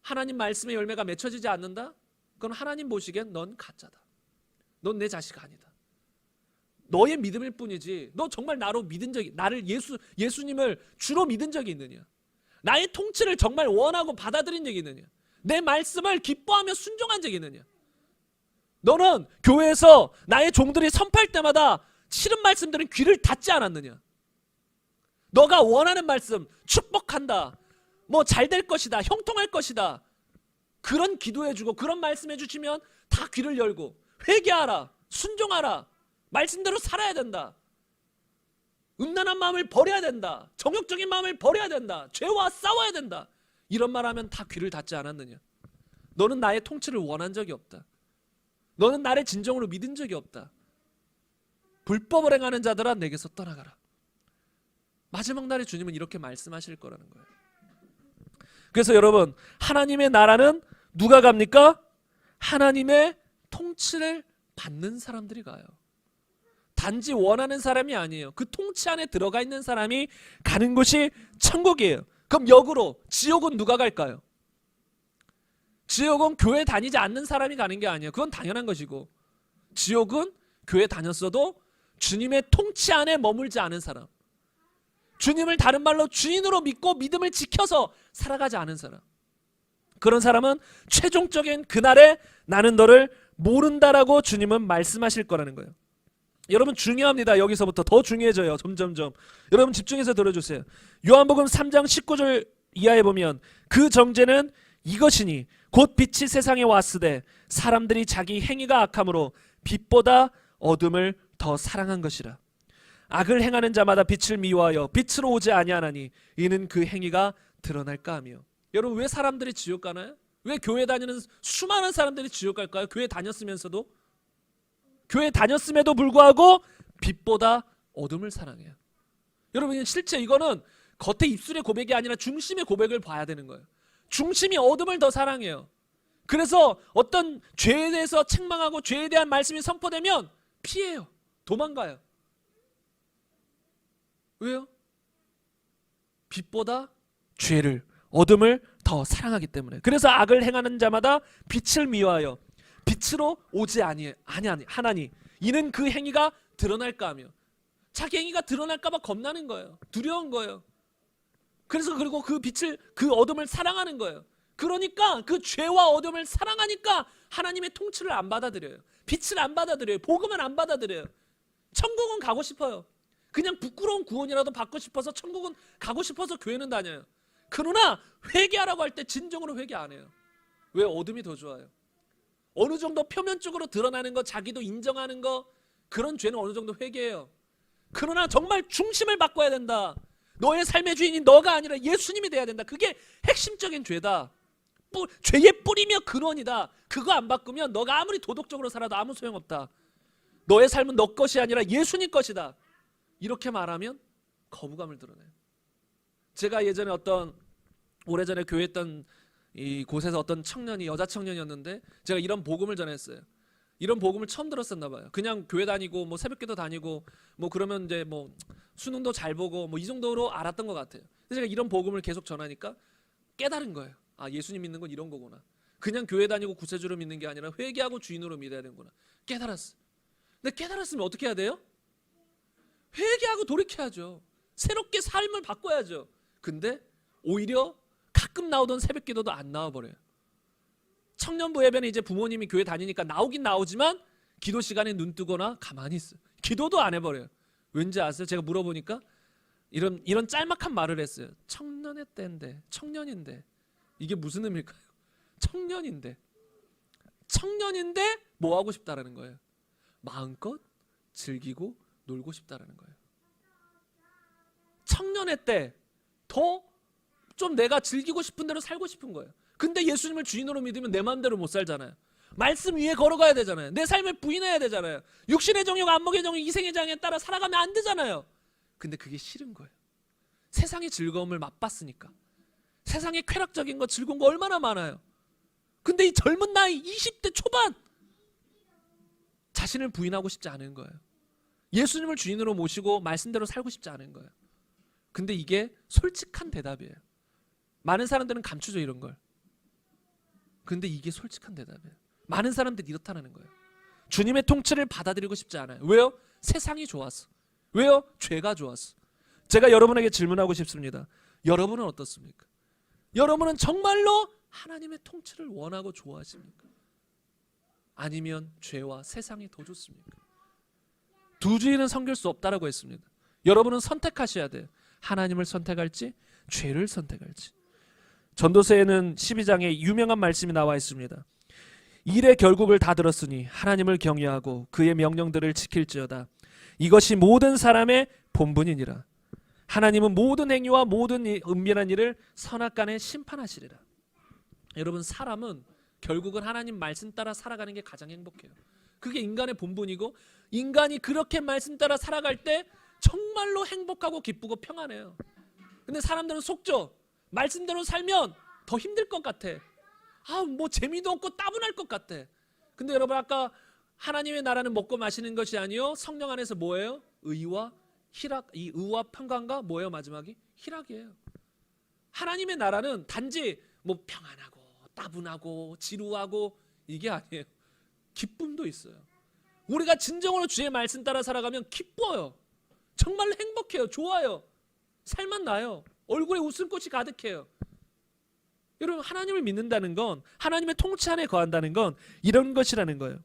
하나님 말씀의 열매가 맺혀지지 않는다? 그건 하나님 보시기엔 넌 가짜다. 넌 내 자식 아니다. 너의 믿음일 뿐이지 너 정말 나를 예수님을 주로 믿은 적이 있느냐? 나의 통치를 정말 원하고 받아들인 적이 있느냐? 내 말씀을 기뻐하며 순종한 적이 있느냐? 너는 교회에서 나의 종들이 선포할 때마다 싫은 말씀들은 귀를 닫지 않았느냐? 너가 원하는 말씀, 축복한다, 뭐 잘 될 것이다, 형통할 것이다, 그런 기도해주고 그런 말씀해주시면 다 귀를 열고 회개하라, 순종하라, 말씀대로 살아야 된다, 음란한 마음을 버려야 된다, 정욕적인 마음을 버려야 된다, 죄와 싸워야 된다, 이런 말하면 다 귀를 닫지 않았느냐? 너는 나의 통치를 원한 적이 없다. 너는 나를 진정으로 믿은 적이 없다. 불법을 행하는 자들아 내게서 떠나가라. 마지막 날에 주님은 이렇게 말씀하실 거라는 거예요. 그래서 여러분, 하나님의 나라는 누가 갑니까? 하나님의 통치를 받는 사람들이 가요. 단지 원하는 사람이 아니에요. 그 통치 안에 들어가 있는 사람이 가는 곳이 천국이에요. 그럼 역으로 지옥은 누가 갈까요? 지옥은 교회 다니지 않는 사람이 가는 게 아니에요. 그건 당연한 것이고, 지옥은 교회 다녔어도 주님의 통치 안에 머물지 않은 사람, 주님을 다른 말로 주인으로 믿고 믿음을 지켜서 살아가지 않은 사람, 그런 사람은 최종적인 그날에 나는 너를 모른다라고 주님은 말씀하실 거라는 거예요. 여러분, 중요합니다. 여기서부터 더 중요해져요. 점점점. 여러분 집중해서 들어주세요. 요한복음 3장 19절 이하에 보면 그 정죄는 이것이니 곧 빛이 세상에 왔으되 사람들이 자기 행위가 악함으로 빛보다 어둠을 더 사랑한 것이라. 악을 행하는 자마다 빛을 미워하여 빛으로 오지 아니하나니 이는 그 행위가 드러날까 하며. 여러분, 왜 사람들이 지옥 가나요? 왜 교회 다니는 수많은 사람들이 지옥 갈까요? 교회 다녔으면서도, 교회 다녔음에도 불구하고 빛보다 어둠을 사랑해요. 여러분, 실제 이거는 겉에 입술의 고백이 아니라 중심의 고백을 봐야 되는 거예요. 중심이 어둠을 더 사랑해요. 그래서 어떤 죄에 대해서 책망하고 죄에 대한 말씀이 선포되면 피해요. 도망가요. 왜요? 빛보다 죄를, 어둠을 더 사랑하기 때문에. 그래서 악을 행하는 자마다 빛을 미워하여 빛으로 오지 아니하나니 이는 그 행위가 드러날까 하며. 자기 행위가 드러날까 봐 겁나는 거예요. 두려운 거예요. 그래서 그리고 그 빛을, 그 어둠을 사랑하는 거예요. 그러니까 그 죄와 어둠을 사랑하니까 하나님의 통치를 안 받아들여요. 빛을 안 받아들여요. 복음을 안 받아들여요. 천국은 가고 싶어요. 그냥 부끄러운 구원이라도 받고 싶어서, 천국은 가고 싶어서 교회는 다녀요. 그러나 회개하라고 할 때 진정으로 회개 안 해요. 왜? 어둠이 더 좋아요. 어느 정도 표면적으로 드러나는 거, 자기도 인정하는 거, 그런 죄는 어느 정도 회개해요. 그러나 정말 중심을 바꿔야 된다. 너의 삶의 주인이 너가 아니라 예수님이 돼야 된다. 그게 핵심적인 죄다. 죄의 뿌리며 근원이다. 그거 안 바꾸면 너가 아무리 도덕적으로 살아도 아무 소용없다. 너의 삶은 너 것이 아니라 예수님 것이다. 이렇게 말하면 거부감을 드러내요. 제가 예전에 오래전에 교회했던 이 곳에서 어떤 청년이, 여자 청년이었는데, 제가 이런 복음을 전했어요. 이런 복음을 처음 들었었나 봐요. 그냥 교회 다니고 뭐 새벽기도 다니고 뭐 그러면 이제 뭐 수능도 잘 보고 뭐 이 정도로 알았던 것 같아요. 그래서 제가 이런 복음을 계속 전하니까 깨달은 거예요. 아, 예수님 믿는 건 이런 거구나. 그냥 교회 다니고 구세주로 믿는 게 아니라 회개하고 주인으로 믿어야 되는구나. 깨달았어. 근데 깨달았으면 어떻게 해야 돼요? 회개하고 돌이켜야죠. 새롭게 삶을 바꿔야죠. 근데 오히려 가끔 나오던 새벽기도도 안 나와버려요. 청년부 예배는 이제 부모님이 교회 다니니까 나오긴 나오지만 기도 시간에 눈 뜨거나 가만히 있어요. 기도도 안 해버려요. 왠지 아세요? 제가 물어보니까 이런 짤막한 말을 했어요. 청년의 때인데, 청년인데 이게 무슨 의미일까요? 청년인데 뭐 하고 싶다라는 거예요? 마음껏 즐기고 놀고 싶다라는 거예요. 청년의 때 더 좀 내가 즐기고 싶은 대로 살고 싶은 거예요. 근데 예수님을 주인으로 믿으면 내 마음대로 못 살잖아요. 말씀 위에 걸어가야 되잖아요. 내 삶을 부인해야 되잖아요. 육신의 정욕, 안목의 정욕, 이생의 장애에 따라 살아가면 안 되잖아요. 근데 그게 싫은 거예요. 세상의 즐거움을 맛봤으니까. 세상의 쾌락적인 거, 즐거운 거 얼마나 많아요. 근데 이 젊은 나이 20대 초반 자신을 부인하고 싶지 않은 거예요. 예수님을 주인으로 모시고 말씀대로 살고 싶지 않은 거예요. 근데 이게 솔직한 대답이에요. 많은 사람들은 감추죠, 이런 걸. 근데 이게 솔직한 대답이에요. 많은 사람들이 이렇다는 거예요. 주님의 통치를 받아들이고 싶지 않아요. 왜요? 세상이 좋았어. 왜요? 죄가 좋았어. 제가 여러분에게 질문하고 싶습니다. 여러분은 어떻습니까? 여러분은 정말로 하나님의 통치를 원하고 좋아하십니까? 아니면 죄와 세상이 더 좋습니까? 두 주인은 섬길 수 없다라고 했습니다. 여러분은 선택하셔야 돼요. 하나님을 선택할지 죄를 선택할지. 전도서에는 12장에 유명한 말씀이 나와 있습니다. 일의 결국을 다 들었으니 하나님을 경외하고 그의 명령들을 지킬지어다. 이것이 모든 사람의 본분이니라. 하나님은 모든 행위와 모든 은밀한 일을 선악간에 심판하시리라. 여러분, 사람은 결국은 하나님 말씀 따라 살아가는 게 가장 행복해요. 그게 인간의 본분이고, 인간이 그렇게 말씀 따라 살아갈 때 정말로 행복하고 기쁘고 평안해요. 근데 사람들은 속죠. 말씀대로 살면 더 힘들 것 같아. 뭐 재미도 없고 따분할 것 같아. 근데 여러분, 아까 하나님의 나라는 먹고 마시는 것이 아니요 성령 안에서 뭐예요? 의와 희락. 이 의와 평강과 뭐예요? 마지막이 희락이에요. 하나님의 나라는 단지 뭐 평안하고 따분하고 지루하고 이게 아니에요. 기쁨도 있어요. 우리가 진정으로 주의 말씀 따라 살아가면 기뻐요. 정말로 행복해요. 좋아요. 살만 나요. 얼굴에 웃음꽃이 가득해요. 여러분, 하나님을 믿는다는 건, 하나님의 통치 안에 거한다는 건 이런 것이라는 거예요.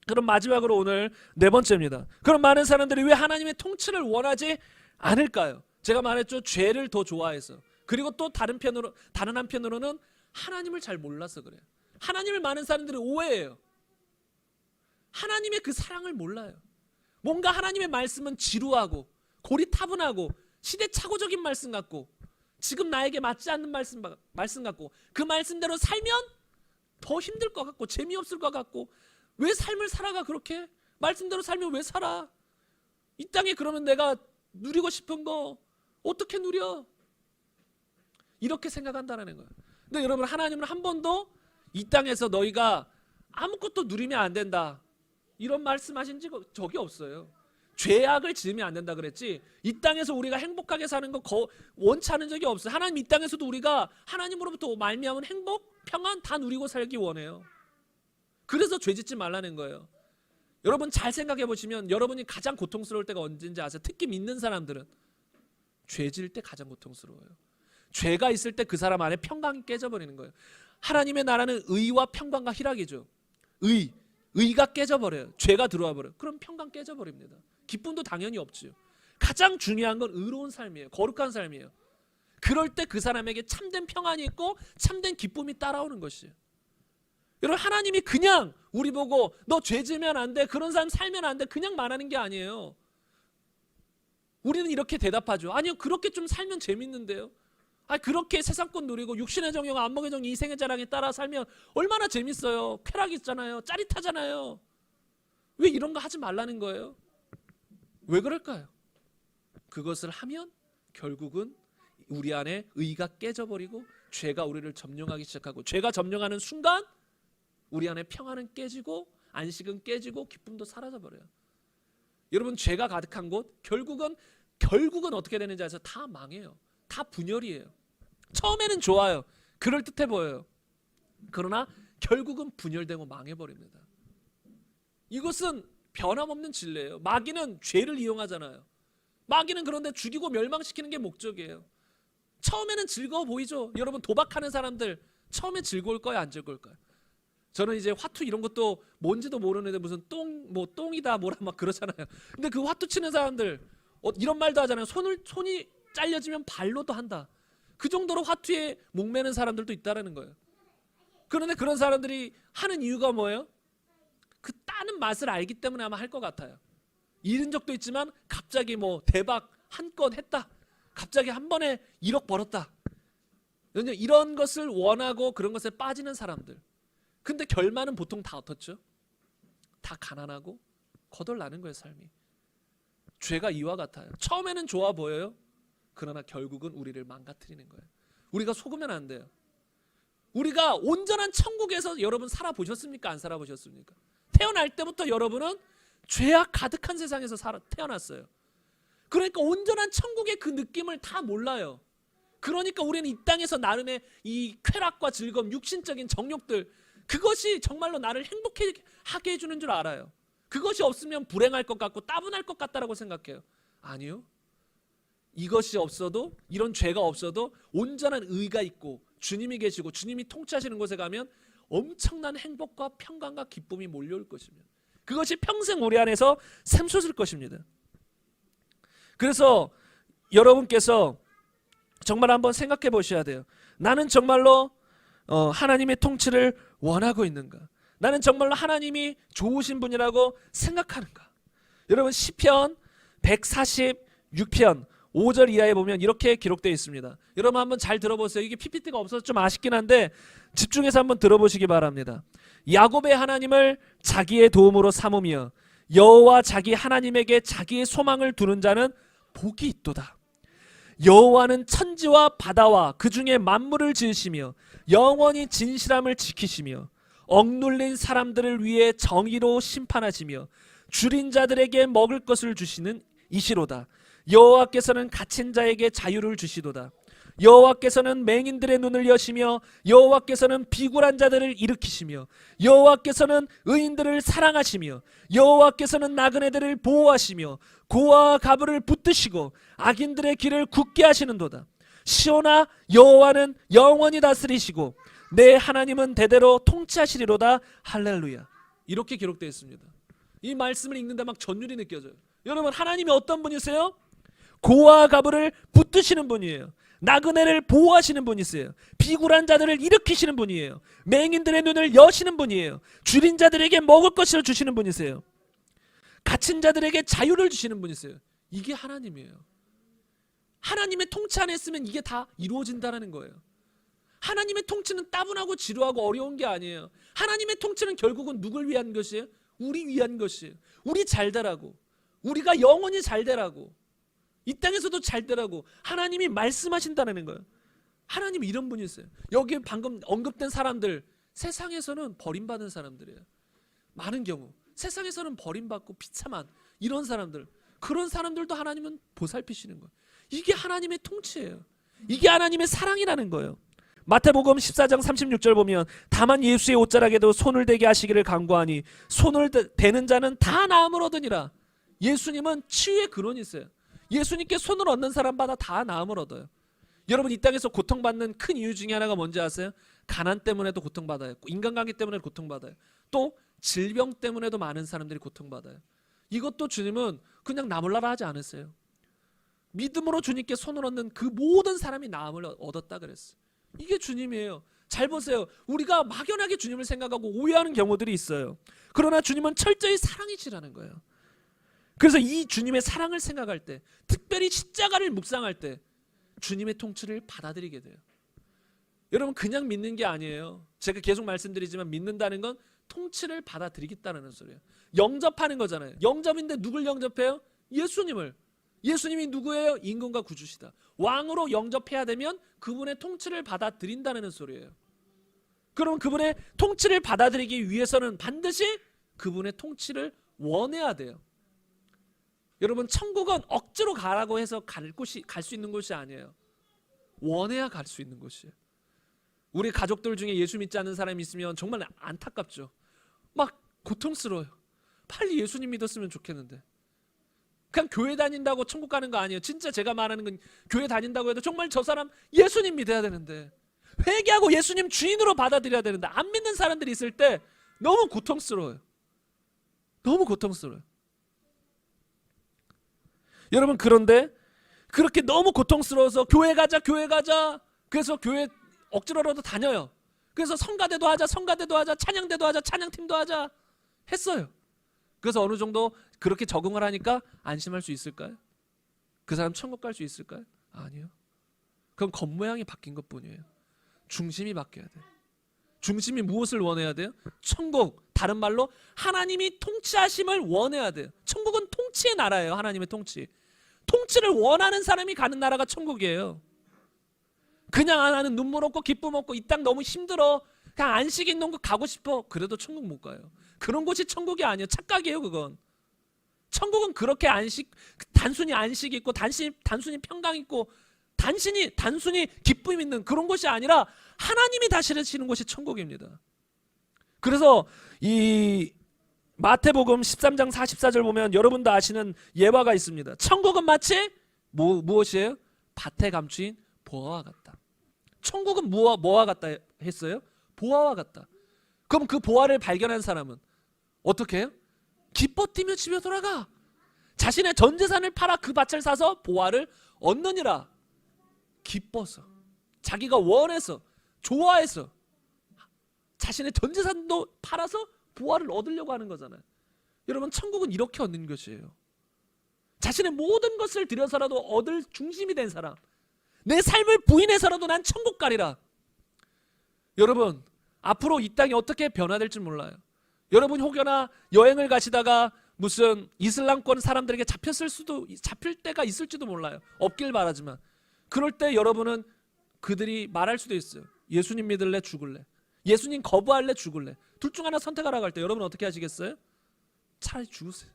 그럼 마지막으로 오늘 네 번째입니다. 그럼 많은 사람들이 왜 하나님의 통치를 원하지 않을까요? 제가 말했죠. 죄를 더 좋아해서. 그리고 또 다른 한편으로는 하나님을 잘 몰라서 그래요. 하나님을 많은 사람들이 오해해요. 하나님의 그 사랑을 몰라요. 뭔가 하나님의 말씀은 지루하고 고리타분하고 시대착오적인 말씀 같고 지금 나에게 맞지 않는 말씀 같고 그 말씀대로 살면 더 힘들 것 같고 재미없을 것 같고 왜 삶을 살아가 그렇게? 말씀대로 살면 왜 살아? 이 땅에 그러면 내가 누리고 싶은 거 어떻게 누려? 이렇게 생각한다는 거예요. 근데 여러분, 하나님은 한 번도 이 땅에서 너희가 아무것도 누리면 안 된다 이런 말씀하신 적이 없어요. 죄악을 지으면 안 된다 그랬지 이 땅에서 우리가 행복하게 사는 거 원치 않은 적이 없어요. 하나님 이 땅에서도 우리가 하나님으로부터 말미암은 행복, 평안 다 누리고 살기 원해요. 그래서 죄 짓지 말라는 거예요. 여러분, 잘 생각해 보시면 여러분이 가장 고통스러울 때가 언제인지 아세요? 특히 믿는 사람들은 죄 지을 때 가장 고통스러워요. 죄가 있을 때 그 사람 안에 평강이 깨져버리는 거예요. 하나님의 나라는 의와 평강과 희락이죠. 의가 깨져버려요. 죄가 들어와 버려요. 그럼 평강 깨져버립니다. 기쁨도 당연히 없지요. 가장 중요한 건 의로운 삶이에요. 거룩한 삶이에요. 그럴 때 그 사람에게 참된 평안이 있고 참된 기쁨이 따라오는 것이에요. 여러분, 하나님이 그냥 우리 보고 너 죄 지으면 안 돼, 그런 삶 살면 안 돼, 그냥 말하는 게 아니에요. 우리는 이렇게 대답하죠. 아니요, 그렇게 좀 살면 재밌는데요. 그렇게 세상권 누리고 육신의 정욕, 안목의 정욕, 이생의 자랑에 따라 살면 얼마나 재밌어요. 쾌락 있잖아요. 짜릿하잖아요. 왜 이런 거 하지 말라는 거예요? 왜 그럴까요? 그것을 하면 결국은 우리 안에 의가 깨져버리고 죄가 우리를 점령하기 시작하고 죄가 점령하는 순간 우리 안에 평안은 깨지고 안식은 깨지고 기쁨도 사라져버려요. 여러분, 죄가 가득한 곳 결국은 어떻게 되는지 아세요? 다 망해요. 다 분열이에요. 처음에는 좋아요. 그럴듯해 보여요. 그러나 결국은 분열되고 망해버립니다. 이것은 변함없는 진리예요. 마귀는 죄를 이용하잖아요. 마귀는 그런데 죽이고 멸망시키는 게 목적이에요. 처음에는 즐거워 보이죠. 여러분, 도박하는 사람들 처음에 즐거울까요? 안 즐거울까요? 저는 이제 화투 이런 것도 뭔지도 모르는데 무슨 똥이다 뭐라 막 그러잖아요. 근데 그 화투 치는 사람들 이런 말도 하잖아요. 손이 잘려지면 발로도 한다. 그 정도로 화투에 목매는 사람들도 있다라는 거예요. 그런데 그런 사람들이 하는 이유가 뭐예요? 그 따는 맛을 알기 때문에 아마 할 것 같아요. 잃은 적도 있지만 갑자기 대박 한 건 했다. 갑자기 한 번에 1억 벌었다. 이런 것을 원하고 그런 것에 빠지는 사람들. 근데 결말은 보통 다 어떻죠? 다 가난하고 거덜나는 거예요, 삶이. 죄가 이와 같아요. 처음에는 좋아 보여요. 그러나 결국은 우리를 망가뜨리는 거예요. 우리가 속으면 안 돼요. 우리가 온전한 천국에서 여러분 살아보셨습니까? 안 살아보셨습니까? 태어날 때부터 여러분은 죄악 가득한 세상에서 태어났어요. 그러니까 온전한 천국의 그 느낌을 다 몰라요. 그러니까 우리는 이 땅에서 나름의 이 쾌락과 즐거움, 육신적인 정욕들, 그것이 정말로 나를 행복하게 해주는 줄 알아요. 그것이 없으면 불행할 것 같고 따분할 것 같다라고 생각해요. 아니요. 이것이 없어도, 이런 죄가 없어도 온전한 의가 있고 주님이 계시고 주님이 통치하시는 곳에 가면 엄청난 행복과 평강과 기쁨이 몰려올 것입니다. 그것이 평생 우리 안에서 샘솟을 것입니다. 그래서 여러분께서 정말 한번 생각해 보셔야 돼요. 나는 정말로 하나님의 통치를 원하고 있는가? 나는 정말로 하나님이 좋으신 분이라고 생각하는가? 여러분 시편 146편 5절 이하에 보면 이렇게 기록되어 있습니다. 여러분 한번 잘 들어보세요. 이게 PPT가 없어서 좀 아쉽긴 한데 집중해서 한번 들어보시기 바랍니다. 야곱의 하나님을 자기의 도움으로 삼으며 여호와 자기 하나님에게 자기의 소망을 두는 자는 복이 있도다. 여호와는 천지와 바다와 그 중에 만물을 지으시며 영원히 진실함을 지키시며 억눌린 사람들을 위해 정의로 심판하시며 줄인 자들에게 먹을 것을 주시는 이시로다. 여호와께서는 갇힌 자에게 자유를 주시도다. 여호와께서는 맹인들의 눈을 여시며 여호와께서는 비굴한 자들을 일으키시며 여호와께서는 의인들을 사랑하시며 여호와께서는 나그네들을 보호하시며 고아와 가부를 붙드시고 악인들의 길을 굳게 하시는도다. 시온아 여호와는 영원히 다스리시고 내 하나님은 대대로 통치하시리로다. 할렐루야. 이렇게 기록되어 있습니다. 이 말씀을 읽는데 막 전율이 느껴져요. 여러분 하나님이 어떤 분이세요? 고아와 가부를 붙드시는 분이에요. 나그네를 보호하시는 분이세요. 비굴한 자들을 일으키시는 분이에요. 맹인들의 눈을 여시는 분이에요. 줄인 자들에게 먹을 것을 주시는 분이세요. 갇힌 자들에게 자유를 주시는 분이세요. 이게 하나님이에요. 하나님의 통치 안에 있으면 이게 다 이루어진다는 거예요. 하나님의 통치는 따분하고 지루하고 어려운 게 아니에요. 하나님의 통치는 결국은 누굴 위한 것이에요? 우리 위한 것이에요. 우리 잘 되라고, 우리가 영원히 잘 되라고, 이 땅에서도 잘 되라고 하나님이 말씀하신다는 거예요. 하나님이 이런 분이세요. 여기 방금 언급된 사람들 세상에서는 버림받은 사람들이에요. 많은 경우 세상에서는 버림받고 비참한 이런 사람들, 그런 사람들도 하나님은 보살피시는 거예요. 이게 하나님의 통치예요. 이게 하나님의 사랑이라는 거예요. 마태복음 14장 36절 보면 다만 예수의 옷자락에도 손을 대게 하시기를 간구하니 손을 대는 자는 다 나음을 얻으니라. 예수님은 치유의 근원이세요. 예수님께 손을 얹는 사람마다 다 나음을 얻어요. 여러분 이 땅에서 고통받는 큰 이유 중에 하나가 뭔지 아세요? 가난 때문에도 고통받아요. 인간관계 때문에 고통받아요. 또 질병 때문에도 많은 사람들이 고통받아요. 이것도 주님은 그냥 나 몰라라 하지 않으세요. 믿음으로 주님께 손을 얹는 그 모든 사람이 나음을 얻었다 그랬어요. 이게 주님이에요. 잘 보세요. 우리가 막연하게 주님을 생각하고 오해하는 경우들이 있어요. 그러나 주님은 철저히 사랑이시라는 거예요. 그래서 이 주님의 사랑을 생각할 때, 특별히 십자가를 묵상할 때 주님의 통치를 받아들이게 돼요. 여러분 그냥 믿는 게 아니에요. 제가 계속 말씀드리지만 믿는다는 건 통치를 받아들이겠다는 소리예요. 영접하는 거잖아요. 영접인데 누굴 영접해요? 예수님을. 예수님이 누구예요? 임금과 구주시다. 왕으로 영접해야 되면 그분의 통치를 받아들인다는 소리예요. 그럼 그분의 통치를 받아들이기 위해서는 반드시 그분의 통치를 원해야 돼요. 여러분 천국은 억지로 가라고 해서 갈 수 있는 곳이 아니에요. 원해야 갈 수 있는 곳이에요. 우리 가족들 중에 예수 믿지 않는 사람이 있으면 정말 안타깝죠. 막 고통스러워요. 빨리 예수님 믿었으면 좋겠는데. 그냥 교회 다닌다고 천국 가는 거 아니에요. 진짜 제가 말하는 건 교회 다닌다고 해도 정말 저 사람 예수님 믿어야 되는데, 회개하고 예수님 주인으로 받아들여야 되는데 안 믿는 사람들이 있을 때 너무 고통스러워요. 너무 고통스러워요. 여러분 그런데 그렇게 너무 고통스러워서 교회 가자 그래서 교회 억지로라도 다녀요. 그래서 성가대도 하자 찬양대도 하자 찬양팀도 하자 했어요. 그래서 어느 정도 그렇게 적응을 하니까 안심할 수 있을까요? 그 사람 천국 갈 수 있을까요? 아니요. 그럼 겉모양이 바뀐 것뿐이에요. 중심이 바뀌어야 돼요. 중심이 무엇을 원해야 돼요? 천국, 다른 말로 하나님이 통치하심을 원해야 돼요. 천국은 통치의 나라예요. 하나님의 통치. 통치를 원하는 사람이 가는 나라가 천국이에요. 그냥 나는 눈물 없고 기쁨 없고 이 땅 너무 힘들어, 그냥 안식 있는 곳 가고 싶어, 그래도 천국 못 가요. 그런 곳이 천국이 아니에요. 착각이에요. 그건. 천국은 그렇게 단순히 안식 있고 단순히 평강 있고 단순히 기쁨 있는 그런 곳이 아니라 하나님이 다스리시는 곳이 천국입니다. 그래서 이 마태복음 13장 44절 보면 여러분도 아시는 예화가 있습니다. 천국은 마치 무엇이에요? 밭에 감추인 보화와 같다. 천국은 뭐와 같다 했어요? 보화와 같다. 그럼 그 보화를 발견한 사람은 어떻게 해요? 기뻐 뛰며 집에 돌아가. 자신의 전 재산을 팔아 그 밭을 사서 보화를 얻느니라. 기뻐서, 자기가 원해서, 좋아해서 자신의 전 재산도 팔아서 보화를 얻으려고 하는 거잖아요. 여러분, 천국은 이렇게 얻는 것이에요. 자신의 모든 것을 들여서라도 얻을 중심이 된 사람, 내 삶을 부인해서라도 난 천국 가리라. 여러분, 앞으로 이 땅이 어떻게 변화될지 몰라요. 여러분 혹여나 여행을 가시다가 무슨 이슬람권 사람들에게 잡힐 때가 있을지도 몰라요. 없길 바라지만 그럴 때 여러분은 그들이 말할 수도 있어요. 예수님 믿을래, 죽을래? 예수님 거부할래, 죽을래? 둘 중 하나 선택하라고 할 때 여러분 어떻게 하시겠어요? 차라리 죽으세요.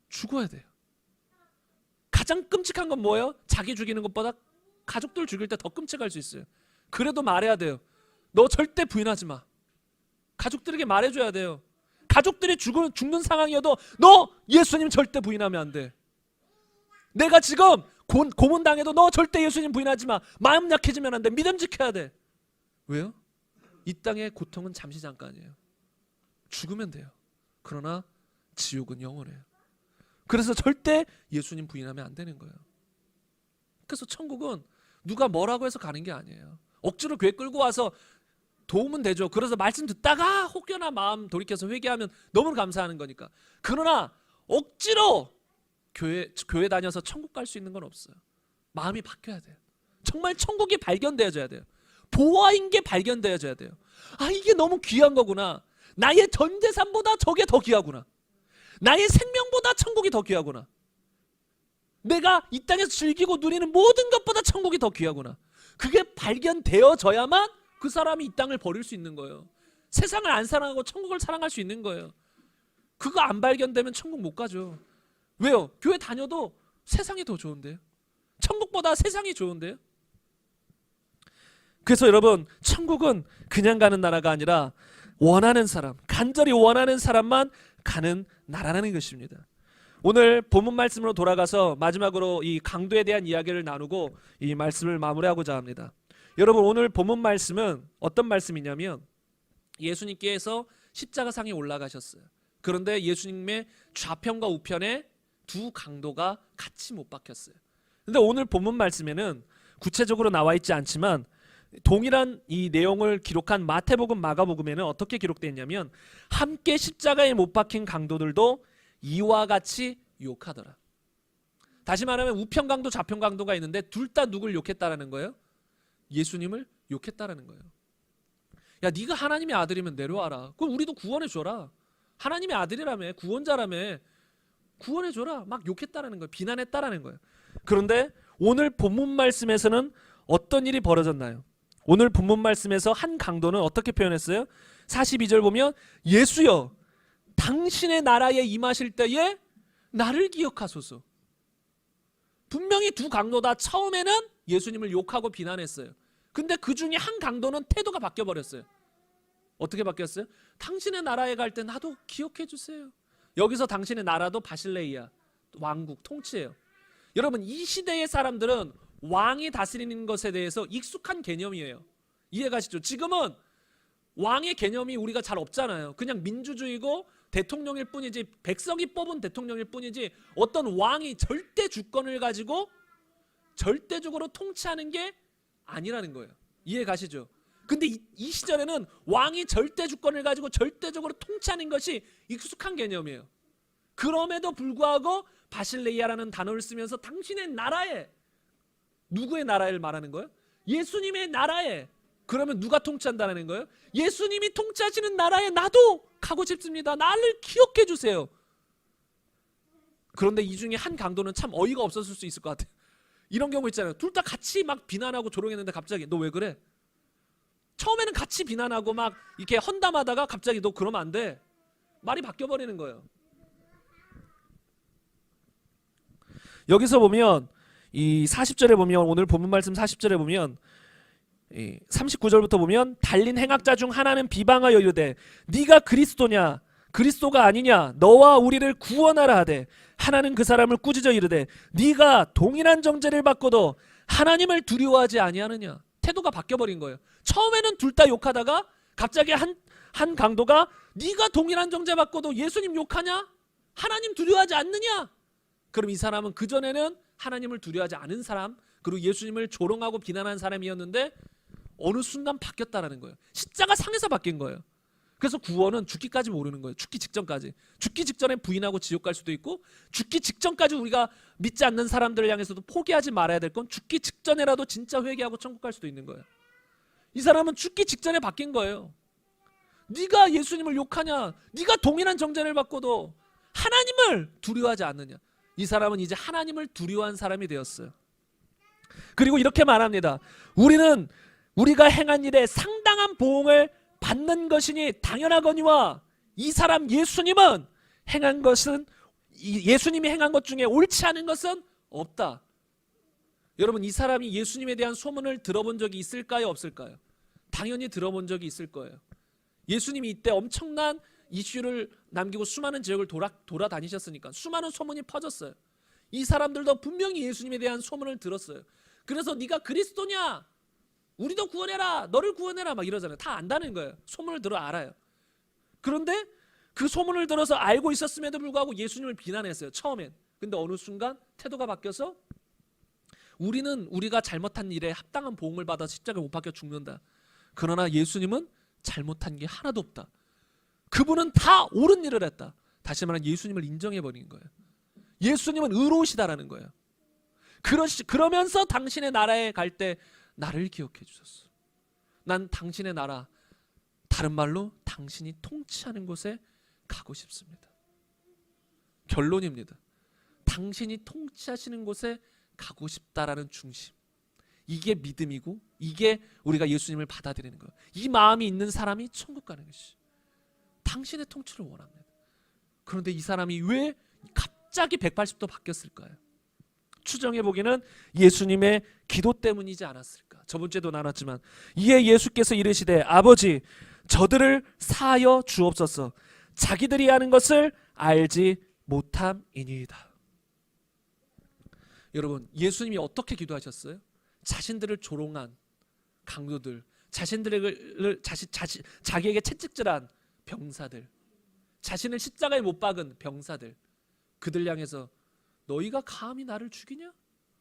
죽어야 돼요. 가장 끔찍한 건 뭐예요? 자기 죽이는 것보다 가족들 죽일 때 더 끔찍할 수 있어요. 그래도 말해야 돼요. 너 절대 부인하지 마. 가족들에게 말해줘야 돼요. 가족들이 죽는 상황이어도 너 예수님 절대 부인하면 안 돼. 내가 지금 고문당해도 너 절대 예수님 부인하지 마. 마음 약해지면 안 돼. 믿음 지켜야 돼. 왜요? 이 땅의 고통은 잠시 잠깐이에요. 죽으면 돼요. 그러나 지옥은 영원해요. 그래서 절대 예수님 부인하면 안 되는 거예요. 그래서 천국은 누가 뭐라고 해서 가는 게 아니에요. 억지로 교회 끌고 와서 도움은 되죠. 그래서 말씀 듣다가 혹여나 마음 돌이켜서 회개하면 너무 감사하는 거니까. 그러나 억지로 교회 다녀서 천국 갈 수 있는 건 없어요. 마음이 바뀌어야 돼요. 정말 천국이 발견되어져야 돼요. 보화인 게 발견되어져야 돼요. 아, 이게 너무 귀한 거구나. 나의 전 재산보다 저게 더 귀하구나. 나의 생명보다 천국이 더 귀하구나. 내가 이 땅에서 즐기고 누리는 모든 것보다 천국이 더 귀하구나. 그게 발견되어져야만 그 사람이 이 땅을 버릴 수 있는 거예요. 세상을 안 사랑하고 천국을 사랑할 수 있는 거예요. 그거 안 발견되면 천국 못 가죠. 왜요? 교회 다녀도 세상이 더 좋은데요. 천국보다 세상이 좋은데요. 그래서 여러분, 천국은 그냥 가는 나라가 아니라 원하는 사람, 간절히 원하는 사람만 가는 나라라는 것입니다. 오늘 본문 말씀으로 돌아가서 마지막으로 이 강도에 대한 이야기를 나누고 이 말씀을 마무리하고자 합니다. 여러분, 오늘 본문 말씀은 어떤 말씀이냐면 예수님께서 십자가상에 올라가셨어요. 그런데 예수님의 좌편과 우편에 두 강도가 같이 못 박혔어요. 근데 오늘 본문 말씀에는 구체적으로 나와 있지 않지만 동일한 이 내용을 기록한 마태복음, 마가복음에는 어떻게 기록되어 있냐면 함께 십자가에 못 박힌 강도들도 이와 같이 욕하더라. 다시 말하면 우편 강도, 좌편 강도가 있는데 둘 다 누굴 욕했다라는 거예요? 예수님을 욕했다라는 거예요. 야, 네가 하나님의 아들이면 내려와라. 그럼 우리도 구원해 줘라. 하나님의 아들이라며, 구원자라며, 구원해 줘라. 막 욕했다라는 거예요. 비난했다라는 거예요. 그런데 오늘 본문 말씀에서는 어떤 일이 벌어졌나요? 오늘 본문 말씀에서 한 강도는 어떻게 표현했어요? 42절 보면 예수여, 당신의 나라에 임하실 때에 나를 기억하소서. 분명히 두 강도 다 처음에는 예수님을 욕하고 비난했어요. 근데 그 중에 한 강도는 태도가 바뀌어버렸어요. 어떻게 바뀌었어요? 당신의 나라에 갈 때 나도 기억해 주세요. 여기서 당신의 나라도 바실레이아, 왕국, 통치예요. 여러분, 이 시대의 사람들은 왕이 다스리는 것에 대해서 익숙한 개념이에요. 이해가시죠? 지금은 왕의 개념이 우리가 잘 없잖아요. 그냥 민주주의고 대통령일 뿐이지, 백성이 뽑은 대통령일 뿐이지 어떤 왕이 절대 주권을 가지고 절대적으로 통치하는 게 아니라는 거예요. 이해가시죠? 근데 이 시절에는 왕이 절대 주권을 가지고 절대적으로 통치하는 것이 익숙한 개념이에요. 그럼에도 불구하고 바실레이아라는 단어를 쓰면서 당신의 나라에, 누구의 나라를 말하는 거예요? 예수님의 나라에. 그러면 누가 통치한다는 거예요? 예수님이 통치하시는 나라에 나도 가고 싶습니다. 나를 기억해 주세요. 그런데 이 중에 한 강도는 참 어이가 없었을 수 있을 것 같아요. 이런 경우 있잖아요. 둘 다 같이 막 비난하고 조롱했는데 갑자기 너 왜 그래? 처음에는 같이 비난하고 막 이렇게 헌담하다가 갑자기 너 그러면 안 돼. 말이 바뀌어버리는 거예요. 여기서 보면 이 40절에 보면, 오늘 본문 말씀 40절에 보면 39절부터 보면 달린 행악자 중 하나는 비방하여 이르되 네가 그리스도냐, 그리스도가 아니냐, 너와 우리를 구원하라 하되 하나는 그 사람을 꾸짖어 이르되 네가 동일한 정죄를 받고도 하나님을 두려워하지 아니하느냐. 태도가 바뀌어버린 거예요. 처음에는 둘 다 욕하다가 갑자기 한 한 강도가 네가 동일한 정죄 받고도 예수님 욕하냐? 하나님 두려워하지 않느냐? 그럼 이 사람은 그전에는 하나님을 두려워하지 않은 사람, 그리고 예수님을 조롱하고 비난하는 사람이었는데 어느 순간 바뀌었다라는 거예요. 십자가 상에서 바뀐 거예요. 그래서 구원은 죽기까지 모르는 거예요. 죽기 직전까지. 죽기 직전에 부인하고 지옥 갈 수도 있고, 죽기 직전까지 우리가 믿지 않는 사람들을 향해서도 포기하지 말아야 될 건 죽기 직전에라도 진짜 회개하고 천국 갈 수도 있는 거예요. 이 사람은 죽기 직전에 바뀐 거예요. 네가 예수님을 욕하냐? 네가 동일한 정죄를 받고도 하나님을 두려워하지 않느냐? 이 사람은 이제 하나님을 두려워한 사람이 되었어요. 그리고 이렇게 말합니다. 우리는 우리가 행한 일에 상당한 보응을 받는 것이니 당연하거니와 이 사람 예수님은 행한 것은 예수님이 행한 것 중에 옳지 않은 것은 없다. 여러분, 이 사람이 예수님에 대한 소문을 들어본 적이 있을까요, 없을까요? 당연히 들어본 적이 있을 거예요. 예수님이 이때 엄청난 이슈를 남기고 수많은 지역을 돌아다니셨으니까 수많은 소문이 퍼졌어요. 이 사람들도 분명히 예수님에 대한 소문을 들었어요. 그래서 네가 그리스도냐? 우리도 구원해라. 너를 구원해라. 막 이러잖아요. 다 안다는 거예요. 소문을 들어 알아요. 그런데 그 소문을 들어서 알고 있었음에도 불구하고 예수님을 비난했어요. 처음엔. 근데 어느 순간 태도가 바뀌어서 우리는 우리가 잘못한 일에 합당한 보응을 받아 십자가에 못 박혀 죽는다. 그러나 예수님은 잘못한 게 하나도 없다. 그분은 다 옳은 일을 했다. 다시 말하면 예수님을 인정해버린 거예요. 예수님은 의로우시다라는 거예요. 그러면서 당신의 나라에 갈 때 나를 기억해 주셨어. 난 당신의 나라, 다른 말로 당신이 통치하는 곳에 가고 싶습니다. 결론입니다. 당신이 통치하시는 곳에 가고 싶다라는 중심. 이게 믿음이고 이게 우리가 예수님을 받아들이는 거예요. 이 마음이 있는 사람이 천국 가는 것이. 당신의 통치를 원합니다. 그런데 이 사람이 왜 갑자기 180도 바뀌었을까요? 추정해 보기는 예수님의 기도 때문이지 않았을까. 저번 주에도 나눴지만 이에 예수께서 이르시되 아버지 저들을 사하여 주옵소서. 자기들이 하는 것을 알지 못함이니이다. 여러분, 예수님이 어떻게 기도하셨어요? 자신들을 조롱한 강도들, 자기에게 채찍질한 병사들, 자신을 십자가에 못 박은 병사들, 그들 향해서 너희가 감히 나를 죽이냐?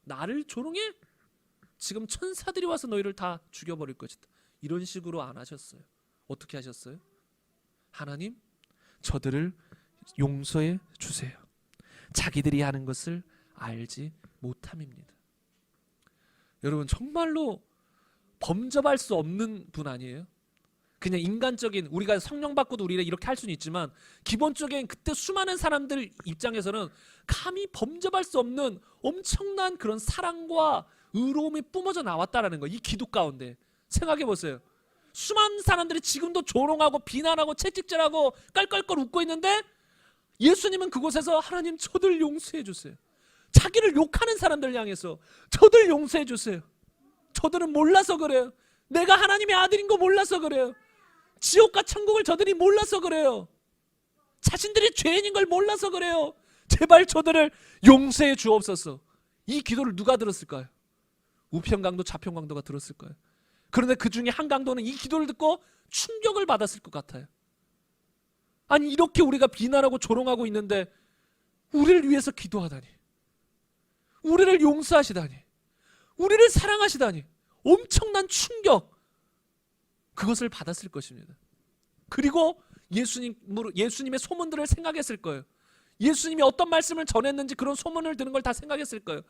나를 조롱해? 지금 천사들이 와서 너희를 다 죽여버릴 것이다. 이런 식으로 안 하셨어요. 어떻게 하셨어요? 하나님, 저들을 용서해 주세요. 자기들이 하는 것을 알지 못함입니다. 여러분, 정말로 범접할 수 없는 분 아니에요? 그냥 인간적인, 우리가 성령 받고도 우리가 이렇게 할 수는 있지만 기본적인 그때 수많은 사람들 입장에서는 감히 범접할 수 없는 엄청난 그런 사랑과 의로움이 뿜어져 나왔다라는 거예요. 이 기도 가운데 생각해 보세요. 수많은 사람들이 지금도 조롱하고 비난하고 채찍질하고 깔깔깔 웃고 있는데 예수님은 그곳에서 하나님 저들 용서해 주세요. 자기를 욕하는 사람들 향해서 저들 용서해 주세요. 저들은 몰라서 그래요. 내가 하나님의 아들인 거 몰라서 그래요. 지옥과 천국을 저들이 몰라서 그래요. 자신들이 죄인인 걸 몰라서 그래요. 제발 저들을 용서해 주옵소서. 이 기도를 누가 들었을까요? 우편강도 좌편강도가 들었을 거예요. 그런데 그 중에 한 강도는 이 기도를 듣고 충격을 받았을 것 같아요. 아니, 이렇게 우리가 비난하고 조롱하고 있는데 우리를 위해서 기도하다니, 우리를 용서하시다니, 우리를 사랑하시다니, 엄청난 충격, 그것을 받았을 것입니다. 그리고 예수님의 소문들을 생각했을 거예요. 예수님이 어떤 말씀을 전했는지 그런 소문을 듣는 걸 다 생각했을 거예요.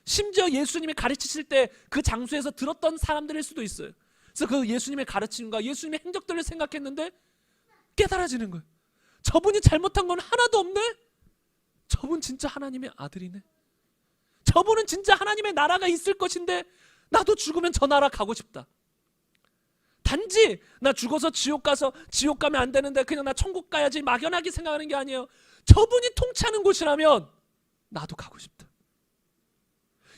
심지어 예수님이 가르치실 때 그 장소에서 들었던 사람들일 수도 있어요. 그래서 그 예수님의 가르침과 예수님의 행적들을 생각했는데 깨달아지는 거예요. 저분이 잘못한 건 하나도 없네? 저분 진짜 하나님의 아들이네? 저분은 진짜 하나님의 나라가 있을 것인데 나도 죽으면 저 나라 가고 싶다. 단지 나 죽어서 지옥 가면 안 되는데 그냥 나 천국 가야지 막연하게 생각하는 게 아니에요. 저분이 통치하는 곳이라면 나도 가고 싶다.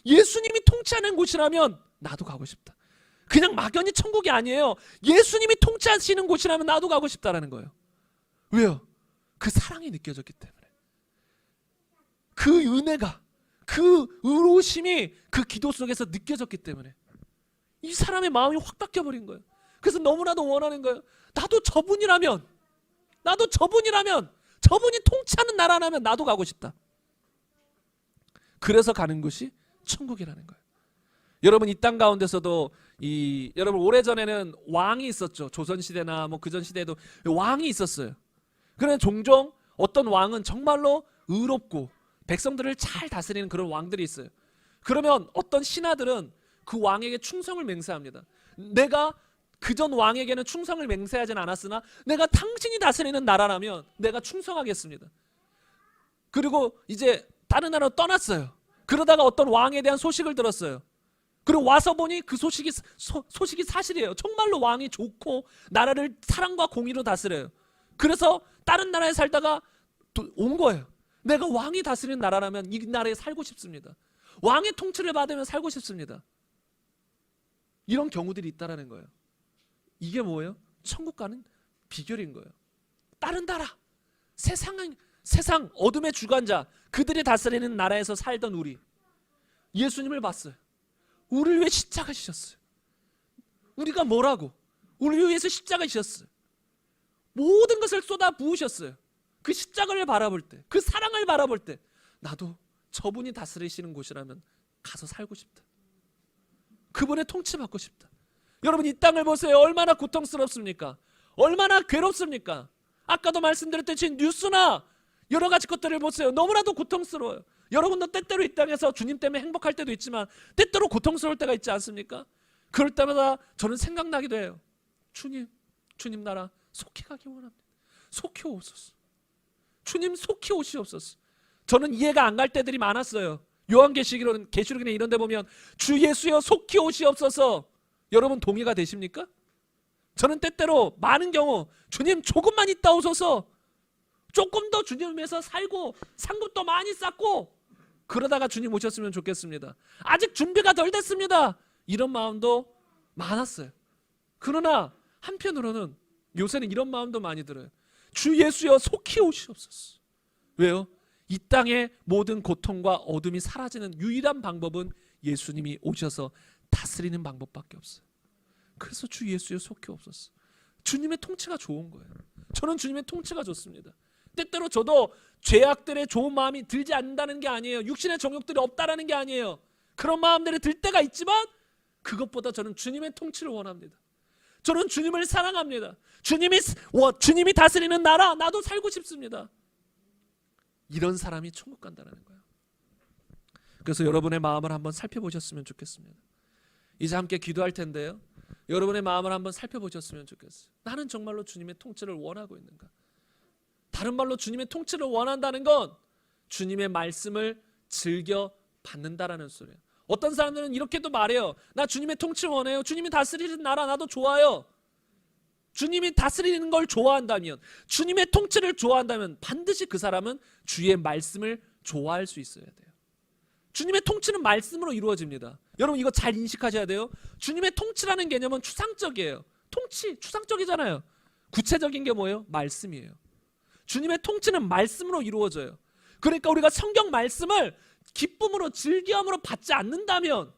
예수님이 통치하는 곳이라면 나도 가고 싶다. 그냥 막연히 천국이 아니에요. 예수님이 통치하시는 곳이라면 나도 가고 싶다라는 거예요. 왜요? 그 사랑이 느껴졌기 때문에. 그 은혜가, 그 의로우심이 그 기도 속에서 느껴졌기 때문에 이 사람의 마음이 확 바뀌어버린 거예요. 그래서 너무나도 원하는 거예요. 나도 저분이라면 저분이 통치하는 나라라면 나도 가고 싶다. 그래서 가는 것이 천국이라는 거예요. 여러분 이 땅 가운데서도 여러분 오래전에는 왕이 있었죠. 조선시대나 뭐 그전 시대에도 왕이 있었어요. 그런데 종종 어떤 왕은 정말로 의롭고 백성들을 잘 다스리는 그런 왕들이 있어요. 그러면 어떤 신하들은 그 왕에게 충성을 맹세합니다. 내가 그전 왕에게는 충성을 맹세하진 않았으나 내가 당신이 다스리는 나라라면 내가 충성하겠습니다. 그리고 이제 다른 나라로 떠났어요. 그러다가 어떤 왕에 대한 소식을 들었어요. 그리고 와서 보니 그 소식이 사실이에요. 정말로 왕이 좋고 나라를 사랑과 공의로 다스려요. 그래서 다른 나라에 살다가 온 거예요. 내가 왕이 다스리는 나라라면 이 나라에 살고 싶습니다. 왕의 통치를 받으면 살고 싶습니다. 이런 경우들이 있다라는 거예요. 이게 뭐예요? 천국 가는 비결인 거예요. 다른 나라, 세상 어둠의 주관자, 그들이 다스리는 나라에서 살던 우리, 예수님을 봤어요. 우리를 위해 십자가 지셨어요. 우리가 뭐라고? 우리를 위해서 십자가 지셨어요. 모든 것을 쏟아 부으셨어요. 그 십자가를 바라볼 때, 그 사랑을 바라볼 때 나도 저분이 다스리시는 곳이라면 가서 살고 싶다. 그분의 통치받고 싶다. 여러분 이 땅을 보세요. 얼마나 고통스럽습니까? 얼마나 괴롭습니까? 아까도 말씀드렸듯이 뉴스나 여러 가지 것들을 보세요. 너무나도 고통스러워요. 여러분도 때때로 이 땅에서 주님 때문에 행복할 때도 있지만 때때로 고통스러울 때가 있지 않습니까? 그럴 때마다 저는 생각나기도 해요. 주님 나라 속히 가기 원합니다. 속히 오소서. 주님 속히 오시옵소서. 저는 이해가 안 갈 때들이 많았어요. 계시록이나 이런 데 보면 주 예수여 속히 오시옵소서. 여러분 동의가 되십니까? 저는 때때로 많은 경우 주님 조금만 있다 오소서. 조금 더 주님 위해서 살고 상급도 많이 쌓고 그러다가 주님 오셨으면 좋겠습니다. 아직 준비가 덜 됐습니다. 이런 마음도 많았어요. 그러나 한편으로는 요새는 이런 마음도 많이 들어요. 주 예수여 속히 오시옵소서. 왜요? 이 땅의 모든 고통과 어둠이 사라지는 유일한 방법은 예수님이 오셔서 다스리는 방법밖에 없어요. 그래서 주 예수여 속히 오소서. 주님의 통치가 좋은 거예요. 저는 주님의 통치가 좋습니다. 때때로 저도 죄악들의 좋은 마음이 들지 않는다는 게 아니에요. 육신의 정욕들이 없다라는 게 아니에요. 그런 마음들이 들 때가 있지만 그것보다 저는 주님의 통치를 원합니다. 저는 주님을 사랑합니다. 주님이 다스리는 나라 나도 살고 싶습니다. 이런 사람이 천국 간다는 거예요. 그래서 여러분의 마음을 한번 살펴보셨으면 좋겠습니다. 이제 함께 기도할 텐데요. 여러분의 마음을 한번 살펴보셨으면 좋겠어요. 나는 정말로 주님의 통치를 원하고 있는가? 다른 말로 주님의 통치를 원한다는 건 주님의 말씀을 즐겨 받는다라는 소리예요. 어떤 사람들은 이렇게도 말해요. 나 주님의 통치를 원해요. 주님이 다스리는 나라 나도 좋아요. 주님이 다스리는 걸 좋아한다면, 주님의 통치를 좋아한다면 반드시 그 사람은 주의 말씀을 좋아할 수 있어야 돼요. 주님의 통치는 말씀으로 이루어집니다. 여러분 이거 잘 인식하셔야 돼요. 주님의 통치라는 개념은 추상적이에요. 통치 추상적이잖아요. 구체적인 게 뭐예요? 말씀이에요. 주님의 통치는 말씀으로 이루어져요. 그러니까 우리가 성경 말씀을 기쁨으로 즐거움으로 받지 않는다면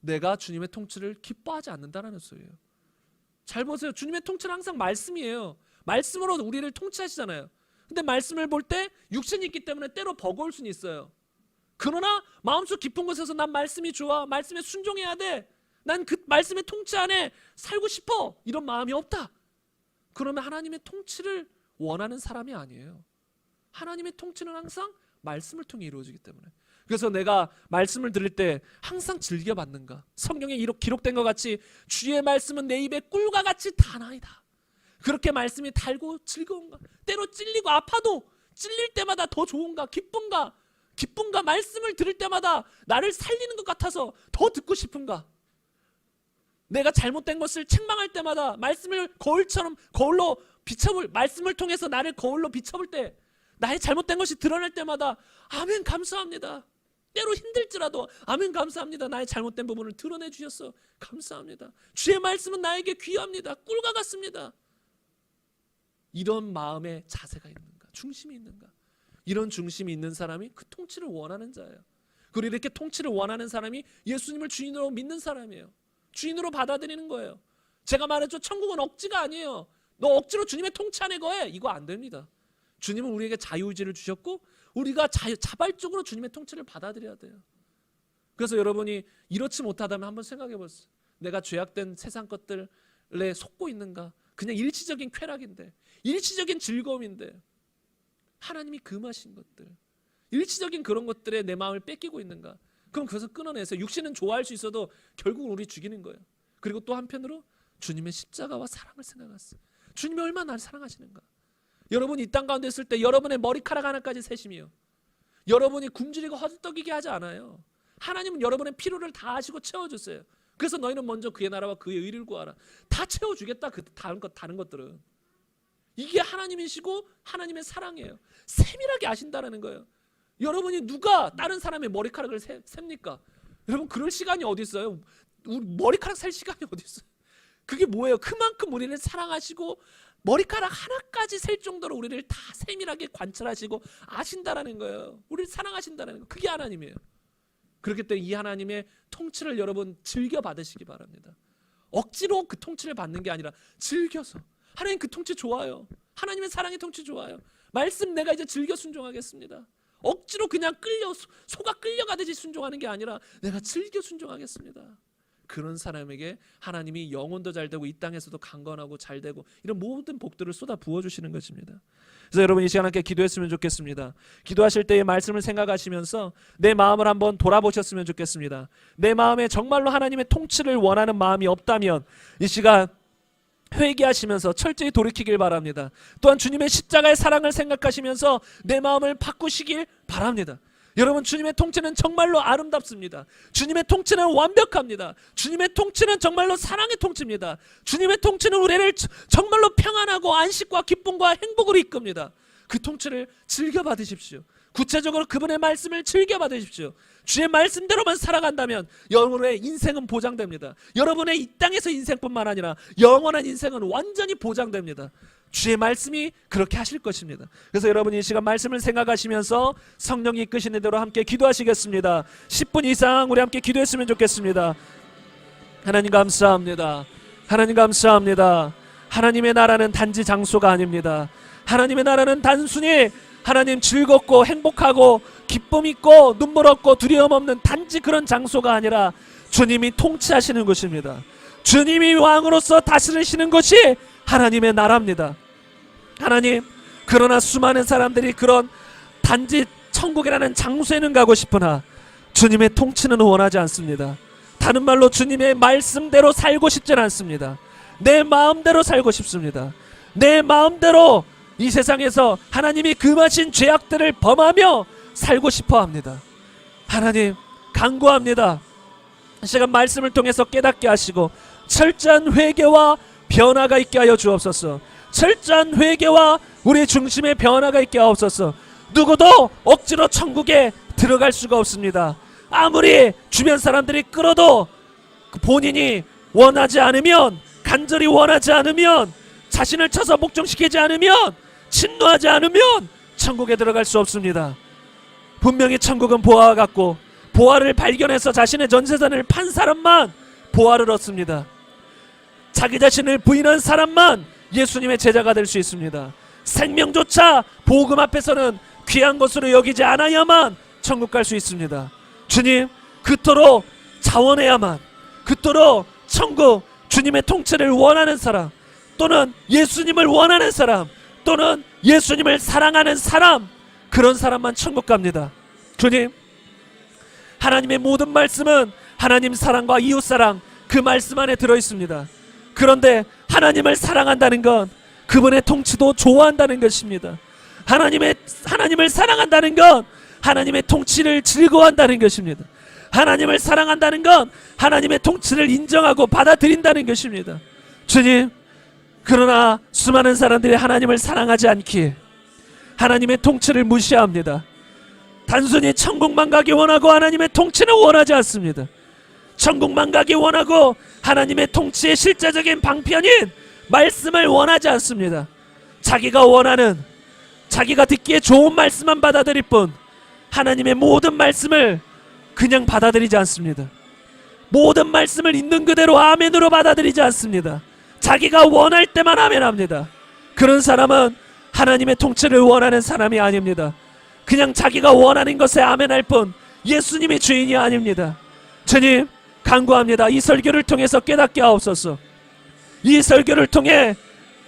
내가 주님의 통치를 기뻐하지 않는다는 소리예요. 잘 보세요. 주님의 통치는 항상 말씀이에요. 말씀으로 우리를 통치하시잖아요. 근데 말씀을 볼 때 육신이 있기 때문에 때로 버거울 수는 있어요. 그러나 마음속 깊은 곳에서 난 말씀이 좋아. 말씀에 순종해야 돼. 난 그 말씀의 통치 안에 살고 싶어. 이런 마음이 없다. 그러면 하나님의 통치를 원하는 사람이 아니에요. 하나님의 통치는 항상 말씀을 통해 이루어지기 때문에. 그래서 내가 말씀을 들을 때 항상 즐겨받는가? 성경에 기록된 것 같이 주의 말씀은 내 입에 꿀과 같이 다나이다. 그렇게 말씀이 달고 즐거운가? 때로 찔리고 아파도 찔릴 때마다 더 좋은가? 기쁜가? 말씀을 들을 때마다 나를 살리는 것 같아서 더 듣고 싶은가? 내가 잘못된 것을 책망할 때마다 말씀을 말씀을 통해서 나를 거울로 비춰볼 때 나의 잘못된 것이 드러날 때마다 아멘 감사합니다. 때로 힘들지라도 아멘 감사합니다. 나의 잘못된 부분을 드러내 주셔서 감사합니다. 주의 말씀은 나에게 귀합니다. 꿀과 같습니다. 이런 마음의 자세가 있는가? 중심이 있는가? 이런 중심이 있는 사람이 그 통치를 원하는 자예요. 그리고 이렇게 통치를 원하는 사람이 예수님을 주인으로 믿는 사람이에요. 주인으로 받아들이는 거예요. 제가 말했죠. 천국은 억지가 아니에요. 너 억지로 주님의 통치 안에 거해. 이거 안 됩니다. 주님은 우리에게 자유의지를 주셨고 우리가 자발적으로 주님의 통치를 받아들여야 돼요. 그래서 여러분이 이렇지 못하다면 한번 생각해 보세요. 내가 죄악된 세상 것들에 속고 있는가? 그냥 일시적인 쾌락인데, 일시적인 즐거움인데 하나님이 금하신 것들, 일시적인 그런 것들에 내 마음을 뺏기고 있는가? 그럼 그것을 끊어내세요. 육신은 좋아할 수 있어도 결국은 우리 죽이는 거예요. 그리고 또 한편으로 주님의 십자가와 사랑을 생각하세요. 주님이 얼마나 나를 사랑하시는가? 여러분이 이 땅 가운데 있을 때 여러분의 머리카락 하나까지 세심이요. 여러분이 굶주리고 허들떡이게 하지 않아요. 하나님은 여러분의 필요를 다 하시고 채워주세요. 그래서 너희는 먼저 그의 나라와 그의 의를 구하라. 다 채워주겠다. 그 다른 것들은. 이게 하나님이시고 하나님의 사랑이에요. 세밀하게 아신다라는 거예요. 여러분이 누가 다른 사람의 머리카락을 셉니까? 여러분 그럴 시간이 어디 있어요? 우리 머리카락 셀 시간이 어디 있어요? 그게 뭐예요? 그만큼 우리를 사랑하시고 머리카락 하나까지 셀 정도로 우리를 다 세밀하게 관찰하시고 아신다라는 거예요. 우리를 사랑하신다라는 거. 그게 하나님이에요. 그렇기 때문에 이 하나님의 통치를 여러분 즐겨 받으시기 바랍니다. 억지로 그 통치를 받는 게 아니라 즐겨서. 하나님 그 통치 좋아요. 하나님의 사랑의 통치 좋아요. 말씀 내가 이제 즐겨 순종하겠습니다. 억지로 그냥 소가 끌려가듯이 순종하는 게 아니라 내가 즐겨 순종하겠습니다. 그런 사람에게 하나님이 영혼도 잘되고 이 땅에서도 강건하고 잘되고 이런 모든 복들을 쏟아 부어주시는 것입니다. 그래서 여러분 이 시간 함께 기도했으면 좋겠습니다. 기도하실 때의 말씀을 생각하시면서 내 마음을 한번 돌아보셨으면 좋겠습니다. 내 마음에 정말로 하나님의 통치를 원하는 마음이 없다면 이 시간 회개하시면서 철저히 돌이키길 바랍니다. 또한 주님의 십자가의 사랑을 생각하시면서 내 마음을 바꾸시길 바랍니다. 여러분 주님의 통치는 정말로 아름답습니다. 주님의 통치는 완벽합니다. 주님의 통치는 정말로 사랑의 통치입니다. 주님의 통치는 우리를 정말로 평안하고 안식과 기쁨과 행복으로 이끕니다. 그 통치를 즐겨 받으십시오. 구체적으로 그분의 말씀을 즐겨 받으십시오. 주의 말씀대로만 살아간다면 여러분의 인생은 보장됩니다. 여러분의 이 땅에서 인생뿐만 아니라 영원한 인생은 완전히 보장됩니다. 주의 말씀이 그렇게 하실 것입니다. 그래서 여러분이 이 시간 말씀을 생각하시면서 성령이 이끄시는 대로 함께 기도하시겠습니다. 10분 이상 우리 함께 기도했으면 좋겠습니다. 하나님 감사합니다. 하나님 감사합니다. 하나님의 나라는 단지 장소가 아닙니다. 하나님의 나라는 단순히 하나님 즐겁고 행복하고 기쁨 있고 눈물 없고 두려움 없는 단지 그런 장소가 아니라 주님이 통치하시는 것입니다. 주님이 왕으로서 다스리시는 것이 하나님의 나라입니다. 하나님, 그러나 수많은 사람들이 그런 단지 천국이라는 장소에는 가고 싶으나 주님의 통치는 원하지 않습니다. 다른 말로 주님의 말씀대로 살고 싶진 않습니다. 내 마음대로 살고 싶습니다. 내 마음대로 이 세상에서 하나님이 금하신 죄악들을 범하며 살고 싶어 합니다. 하나님 간구합니다. 이 시간 말씀을 통해서 깨닫게 하시고 철저한 회개와 변화가 있게 하여 주옵소서. 철저한 회개와 우리 중심의 변화가 있게 하옵소서. 누구도 억지로 천국에 들어갈 수가 없습니다. 아무리 주변 사람들이 끌어도 본인이 원하지 않으면, 간절히 원하지 않으면, 자신을 쳐서 목종시키지 않으면, 친노하지 않으면 천국에 들어갈 수 없습니다. 분명히 천국은 보화와 같고 보화를 발견해서 자신의 전재산을 판 사람만 보화를 얻습니다. 자기 자신을 부인한 사람만 예수님의 제자가 될 수 있습니다. 생명조차 복음 앞에서는 귀한 것으로 여기지 않아야만 천국 갈 수 있습니다. 주님, 그토록 자원해야만, 그토록 천국 주님의 통치를 원하는 사람, 또는 예수님을 원하는 사람, 또는 예수님을 사랑하는 사람, 그런 사람만 천국 갑니다. 주님, 하나님의 모든 말씀은 하나님 사랑과 이웃 사랑, 그 말씀 안에 들어있습니다. 그런데 하나님을 사랑한다는 건 그분의 통치도 좋아한다는 것입니다. 하나님을 사랑한다는 건 하나님의 통치를 즐거워한다는 것입니다. 하나님을 사랑한다는 건 하나님의 통치를 인정하고 받아들인다는 것입니다. 주님, 그러나 수많은 사람들이 하나님을 사랑하지 않기에 하나님의 통치를 무시합니다. 단순히 천국만 가기 원하고 하나님의 통치는 원하지 않습니다. 천국만 가기 원하고 하나님의 통치의 실제적인 방편인 말씀을 원하지 않습니다. 자기가 원하는, 자기가 듣기에 좋은 말씀만 받아들일 뿐 하나님의 모든 말씀을 그냥 받아들이지 않습니다. 모든 말씀을 있는 그대로 아멘으로 받아들이지 않습니다. 자기가 원할 때만 아멘합니다. 그런 사람은 하나님의 통치를 원하는 사람이 아닙니다. 그냥 자기가 원하는 것에 아멘할 뿐 예수님이 주인이 아닙니다. 주님, 간구합니다. 이 설교를 통해서 깨닫게 하옵소서. 이 설교를 통해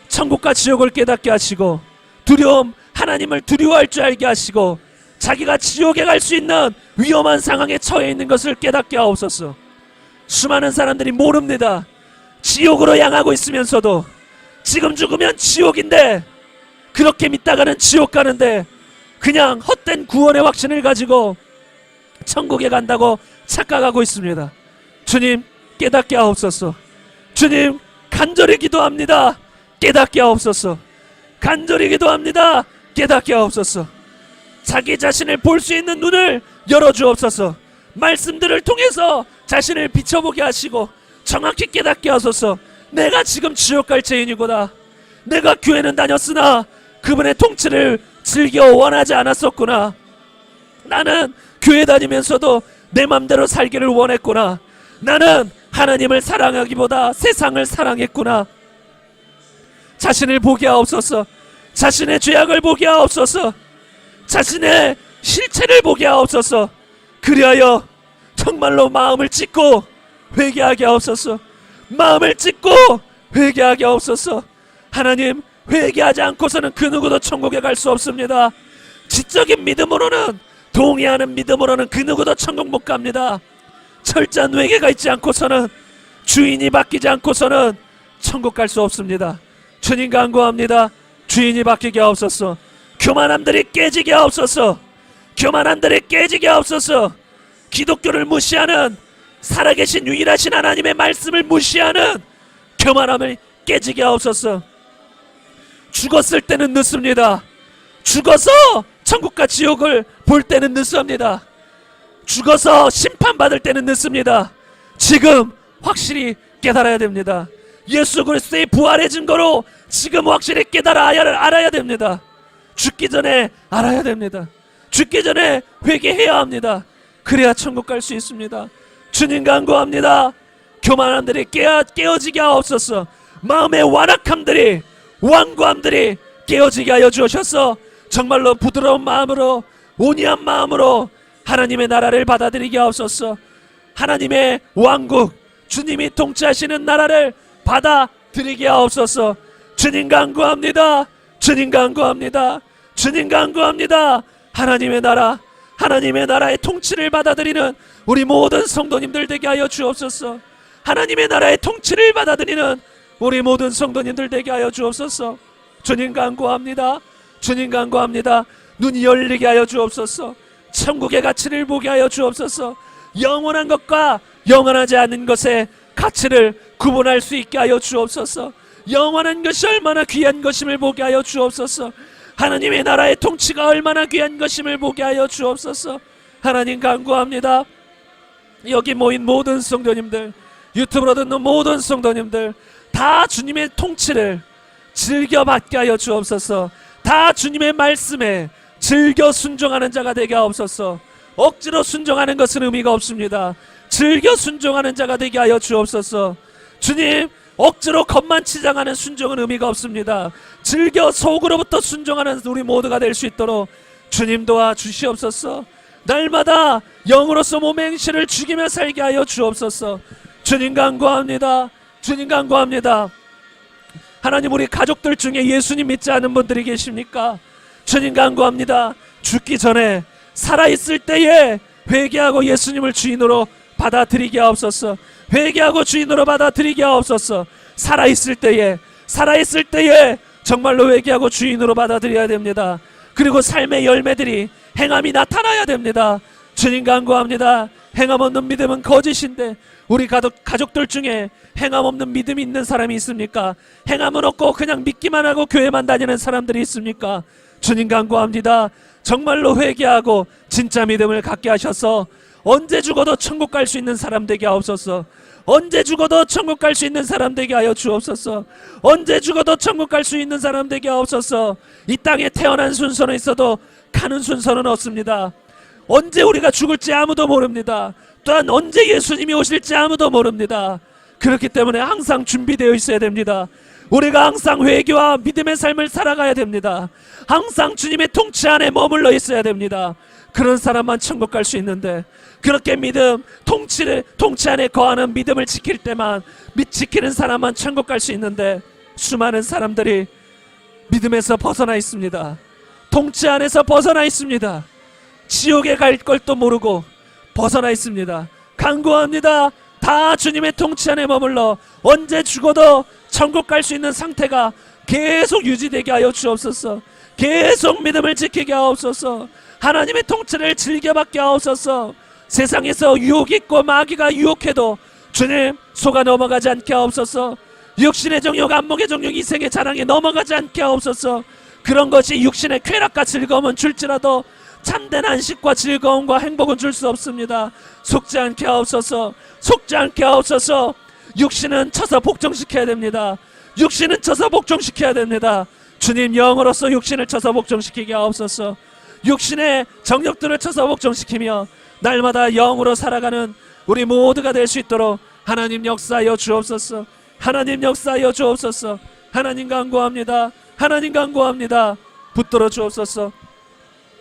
천국과 지옥을 깨닫게 하시고, 두려움, 하나님을 두려워할 줄 알게 하시고, 자기가 지옥에 갈 수 있는 위험한 상황에 처해 있는 것을 깨닫게 하옵소서. 수많은 사람들이 모릅니다. 지옥으로 향하고 있으면서도 지금 죽으면 지옥인데, 그렇게 믿다가는 지옥 가는데 그냥 헛된 구원의 확신을 가지고 천국에 간다고 착각하고 있습니다. 주님, 깨닫게 하옵소서. 주님, 간절히 기도합니다. 깨닫게 하옵소서. 간절히 기도합니다. 깨닫게 하옵소서. 자기 자신을 볼 수 있는 눈을 열어주옵소서. 말씀들을 통해서 자신을 비춰보게 하시고 정확히 깨닫게 하소서. 내가 지금 지옥 갈 죄인이구나. 내가 교회는 다녔으나 그분의 통치를 즐겨 원하지 않았었구나. 나는 교회 다니면서도 내 맘대로 살기를 원했구나. 나는 하나님을 사랑하기보다 세상을 사랑했구나. 자신을 보게 하옵소서. 자신의 죄악을 보게 하옵소서. 자신의 실체를 보게 하옵소서. 그리하여 정말로 마음을 찢고 회개하게 하옵소서. 마음을 찢고 회개하게 하옵소서. 하나님, 회개하지 않고서는 그 누구도 천국에 갈 수 없습니다. 지적인 믿음으로는, 동의하는 믿음으로는 그 누구도 천국 못 갑니다. 철저한 회개가 있지 않고서는, 주인이 바뀌지 않고서는 천국 갈 수 없습니다. 주님, 간구합니다. 주인이 바뀌게 하옵소서. 교만함들이 깨지게 하옵소서. 교만함들이 깨지게 하옵소서. 기독교를 무시하는, 살아계신 유일하신 하나님의 말씀을 무시하는 교만함을 깨지게 하옵소서. 죽었을 때는 늦습니다. 죽어서 천국과 지옥을 볼 때는 늦습니다. 죽어서 심판받을 때는 늦습니다. 지금 확실히 깨달아야 됩니다. 예수 그리스도의 부활의 증거로 지금 확실히 알아야 됩니다. 죽기 전에 알아야 됩니다. 죽기 전에 회개해야 합니다. 그래야 천국 갈 수 있습니다. 주님, 간구합니다. 교만함들이 깨어지게 하옵소서. 마음의 완악함들이, 완고함들이 깨어지게 하여 주셔서 정말로 부드러운 마음으로, 온유한 마음으로 하나님의 나라를 받아들이게 하옵소서. 하나님의 왕국, 주님이 통치하시는 나라를 받아들이게 하옵소서. 주님, 간구합니다. 주님, 간구합니다. 주님, 간구합니다. 하나님의 나라, 하나님의 나라의 통치를 받아들이는 우리 모든 성도님들 되게 하여 주옵소서. 하나님의 나라의 통치를 받아들이는 우리 모든 성도님들 되게 하여 주옵소서. 주님, 간구합니다. 주님, 간구합니다. 눈이 열리게 하여 주옵소서. 천국의 가치를 보게 하여 주옵소서. 영원한 것과 영원하지 않은 것의 가치를 구분할 수 있게 하여 주옵소서. 영원한 것이 얼마나 귀한 것임을 보게 하여 주옵소서. 하나님의 나라의 통치가 얼마나 귀한 것임을 보게 하여 주옵소서. 하나님, 간구합니다. 여기 모인 모든 성도님들, 유튜브로 듣는 모든 성도님들 다 주님의 통치를 즐겨 받게 하여 주옵소서. 다 주님의 말씀에 즐겨 순종하는 자가 되게 하옵소서. 억지로 순종하는 것은 의미가 없습니다. 즐겨 순종하는 자가 되게 하여 주옵소서. 주님, 억지로 겉만 치장하는 순종은 의미가 없습니다. 즐겨 속으로부터 순종하는 우리 모두가 될 수 있도록 주님 도와 주시옵소서. 날마다 영으로서 몸의 행실을 죽이며 살게 하여 주옵소서. 주님, 간구합니다. 주님, 간구합니다. 하나님, 우리 가족들 중에 예수님 믿지 않은 분들이 계십니까? 주님, 간구합니다. 죽기 전에 살아있을 때에 회개하고 예수님을 주인으로 받아들이게 하옵소서. 회개하고 주인으로 받아들이게 하옵소서. 살아있을 때에 정말로 회개하고 주인으로 받아들여야 됩니다. 그리고 삶의 열매들이, 행함이 나타나야 됩니다. 주님, 간구합니다. 행함 없는 믿음은 거짓인데, 우리 가족들 중에 행함 없는 믿음이 있는 사람이 있습니까? 행함은 없고 그냥 믿기만 하고 교회만 다니는 사람들이 있습니까? 주님, 간구합니다. 정말로 회개하고 진짜 믿음을 갖게 하셔서 언제 죽어도 천국 갈 수 있는 사람 되게 하옵소서. 언제 죽어도 천국 갈 수 있는 사람 되게 하여 주옵소서. 언제 죽어도 천국 갈 수 있는 사람 되게 하옵소서. 이 땅에 태어난 순서는 있어도 가는 순서는 없습니다. 언제 우리가 죽을지 아무도 모릅니다. 또한 언제 예수님이 오실지 아무도 모릅니다. 그렇기 때문에 항상 준비되어 있어야 됩니다. 우리가 항상 회개와 믿음의 삶을 살아가야 됩니다. 항상 주님의 통치 안에 머물러 있어야 됩니다. 그런 사람만 천국 갈 수 있는데, 그렇게 믿음, 통치 안에 거하는 믿음을 지킬 때만, 지키는 사람만 천국 갈 수 있는데, 수많은 사람들이 믿음에서 벗어나 있습니다. 통치 안에서 벗어나 있습니다. 지옥에 갈 것도 모르고 벗어나 있습니다. 간구합니다. 다 주님의 통치 안에 머물러 언제 죽어도 천국 갈 수 있는 상태가 계속 유지되게 하여 주옵소서. 계속 믿음을 지키게 하옵소서. 하나님의 통치를 즐겨받게 하옵소서. 세상에서 유혹이 있고 마귀가 유혹해도 주님 속아 넘어가지 않게 하옵소서. 육신의 정욕, 안목의 정욕, 이생의 자랑에 넘어가지 않게 하옵소서. 그런 것이 육신의 쾌락과 즐거움은 줄지라도 참된 안식과 즐거움과 행복은 줄 수 없습니다. 속지 않게 하옵소서. 속지 않게 하옵소서. 육신은 쳐서 복종시켜야 됩니다. 육신은 쳐서 복종시켜야 됩니다. 주님, 영으로서 육신을 쳐서 복종시키게 하옵소서. 육신의 정욕들을 쳐서 복종시키며 날마다 영으로 살아가는 우리 모두가 될 수 있도록 하나님 역사하여 주옵소서. 하나님 역사하여 주옵소서. 하나님 간구합니다. 하나님 간구합니다. 붙들어 주옵소서.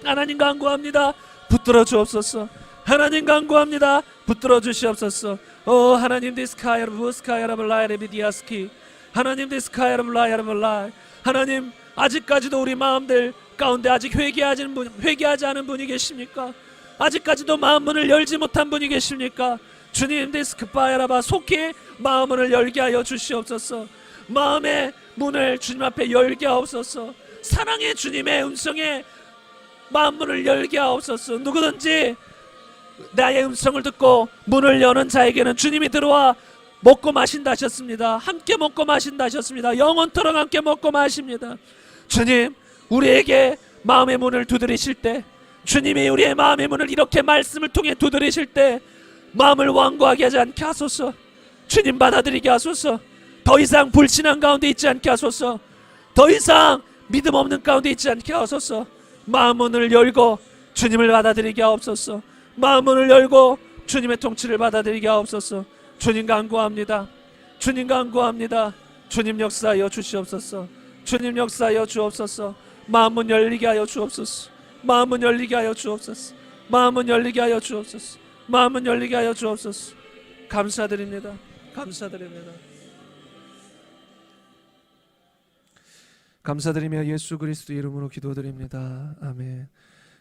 하나님 간구합니다. 붙들어 주옵소서. 하나님 간구합니다. 붙들어 주시옵소서. 오 하나님, 디스카야르 부스카야르 라이레 비디아스키. 하나님, 디스카야르 라이레 라이. 하나님, 아직까지도 우리 마음들 가운데 아직 회개하지 않은 분이 계십니까? 아직까지도 마음 문을 열지 못한 분이 계십니까? 주님, 디스크파야라바, 속히 마음 문을 열게 하여 주시옵소서. 마음의 문을 주님 앞에 열게 하옵소서. 사랑의 주님의 음성에 마음 문을 열게 하옵소서. 누구든지 나의 음성을 듣고 문을 여는 자에게는 주님이 들어와 먹고 마신다 하셨습니다. 함께 먹고 마신다 하셨습니다. 영원토록 함께 먹고 마십니다. 주님, 우리에게 마음의 문을 두드리실 때, 주님이 우리의 마음의 문을 이렇게 말씀을 통해 두드리실 때 마음을 완고하게 하지 않게 하소서. 주님, 받아들이게 하소서. 더 이상 불신앙 가운데 있지 않게 하소서. 더 이상 믿음 없는 가운데 있지 않게 하소서. 마음 문을 열고 주님을 받아들이게 하옵소서. 마음 문을 열고 주님의 통치를 받아들이게 하옵소서. 주님 간구합니다. 주님 간구합니다. 주님 역사하여 주시옵소서. 주님 역사하여 주옵소서. 마음문 열리게 하여 주옵소서. 마음문 열리게 하여 주옵소서. 마음문 열리게 하여 주옵소서. 마음문 열리게 하여 주옵소서. 감사드립니다. 감사드립니다. 감사드리며 예수 그리스도 이름으로 기도드립니다. 아멘.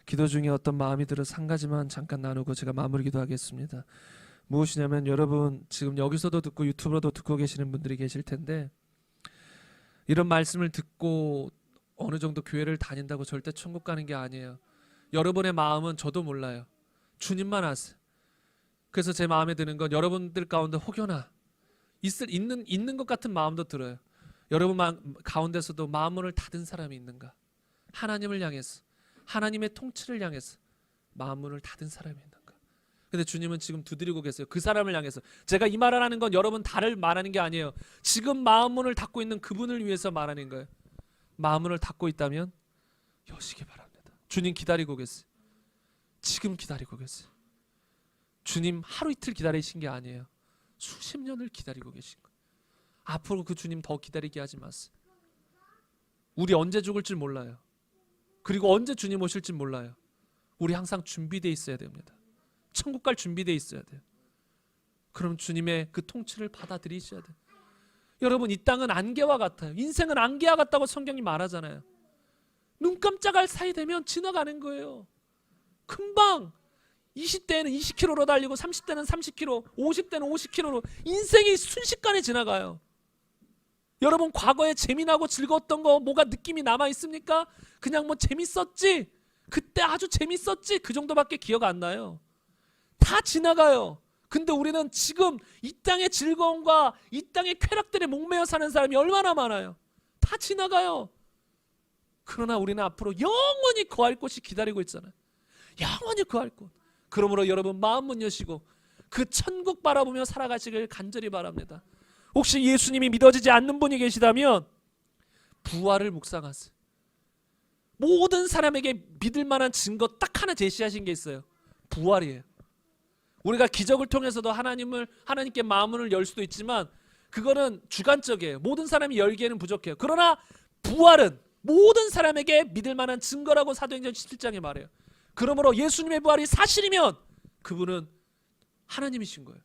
기도 중에 어떤 마음이 들어서 한 가지만 잠깐 나누고 제가 마무리 기도하겠습니다. 무엇이냐면, 여러분 지금 여기서도 듣고 유튜브로도 듣고 계시는 분들이 계실 텐데, 이런 말씀을 듣고 어느 정도 교회를 다닌다고 절대 천국 가는 게 아니에요. 여러분의 마음은 저도 몰라요. 주님만 아세요. 그래서 제 마음에 드는 건 여러분들 가운데 혹여나 있는 것 같은 마음도 들어요. 여러분 가운데서도 마음문을 닫은 사람이 있는가? 하나님을 향해서, 하나님의 통치를 향해서 마음문을 닫은 사람이 있는가? 근데 주님은 지금 두드리고 계세요. 그 사람을 향해서. 제가 이 말을 하는 건 여러분 다를 말하는 게 아니에요. 지금 마음문을 닫고 있는 그분을 위해서 말하는 거예요. 마음문을 닫고 있다면 여시기 바랍니다. 주님 기다리고 계세요. 지금 기다리고 계세요. 주님 하루 이틀 기다리신 게 아니에요. 수십 년을 기다리고 계신 거예요. 앞으로 그 주님 더 기다리게 하지 마세요. 우리 언제 죽을 줄 몰라요. 그리고 언제 주님 오실 줄 몰라요. 우리 항상 준비되어 있어야 됩니다. 천국 갈 준비되어 있어야 돼요. 그럼 주님의 그 통치를 받아들이셔야 돼요. 여러분, 이 땅은 안개와 같아요. 인생은 안개와 같다고 성경이 말하잖아요. 눈 깜짝할 사이 되면 지나가는 거예요. 금방 20대에는 20km로 달리고 30대는 30km, 50대는 50km로 인생이 순식간에 지나가요. 여러분, 과거에 재미나고 즐거웠던 거 뭐가 느낌이 남아 있습니까? 그냥 뭐 재밌었지, 그때 아주 재밌었지, 그 정도밖에 기억 안 나요. 다 지나가요. 근데 우리는 지금 이 땅의 즐거움과 이 땅의 쾌락들에 목매어 사는 사람이 얼마나 많아요. 다 지나가요. 그러나 우리는 앞으로 영원히 거할 곳이 기다리고 있잖아요. 영원히 거할 곳. 그러므로 여러분, 마음문 여시고 그 천국 바라보며 살아가시길 간절히 바랍니다. 혹시 예수님이 믿어지지 않는 분이 계시다면 부활을 묵상하세요. 모든 사람에게 믿을 만한 증거 딱 하나 제시하신 게 있어요. 부활이에요. 우리가 기적을 통해서도 하나님께 마음을 열 수도 있지만 그거는 주관적이에요. 모든 사람이 열기에는 부족해요. 그러나 부활은 모든 사람에게 믿을 만한 증거라고 사도행전 17장에 말해요. 그러므로 예수님의 부활이 사실이면 그분은 하나님이신 거예요.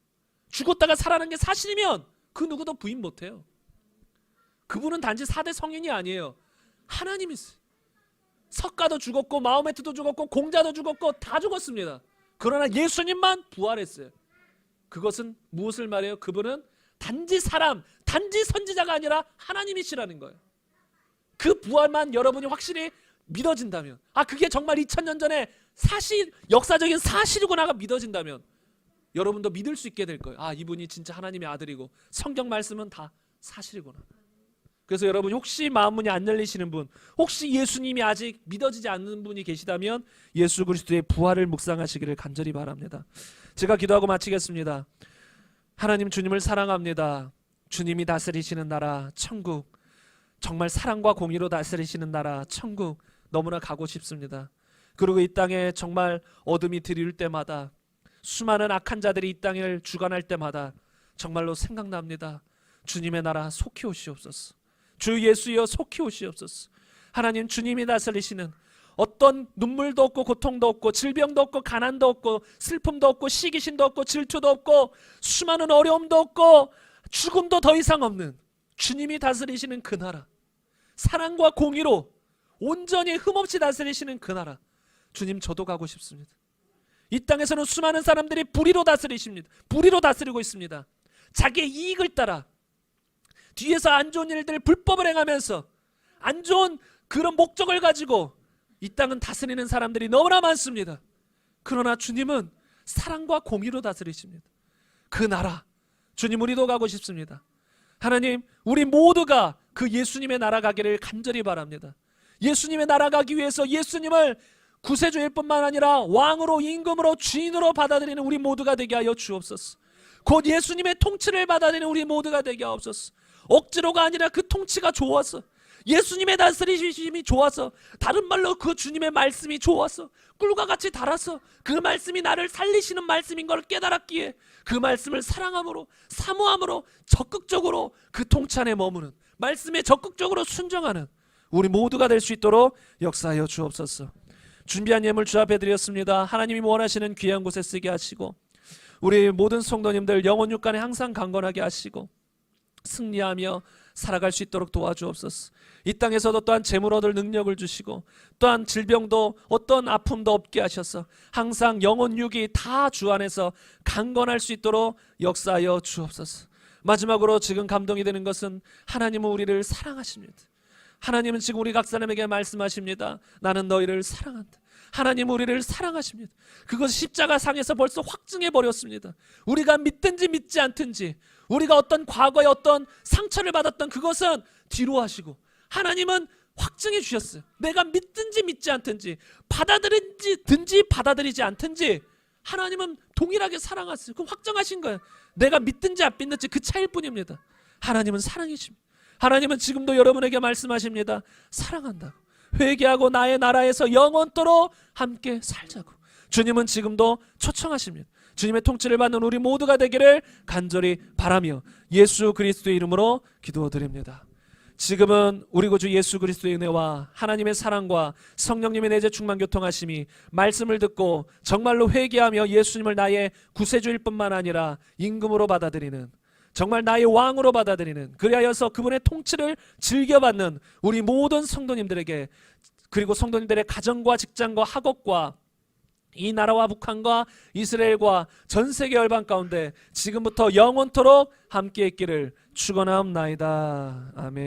죽었다가 살아난 게 사실이면 그 누구도 부인 못해요. 그분은 단지 4대 성인이 아니에요. 하나님이세요. 석가도 죽었고 마호메트도 죽었고 공자도 죽었고 다 죽었습니다. 그러나 예수님만 부활했어요. 그것은 무엇을 말해요? 그분은 단지 사람, 단지 선지자가 아니라 하나님이시라는 거예요. 그 부활만 여러분이 확실히 믿어진다면, 그게 정말 2000년 전에 역사적인 사실이구나가 믿어진다면 여러분도 믿을 수 있게 될 거예요. 이분이 진짜 하나님의 아들이고 성경 말씀은 다 사실이구나. 그래서 여러분 혹시 마음문이 안 열리시는 분, 혹시 예수님이 아직 믿어지지 않는 분이 계시다면 예수 그리스도의 부활을 묵상하시기를 간절히 바랍니다. 제가 기도하고 마치겠습니다. 하나님, 주님을 사랑합니다. 주님이 다스리시는 나라 천국, 정말 사랑과 공의로 다스리시는 나라 천국 너무나 가고 싶습니다. 그리고 이 땅에 정말 어둠이 들이울 때마다, 수많은 악한 자들이 이 땅을 주관할 때마다 정말로 생각납니다. 주님의 나라 속히 오시옵소서. 주 예수여 속히 오시옵소서. 하나님, 주님이 다스리시는 어떤 눈물도 없고 고통도 없고 질병도 없고 가난도 없고 슬픔도 없고 시기심도 없고 질투도 없고 수많은 어려움도 없고 죽음도 더 이상 없는 주님이 다스리시는 그 나라, 사랑과 공의로 온전히 흠없이 다스리시는 그 나라, 주님, 저도 가고 싶습니다. 이 땅에서는 수많은 사람들이 불의로 다스리십니다. 불의로 다스리고 있습니다. 자기의 이익을 따라 뒤에서 안 좋은 일들 불법을 행하면서 안 좋은 그런 목적을 가지고 이 땅은 다스리는 사람들이 너무나 많습니다. 그러나 주님은 사랑과 공의로 다스리십니다. 그 나라, 주님, 우리도 가고 싶습니다. 하나님, 우리 모두가 그 예수님의 나라 가기를 간절히 바랍니다. 예수님의 나라 가기 위해서 예수님을 구세주일 뿐만 아니라 왕으로, 임금으로, 주인으로 받아들이는 우리 모두가 되게 하여 주옵소서. 곧 예수님의 통치를 받아들이는 우리 모두가 되게 하옵소서. 억지로가 아니라 그 통치가 좋아서, 예수님의 다스리심이 좋아서, 다른 말로 그 주님의 말씀이 좋아서, 꿀과 같이 달아서 그 말씀이 나를 살리시는 말씀인 걸 깨달았기에 그 말씀을 사랑함으로, 사모함으로 적극적으로 그 통치 안에 머무는, 말씀에 적극적으로 순종하는 우리 모두가 될 수 있도록 역사하여 주옵소서. 준비한 예물 주 앞에 드렸습니다. 하나님이 원하시는 귀한 곳에 쓰게 하시고 우리 모든 성도님들 영혼 육간에 항상 강건하게 하시고 승리하며 살아갈 수 있도록 도와주옵소서. 이 땅에서도 또한 재물 얻을 능력을 주시고 또한 질병도 어떤 아픔도 없게 하셔서 항상 영혼 육이 다 주 안에서 강건할 수 있도록 역사하여 주옵소서. 마지막으로 지금 감동이 되는 것은 하나님은 우리를 사랑하십니다. 하나님은 지금 우리 각 사람에게 말씀하십니다. 나는 너희를 사랑한다. 하나님은 우리를 사랑하십니다. 그것을 십자가 상에서 벌써 확증해 버렸습니다. 우리가 믿든지 믿지 않든지, 우리가 어떤 과거에 어떤 상처를 받았던 그것은 뒤로 하시고 하나님은 확증해 주셨어요. 내가 믿든지 믿지 않든지, 받아들이든지 받아들이지 않든지 하나님은 동일하게 사랑하세요. 그럼 확정하신 거예요. 내가 믿든지 안 믿든지 그 차이일 뿐입니다. 하나님은 사랑이십니다. 하나님은 지금도 여러분에게 말씀하십니다. 사랑한다고. 회개하고 나의 나라에서 영원토록 함께 살자고. 주님은 지금도 초청하십니다. 주님의 통치를 받는 우리 모두가 되기를 간절히 바라며 예수 그리스도의 이름으로 기도드립니다. 지금은 우리 구주 예수 그리스도의 은혜와 하나님의 사랑과 성령님의 내재 충만 교통하심이 말씀을 듣고 정말로 회개하며 예수님을 나의 구세주일 뿐만 아니라 임금으로 받아들이는, 정말 나의 왕으로 받아들이는, 그리하여서 그분의 통치를 즐겨받는 우리 모든 성도님들에게, 그리고 성도님들의 가정과 직장과 학업과 이 나라와 북한과 이스라엘과 전 세계 열방 가운데 지금부터 영원토록 함께 있기를 축원하옵나이다. 아멘.